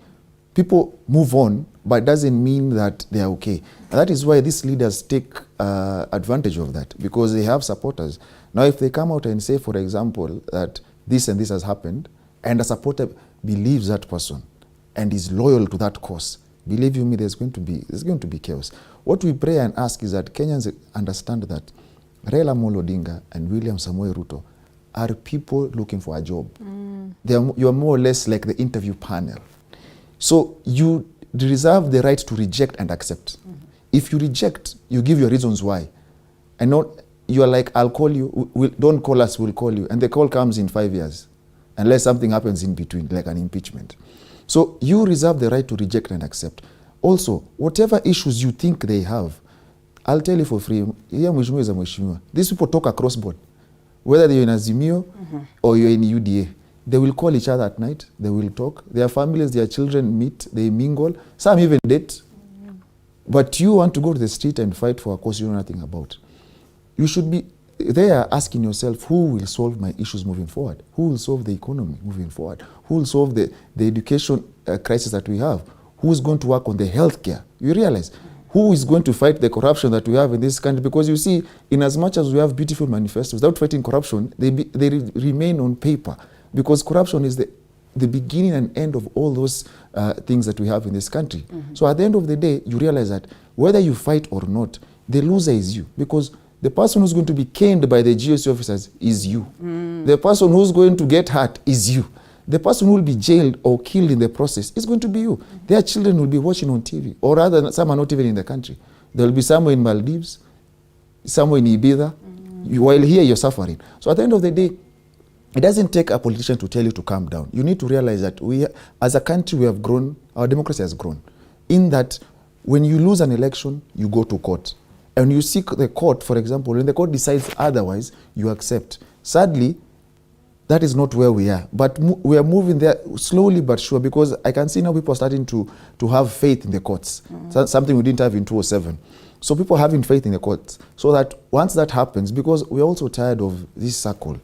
people move on, but it doesn't mean that they are okay. And that is why these leaders take advantage of that, because they have supporters. Now, if they come out and say, for example, that this and this has happened, and a supporter believes that person and is loyal to that cause, believe you me, there's going to be chaos. What we pray and ask is that Kenyans understand that Raila Amolo Odinga and William Samoei Ruto are people looking for a job. You are more or less like the interview panel. So you reserve the right to reject and accept. If you reject, you give your reasons why. And not, you are like, I'll call you, don't call us, we'll call you. And the call comes in 5 years, unless something happens in between, like an impeachment. So you reserve the right to reject and accept. Also, whatever issues you think they have, I'll tell you for free, these people talk across board. Whether you're in Azimio or you're in UDA, they will call each other at night, they will talk. Their families, their children meet, they mingle. Some even date. But you want to go to the street and fight for a cause you know nothing about. You should be there asking yourself, who will solve my issues moving forward? Who will solve the economy moving forward? Who will solve the education crisis that we have? Who is going to work on the healthcare? You realize, who is going to fight the corruption that we have in this country? Because you see, in as much as we have beautiful manifestos, without fighting corruption, they remain on paper. Because corruption is the beginning and end of all those things that we have in this country. So at the end of the day, you realize that whether you fight or not, the loser is you. Because the person who's going to be caned by the GSC officers is you. The person who's going to get hurt is you. The person who will be jailed or killed in the process is going to be you. Their children will be watching on TV. Or rather, some are not even in the country. There will be somewhere in Maldives, somewhere in Ibiza. While here, you're suffering. So at the end of the day, it doesn't take a politician to tell you to calm down. You need to realize that we, as a country, we have grown, our democracy has grown. In that, when you lose an election, you go to court. And you seek the court, for example, when the court decides otherwise, you accept. Sadly, that is not where we are. But we are moving there slowly but sure, because I can see now people are starting to have faith in the courts. Something we didn't have in 2007. So people are having faith in the courts. So that once that happens, because we're also tired of this circle,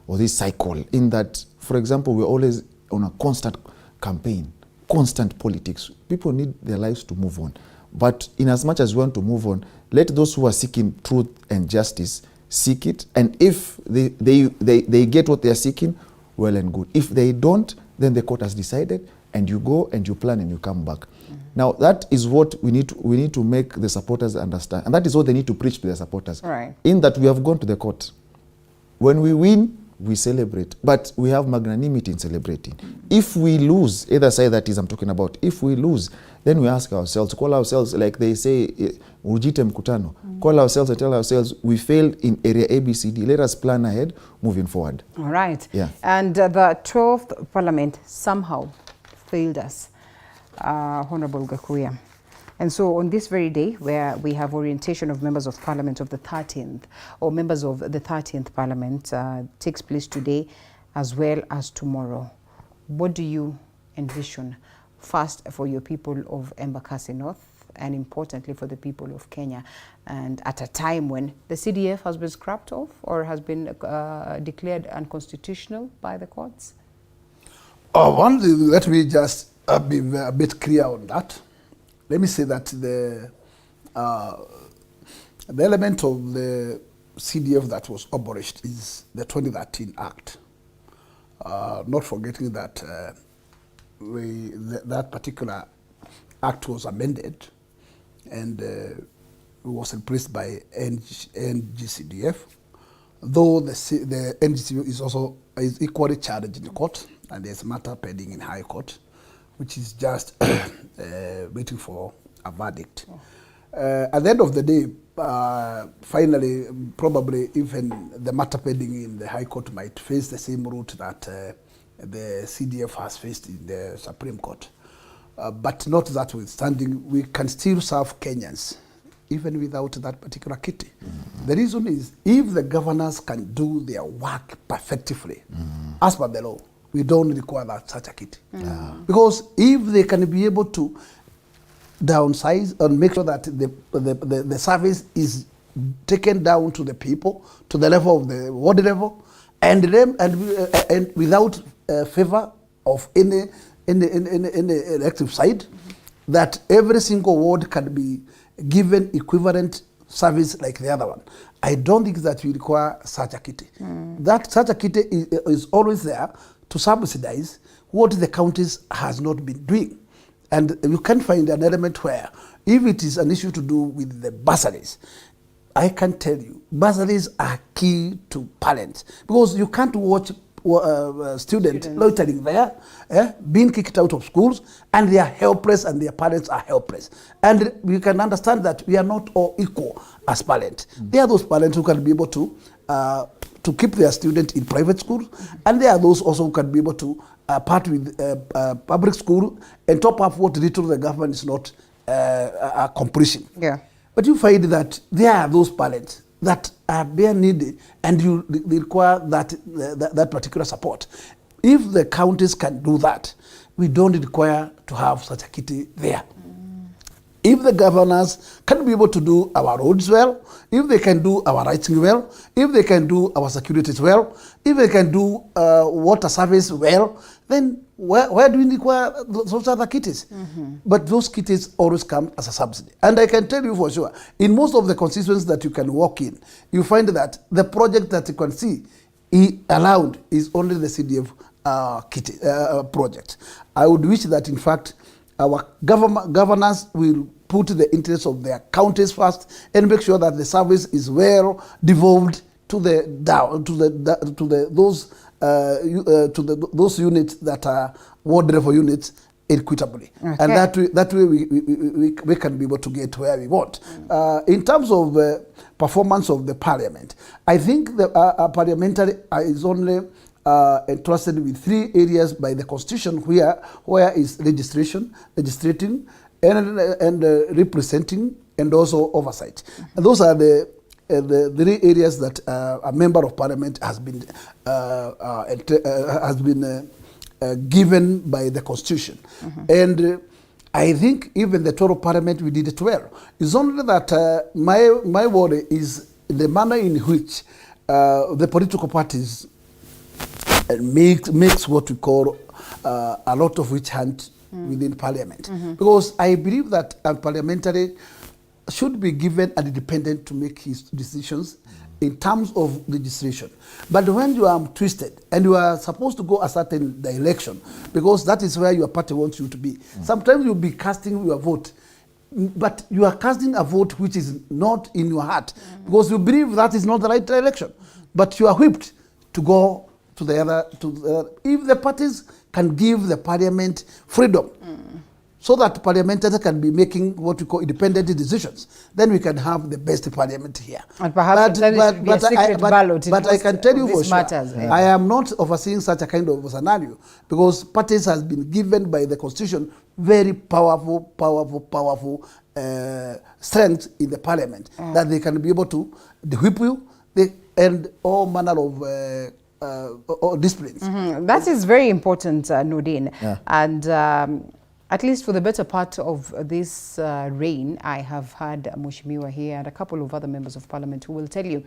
or this cycle, in that, for example, we're always on a constant campaign, constant politics. People need their lives to move on. But in as much as we want to move on, let those who are seeking truth and justice seek it. And if they get what they are seeking, well and good. If they don't, then the court has decided, and you go and you plan and you come back. Now, that is what we need to make the supporters understand. And that is what they need to preach to their supporters. Right. In that we have gone to the court. When we win, we celebrate, but we have magnanimity in celebrating. If we lose, either side that is I'm talking about, if we lose, then we ask ourselves, call ourselves, like they say, ujite mkutano, call ourselves and tell ourselves, we failed in area ABCD, let us plan ahead, moving forward. All right. Yeah. And the 12th Parliament somehow failed us, Honorable Gakuya. And so on this very day, where we have orientation of members of Parliament of the 13th, or members of the 13th Parliament, takes place today as well as tomorrow. What do you envision, first for your people of Embakasi North, and importantly for the people of Kenya, and at a time when the CDF has been scrapped off or has been declared unconstitutional by the courts? One thing, let me just be a bit clear on that. Let me say that the element of the CDF that was abolished is the 2013 Act. Not forgetting that that particular act was amended and was replaced by NGCDF, though the NGCDF is equally charged in the court, and there's a matter pending in High Court, which is just waiting for a verdict. At the end of the day, finally, probably even the matter pending in the High Court might face the same route that the CDF has faced in the Supreme Court. But not that withstanding, we can still serve Kenyans, even without that particular kitty. The reason is, if the governors can do their work perfectly, as per the law, we don't require such a kitty. Because if they can be able to downsize and make sure that the service is taken down to the people, to the level of the ward level, and without favor of any the elective side, that every single ward can be given equivalent service like the other one. I don't think that we require such a kitty. That such a kitty is always there to subsidize what the counties has not been doing. And you can find an element where, if it is an issue to do with the bursaries, I can tell you, bursaries are key to parents, because you can't watch students loitering there, being kicked out of schools, and they are helpless and their parents are helpless. And we can understand that we are not all equal as parents. There are those parents who can be able to keep their students in private schools, and there are those also who can be able to part with public school and top up what little the government is not completion. Yeah. But you find that there are those parents that are bare needy and they require that particular support. If the counties can do that, we don't require to have such a kitty there. If the governors can be able to do our roads well, if they can do our writing well, if they can do our securities well, if they can do water service well, then where do we require those other kitties? But those kitties always come as a subsidy. And I can tell you for sure, in most of the constituencies that you can walk in, you find that the project that you can see allowed is only the CDF kitty project. I would wish that, in fact, our governors will put the interests of their counties first and make sure that the service is well devolved to those units that are ward level units equitably. Okay. And that way we can be able to get where we want. In terms of performance of the parliament, I think the parliamentary is only entrusted with 3 areas by the constitution, where is legislating, and representing, and also oversight. And those are the 3 areas that a member of parliament has been given by the constitution. And I think even the total parliament, we did it well. It's only that my worry is the manner in which the political parties makes what we call a lot of witch hunt within parliament. Because I believe that a parliamentary should be given an independent to make his decisions in terms of legislation. But when you are twisted and you are supposed to go a certain direction, because that is where your party wants you to be, sometimes you'll be casting your vote, but you are casting a vote which is not in your heart, because you believe that is not the right direction. But you are whipped to go to the other. If the parties can give the parliament freedom, so that parliamentarians can be making what we call independent decisions, then we can have the best parliament here. And perhaps but I can tell you for sure, I am not overseeing such a kind of scenario, because parties has been given by the constitution very powerful strength in the parliament, that they can be able to whip you and all manner of disciplines. That is very important, Nordeen. And at least for the better part of this reign, I have had Mheshimiwa here and a couple of other members of parliament who will tell you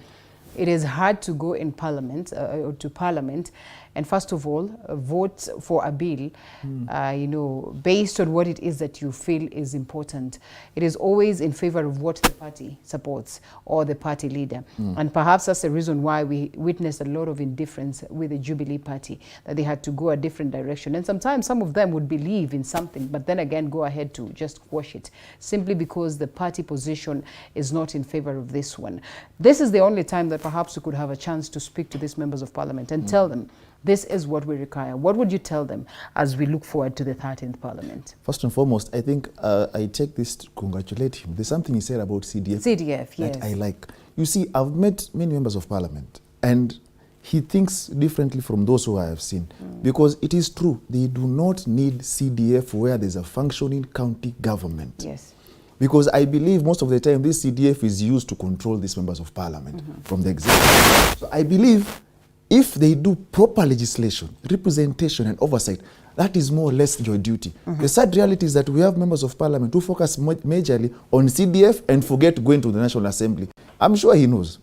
it is hard to go in parliament, to parliament, and first of all, vote for a bill, you know, based on what it is that you feel is important. It is always in favor of what the party supports or the party leader. And perhaps that's the reason why we witnessed a lot of indifference with the Jubilee Party, that they had to go a different direction. And sometimes some of them would believe in something, but then again go ahead to just quash it, simply because the party position is not in favor of this one. This is the only time that perhaps we could have a chance to speak to these members of parliament and tell them, this is what we require. What would you tell them as we look forward to the 13th Parliament? First and foremost, I think I take this to congratulate him. There's something he said about CDF. CDF, yes. That I like. You see, I've met many members of Parliament, and he thinks differently from those who I have seen. Because it is true, they do not need CDF where there's a functioning county government. Yes. Because I believe most of the time this CDF is used to control these members of parliament from the executive. So I believe if they do proper legislation, representation and oversight, that is more or less your duty. The sad reality is that we have members of parliament who focus majorly on CDF and forget going to the National Assembly. I'm sure he knows.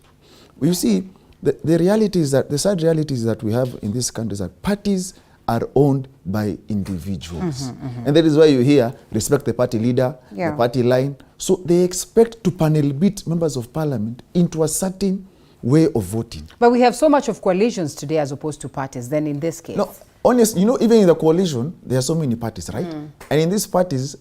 You see, the reality is that, the sad reality is that we have in this country is that parties are owned by individuals. And that is why you hear, respect the party leader, the party line. So they expect to panel beat members of parliament into a certain way of voting. But we have so much of coalitions today as opposed to parties, then in this case. No, honestly, you know, even in the coalition, there are so many parties, right? And in these parties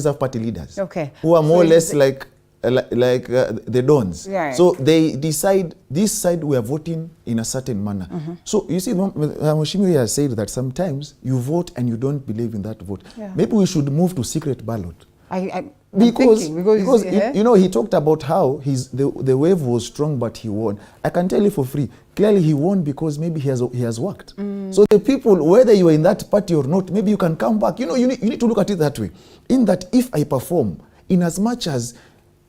have party leaders. Okay. Who are more or less like the dons. Right. So they decide, this side we are voting in a certain manner. So you see, Mheshimiwa has said that sometimes you vote and you don't believe in that vote. Maybe we should move to secret ballot. Because you know, he talked about how the wave was strong, but he won. I can tell you for free, clearly he won because maybe he has worked. So the people, whether you are in that party or not, maybe you can come back. You know, you need to look at it that way. In that, if I perform, in as much as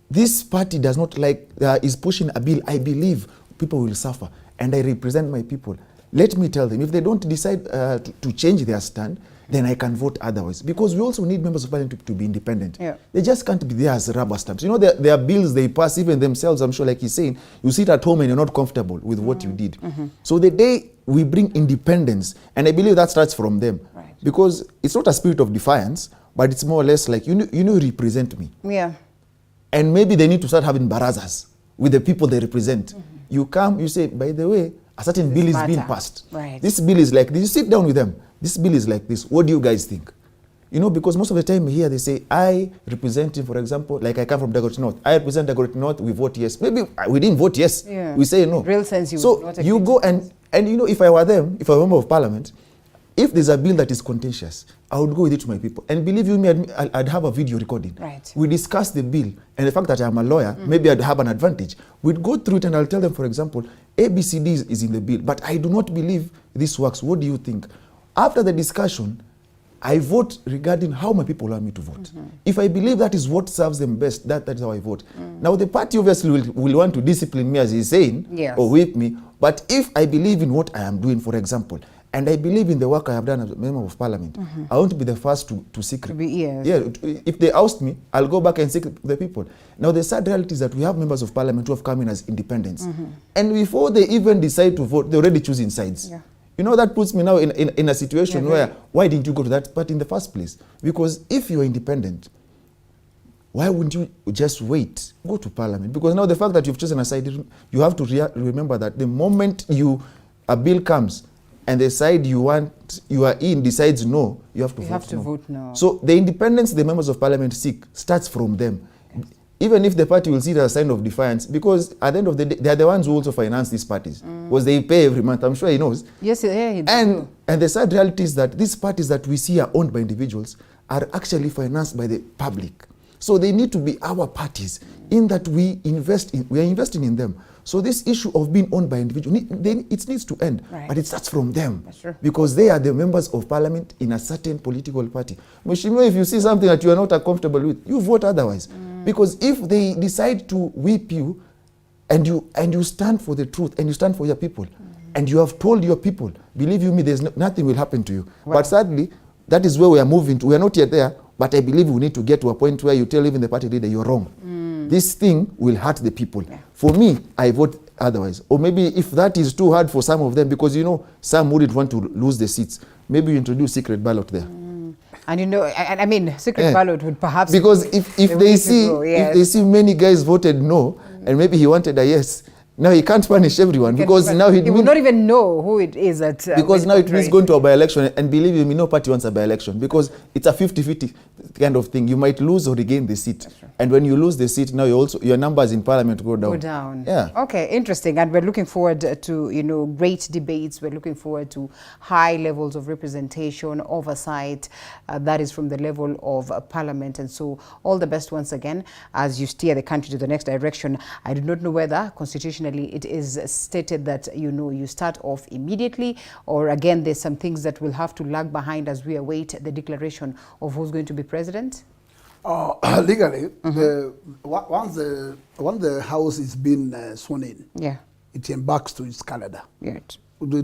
this party does not like, is pushing a bill, I believe people will suffer, and I represent my people. Let me tell them, if they don't decide to change their stand, then I can vote otherwise. Because we also need members of parliament to be independent. They just can't be there as rubber stamps. You know, there are bills they pass, even themselves, I'm sure, like he's saying, you sit at home and you're not comfortable with what you did. So the day we bring independence, and I believe that starts from them, because it's not a spirit of defiance, but it's more or less like, you represent me. And maybe they need to start having barazas with the people they represent. You come, you say, by the way, a certain bill is being passed. This bill is like this. You sit down with them. This bill is like this. What do you guys think? You know, because most of the time here they say, I represent him, for example, like I come from Dagoretti North. I represent Dagoretti North, we vote yes. Maybe we didn't vote yes. We say no. Real sense you so you go and you know, if I were them, if I were a member of parliament, if there's a bill that is contentious, I would go with it to my people. And believe you me, I'd have a video recording. We discuss the bill, and the fact that I'm a lawyer, maybe I'd have an advantage. We'd go through it and I'll tell them, for example, ABCD is in the bill, but I do not believe this works. What do you think? After the discussion, I vote regarding how my people want me to vote. If I believe that is what serves them best, that is how I vote. Now the party obviously will want to discipline me, as he's saying, or whip me. But if I believe in what I am doing, for example, and I believe in the work I have done as a member of parliament, I want to be the first to seek. If they oust me, I'll go back and seek the people. Now the sad reality is that we have members of parliament who have come in as independents. And before they even decide to vote, they're already choosing sides. You know, that puts me now in a situation where, why didn't you go to that party in the first place? Because if you're independent, why wouldn't you just wait? Go to parliament. Because now the fact that you've chosen a side, you have to remember that the moment a bill comes, and the side you are in decides no, you have to vote no. So the independence the members of parliament seek starts from them. Even if the party will see it as a sign of defiance, because at the end of the day, they are the ones who also finance these parties. Because they pay every month, I'm sure he knows. Yes, he does. And the sad reality is that these parties that we see are owned by individuals are actually financed by the public. So they need to be our parties, in that we are investing in them. So this issue of being owned by individuals, it needs to end. But it starts from them. Because they are the members of parliament in a certain political party. Mheshimiwa, if you see something that you are not comfortable with, you vote otherwise. Because if they decide to whip you, and you stand for the truth, and you stand for your people, and you have told your people, believe you me, nothing will happen to you. But sadly, that is where we are moving to. We are not yet there, but I believe we need to get to a point where you tell even the party leader, you're wrong. This thing will hurt the people. For me, I vote otherwise. Or maybe if that is too hard for some of them, because you know, some wouldn't want to lose the seats, maybe you introduce secret ballot there. And you know, I mean, secret ballot would perhaps... Because if they see many guys voted no, and maybe he wanted a yes, now he can't punish everyone, because now he would not even know who it is at... because now it means going to a by-election, and believe me, no party wants a by-election, because it's a 50-50 kind of thing. You might lose or regain the seat. And when you lose the seat, now your numbers in parliament go down. Okay, interesting. And we're looking forward to, you know, great debates. We're looking forward to high levels of representation, oversight. That is from the level of parliament. And so all the best once again as you steer the country to the next direction. I do not know whether constitutionally it is stated that, you know, you start off immediately, or again, there's some things that will have to lag behind as we await the declaration of who's going to be president. Legally, once the house is being sworn in, it embarks to its calendar. It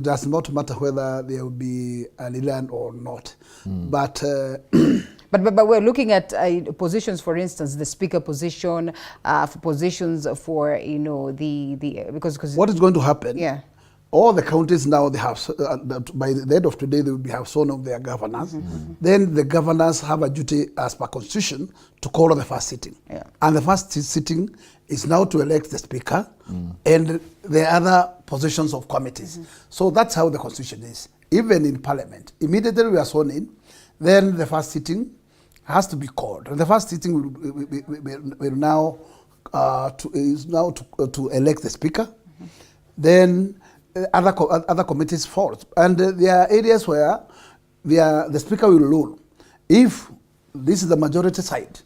does not matter whether there will be a Leland or not. But we're looking at positions, for instance, the speaker position, for positions for, you know, because what is going to happen? all the counties now, they have, by the end of today, they will have sworn of their governors. Then the governors have a duty as per constitution to call the first sitting. And the first sitting is now to elect the speaker and the other positions of committees. So that's how the constitution is. Even in parliament, immediately we are sworn in, then the first sitting has to be called. And the first sitting will now to elect the speaker. Then other committees fall. And there are areas where the speaker will rule. If this is the majority side,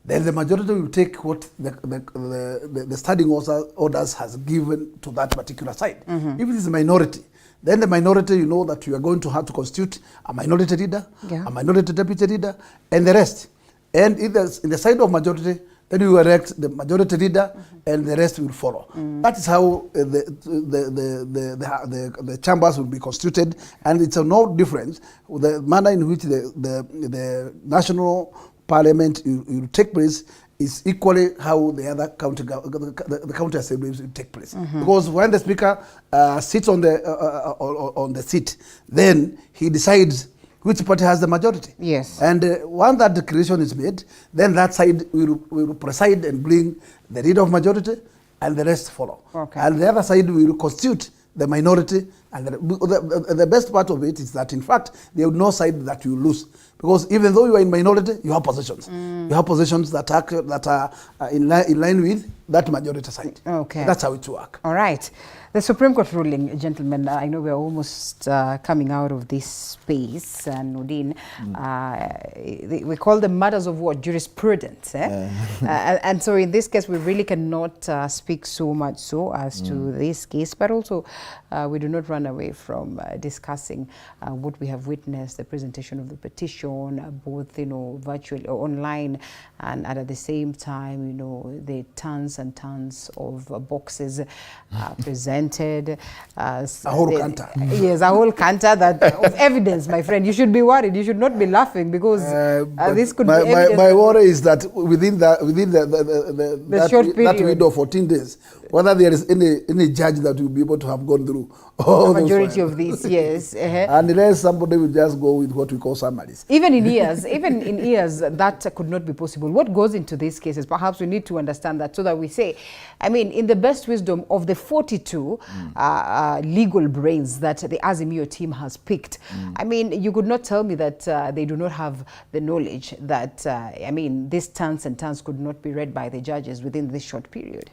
then the majority will take what the standing orders has given to that particular side. If it is a minority, then the minority, you know that you are going to have to constitute a minority leader, a minority deputy leader, and the rest. And if there's in the side of majority, then you elect the majority leader, and the rest will follow. That is how the chambers will be constituted, and it's no difference with the manner in which the national parliament will take place is equally how the other county assemblies will take place. Because when the speaker sits on the seat, then he decides which party has the majority. Yes. And once that declaration is made, then that side will preside and bring the leader of majority, and the rest follow. Okay. And the other side will constitute the minority. And the best part of it is that, in fact, there is no side that you lose. Because even though you are in minority, you have positions. You have positions that are in line with that majority side. Okay. That's how it works. All right. The Supreme Court ruling, gentlemen, I know we're almost coming out of this space, Noordin. We call them matters of what? Jurisprudence. And so in this case, we really cannot speak so much so as to this case, but also we do not run away from discussing what we have witnessed, the presentation of the petition, both, virtually or online, and at the same time, the tons and tons of boxes presented. A whole canter. Yes, a whole canter of evidence, my friend. You should be worried. You should not be laughing, because this could be evidence. My worry is that within that short period, that window of 14 days, whether there is any judge that will be able to have gone through all the majority of these, yes. Unless somebody will just go with what we call summaries. Even in years, that could not be possible. What goes into these cases? Perhaps we need to understand that, so that we say, in the best wisdom of the 42 legal brains that the Azimio team has picked, you could not tell me that they do not have the knowledge that, these tons and tons could not be read by the judges within this short period.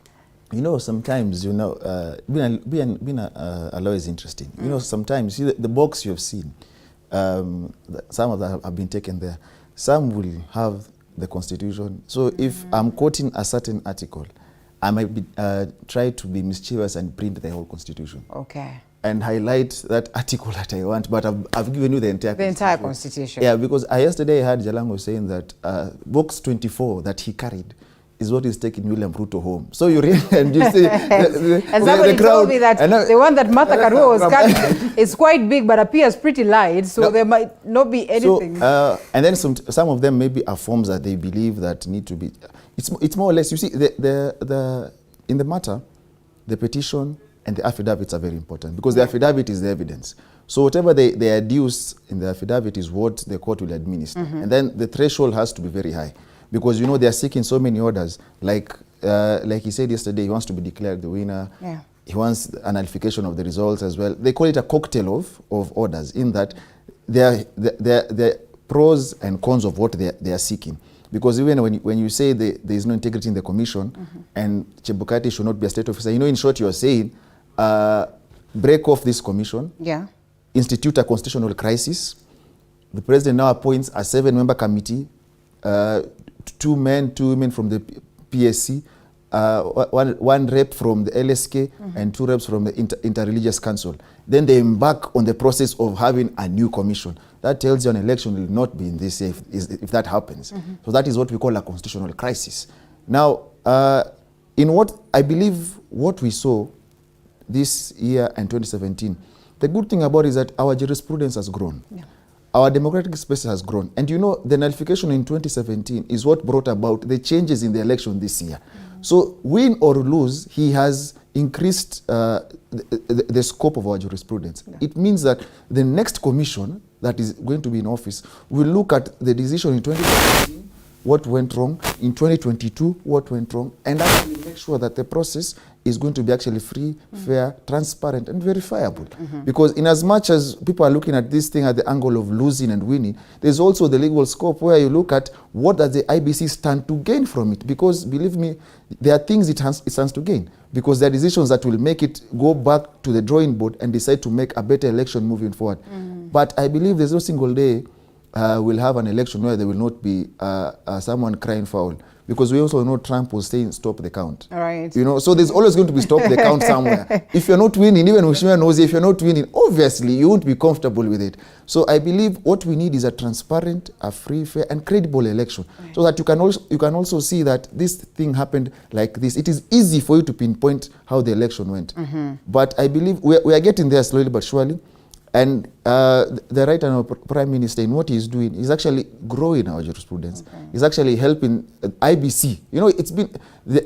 Sometimes, being a lawyer is interesting. Sometimes, the box you have seen, some of them have been taken there. Some will have the Constitution. So if I'm quoting a certain article, I might be, try to be mischievous and print the whole Constitution. Okay. And highlight that article that I want, but I've given you the entire Constitution. Yeah, because yesterday I heard Jalango saying that box 24 that he carried is what is taking William Ruto home. So you read and you see and somebody told me that the one that Martha Karua was carrying is quite big but appears pretty light, so there might not be anything. So, and then some of them maybe are forms that they believe that need to be. It's more or less, you see, in the matter, the petition and the affidavits are very important, because the affidavit is the evidence. So whatever they adduce in the affidavit is what the court will administer. And then the threshold has to be very high, because they are seeking so many orders. Like he said yesterday, he wants to be declared the winner. Yeah. He wants a nullification of the results as well. They call it a cocktail of orders, in that the pros and cons of what they are seeking. Because even when you say there is no integrity in the commission, and Chebukati should not be a state officer, in short, you are saying break off this commission, institute a constitutional crisis. The president now appoints a 7-member committee, 2 men, 2 women from the PSC, one rep from the LSK, and 2 reps from the Interreligious Council. Then they embark on the process of having a new commission. That tells you an election will not be in this safe if that happens. So that is what we call a constitutional crisis. Now, in what I believe what we saw this year and 2017, the good thing about it is that our jurisprudence has grown. Yeah. Our democratic space has grown. And the nullification in 2017 is what brought about the changes in the election this year. So win or lose, he has increased the scope of our jurisprudence. Yeah. It means that the next commission that is going to be in office will look at the decision in 2017, what went wrong, in 2022, what went wrong, and actually make sure that the process is going to be actually free, fair, transparent, and verifiable. Because in as much as people are looking at this thing at the angle of losing and winning, there's also the legal scope where you look at what does the IBC stand to gain from it. Because believe me, there are things it stands to gain. Because there are decisions that will make it go back to the drawing board and decide to make a better election moving forward. But I believe there's no single day we'll have an election where there will not be someone crying foul. Because we also know Trump was saying stop the count. Right. You know, so there's always going to be stop the count somewhere. If you're not winning, even Ushima knows if you're not winning, obviously you won't be comfortable with it. So I believe what we need is a transparent, a free, fair, and credible election. Right. So that you can also see that this thing happened like this. It is easy for you to pinpoint how the election went. But I believe we are getting there slowly but surely. And the right honourable Prime Minister, in what he's doing, is actually growing our jurisprudence. He's actually helping IBC. You know, it's been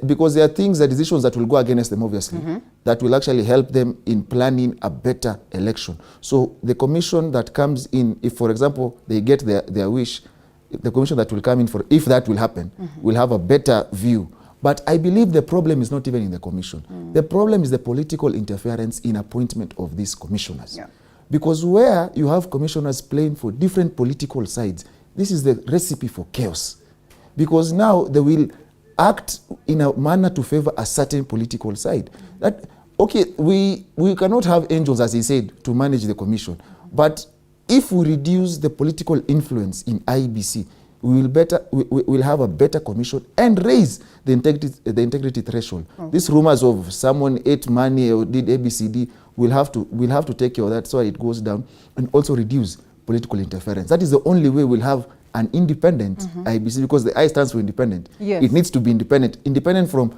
because there are things, there are decisions that will go against them, obviously, that will actually help them in planning a better election. So the commission that comes in, if, for example, they get their wish, the commission that will come in for, if that will happen, will have a better view. But I believe the problem is not even in the commission. The problem is the political interference in appointment of these commissioners. Yeah. Because where you have commissioners playing for different political sides, this is the recipe for chaos. Because now they will act in a manner to favor a certain political side. That, okay, we cannot have angels, as he said, to manage the commission. But if we reduce the political influence in IBC, we'll have a better commission and raise the integrity threshold. These rumors of someone ate money or did ABCD, we'll have to take care of that so it goes down, and also reduce political interference. That is the only way we'll have an independent IBC, because the I stands for independent. Yes. It needs to be independent. Independent from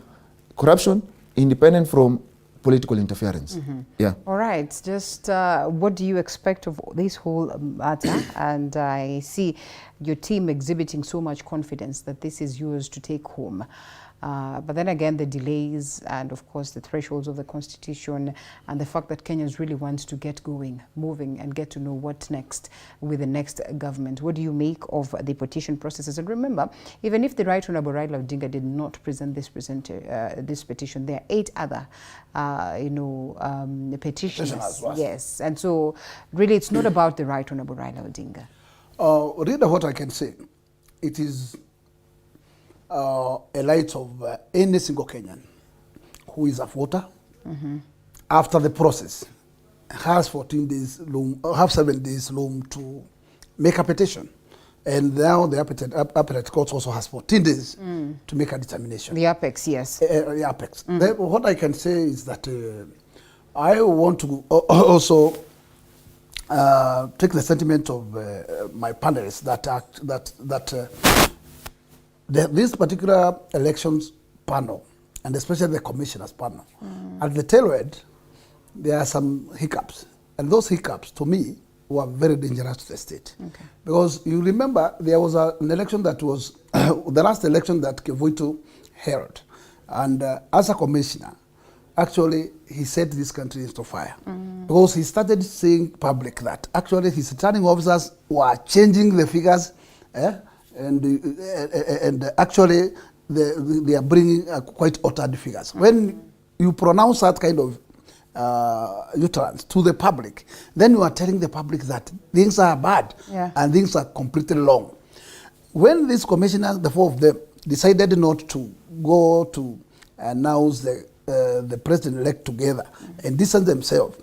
corruption, independent from political interference. Yeah. All right. Just what do you expect of this whole matter? And I see your team exhibiting so much confidence that this is yours to take home. But then again, the delays and, of course, the thresholds of the Constitution and the fact that Kenyans really want to get going, moving, and get to know what next with the next government. What do you make of the petition processes? And remember, even if the Right Honourable Raila Odinga did not present this petition, there are 8 other, petitions. Yes. And so, really, it's not about the Right Honourable Raila Odinga. Really, what I can say, it is a light of any single Kenyan who is a voter after the process has 7 days loom to make a petition, and now the appellate court also has 14 days to make a determination. The apex, yes. The apex. What I can say is that I want to also take the sentiment of my panelists that this particular elections panel, and especially the commissioners panel, at the tail end, there are some hiccups. And those hiccups, to me, were very dangerous to the state. Because you remember, there was an election that was, the last election that Kevuito held. And as a commissioner, actually, he set this country into fire. Because he started saying public that actually his returning officers were changing the figures, and actually they are bringing quite altered figures. When you pronounce that kind of utterance to the public, then you are telling the public that things are bad and things are completely wrong. When these commissioners, the 4 of them, decided not to go to announce the president-elect together and distance themselves,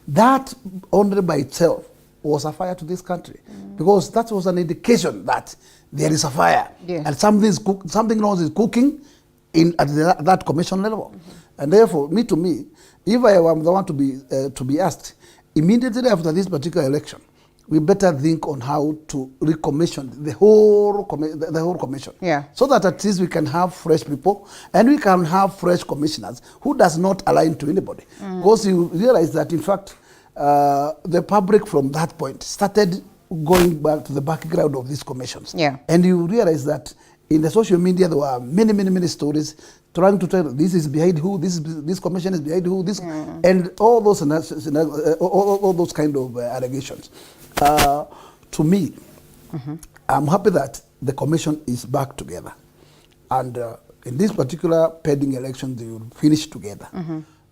that only by itself was a fire to this country, because that was an indication that there is a fire and something wrong is cooking at that commission level. And therefore, to me, if I am the one to be asked, immediately after this particular election, we better think on how to recommission the whole commission, so that at least we can have fresh people and we can have fresh commissioners who does not align to anybody. Because you realize that, in fact, the public from that point started going back to the background of these commissions. And you realize that In the social media, there were many stories trying to tell this is behind who, this commission is behind who, this, and all those all those kind of allegations. To me, I'm happy that the commission is back together, and in this particular pending election, they will finish together.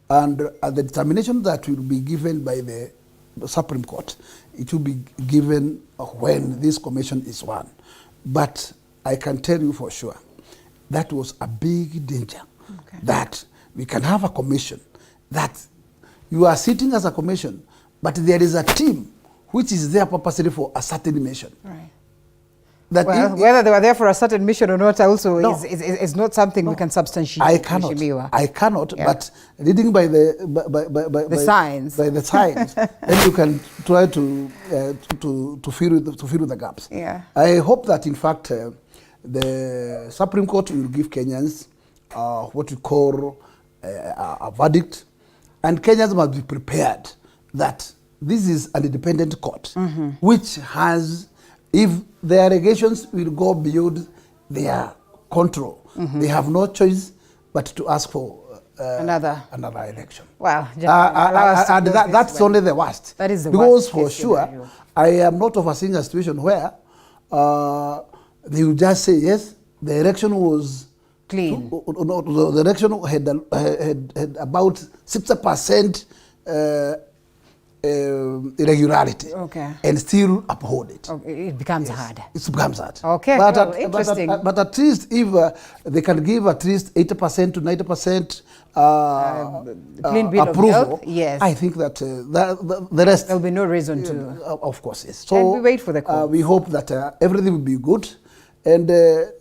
And the determination that will be given by the Supreme Court, it will be given when this commission is won. But I can tell you for sure, that was a big danger, that we can have a commission, that you are sitting as a commission, but there is a team which is there purposely for a certain mission. Right. That well, whether they were there for a certain mission or not also is not something we can substantiate. I cannot, but reading by the signs, then you can try to fill with the gaps. Yeah. I hope that in fact the Supreme Court will give Kenyans what we call a verdict, and Kenyans must be prepared that this is an independent court, which has, if the allegations will go beyond their control, they have no choice but to ask for another election. Well, and that's only the worst. That is the worst. Because for sure, I am not overseeing a situation where they will just say, yes, the election was clean. The election had about 60% irregularity, and still uphold it. It becomes hard. It becomes hard. Okay, but interesting. But at least if they can give at least 80% to 90% clean bill approval, of health, yes, I think that the rest, there will be no reason to. Of course, yes. So and we wait for the call. We hope that everything will be good, and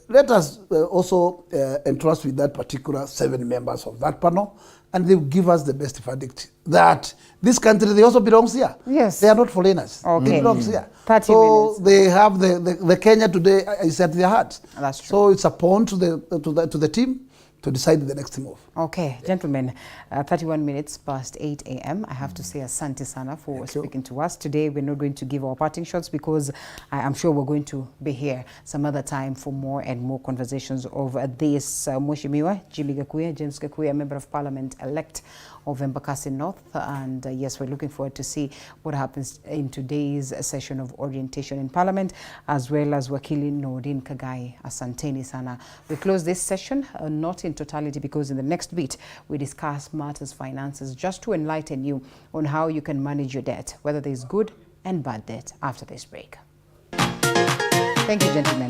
let us also entrust with that particular 7 members of that panel, and they will give us the best verdict that this country, they also belongs here. Yes. They are not foreigners. Okay. They belongs here. 30 so minutes. they have the Kenya today is at their heart. That's true. So it's upon to the team to decide the next move. Okay, gentlemen, 31 minutes past 8 a.m. I have to say asante sana for speaking to us. Today we're not going to give our parting shots because I'm sure we're going to be here some other time for more and more conversations over this. Mheshimiwa James Gakuya, Member of Parliament elect of Embakasi North, and yes, we're looking forward to see what happens in today's session of orientation in Parliament, as well as Wakili Nordeen Kagai. Asanteni sana. We close this session, not in totality, because in the next bit we discuss matters finances, just to enlighten you on how you can manage your debt, whether there's good and bad debt, after this break. Thank you, gentlemen.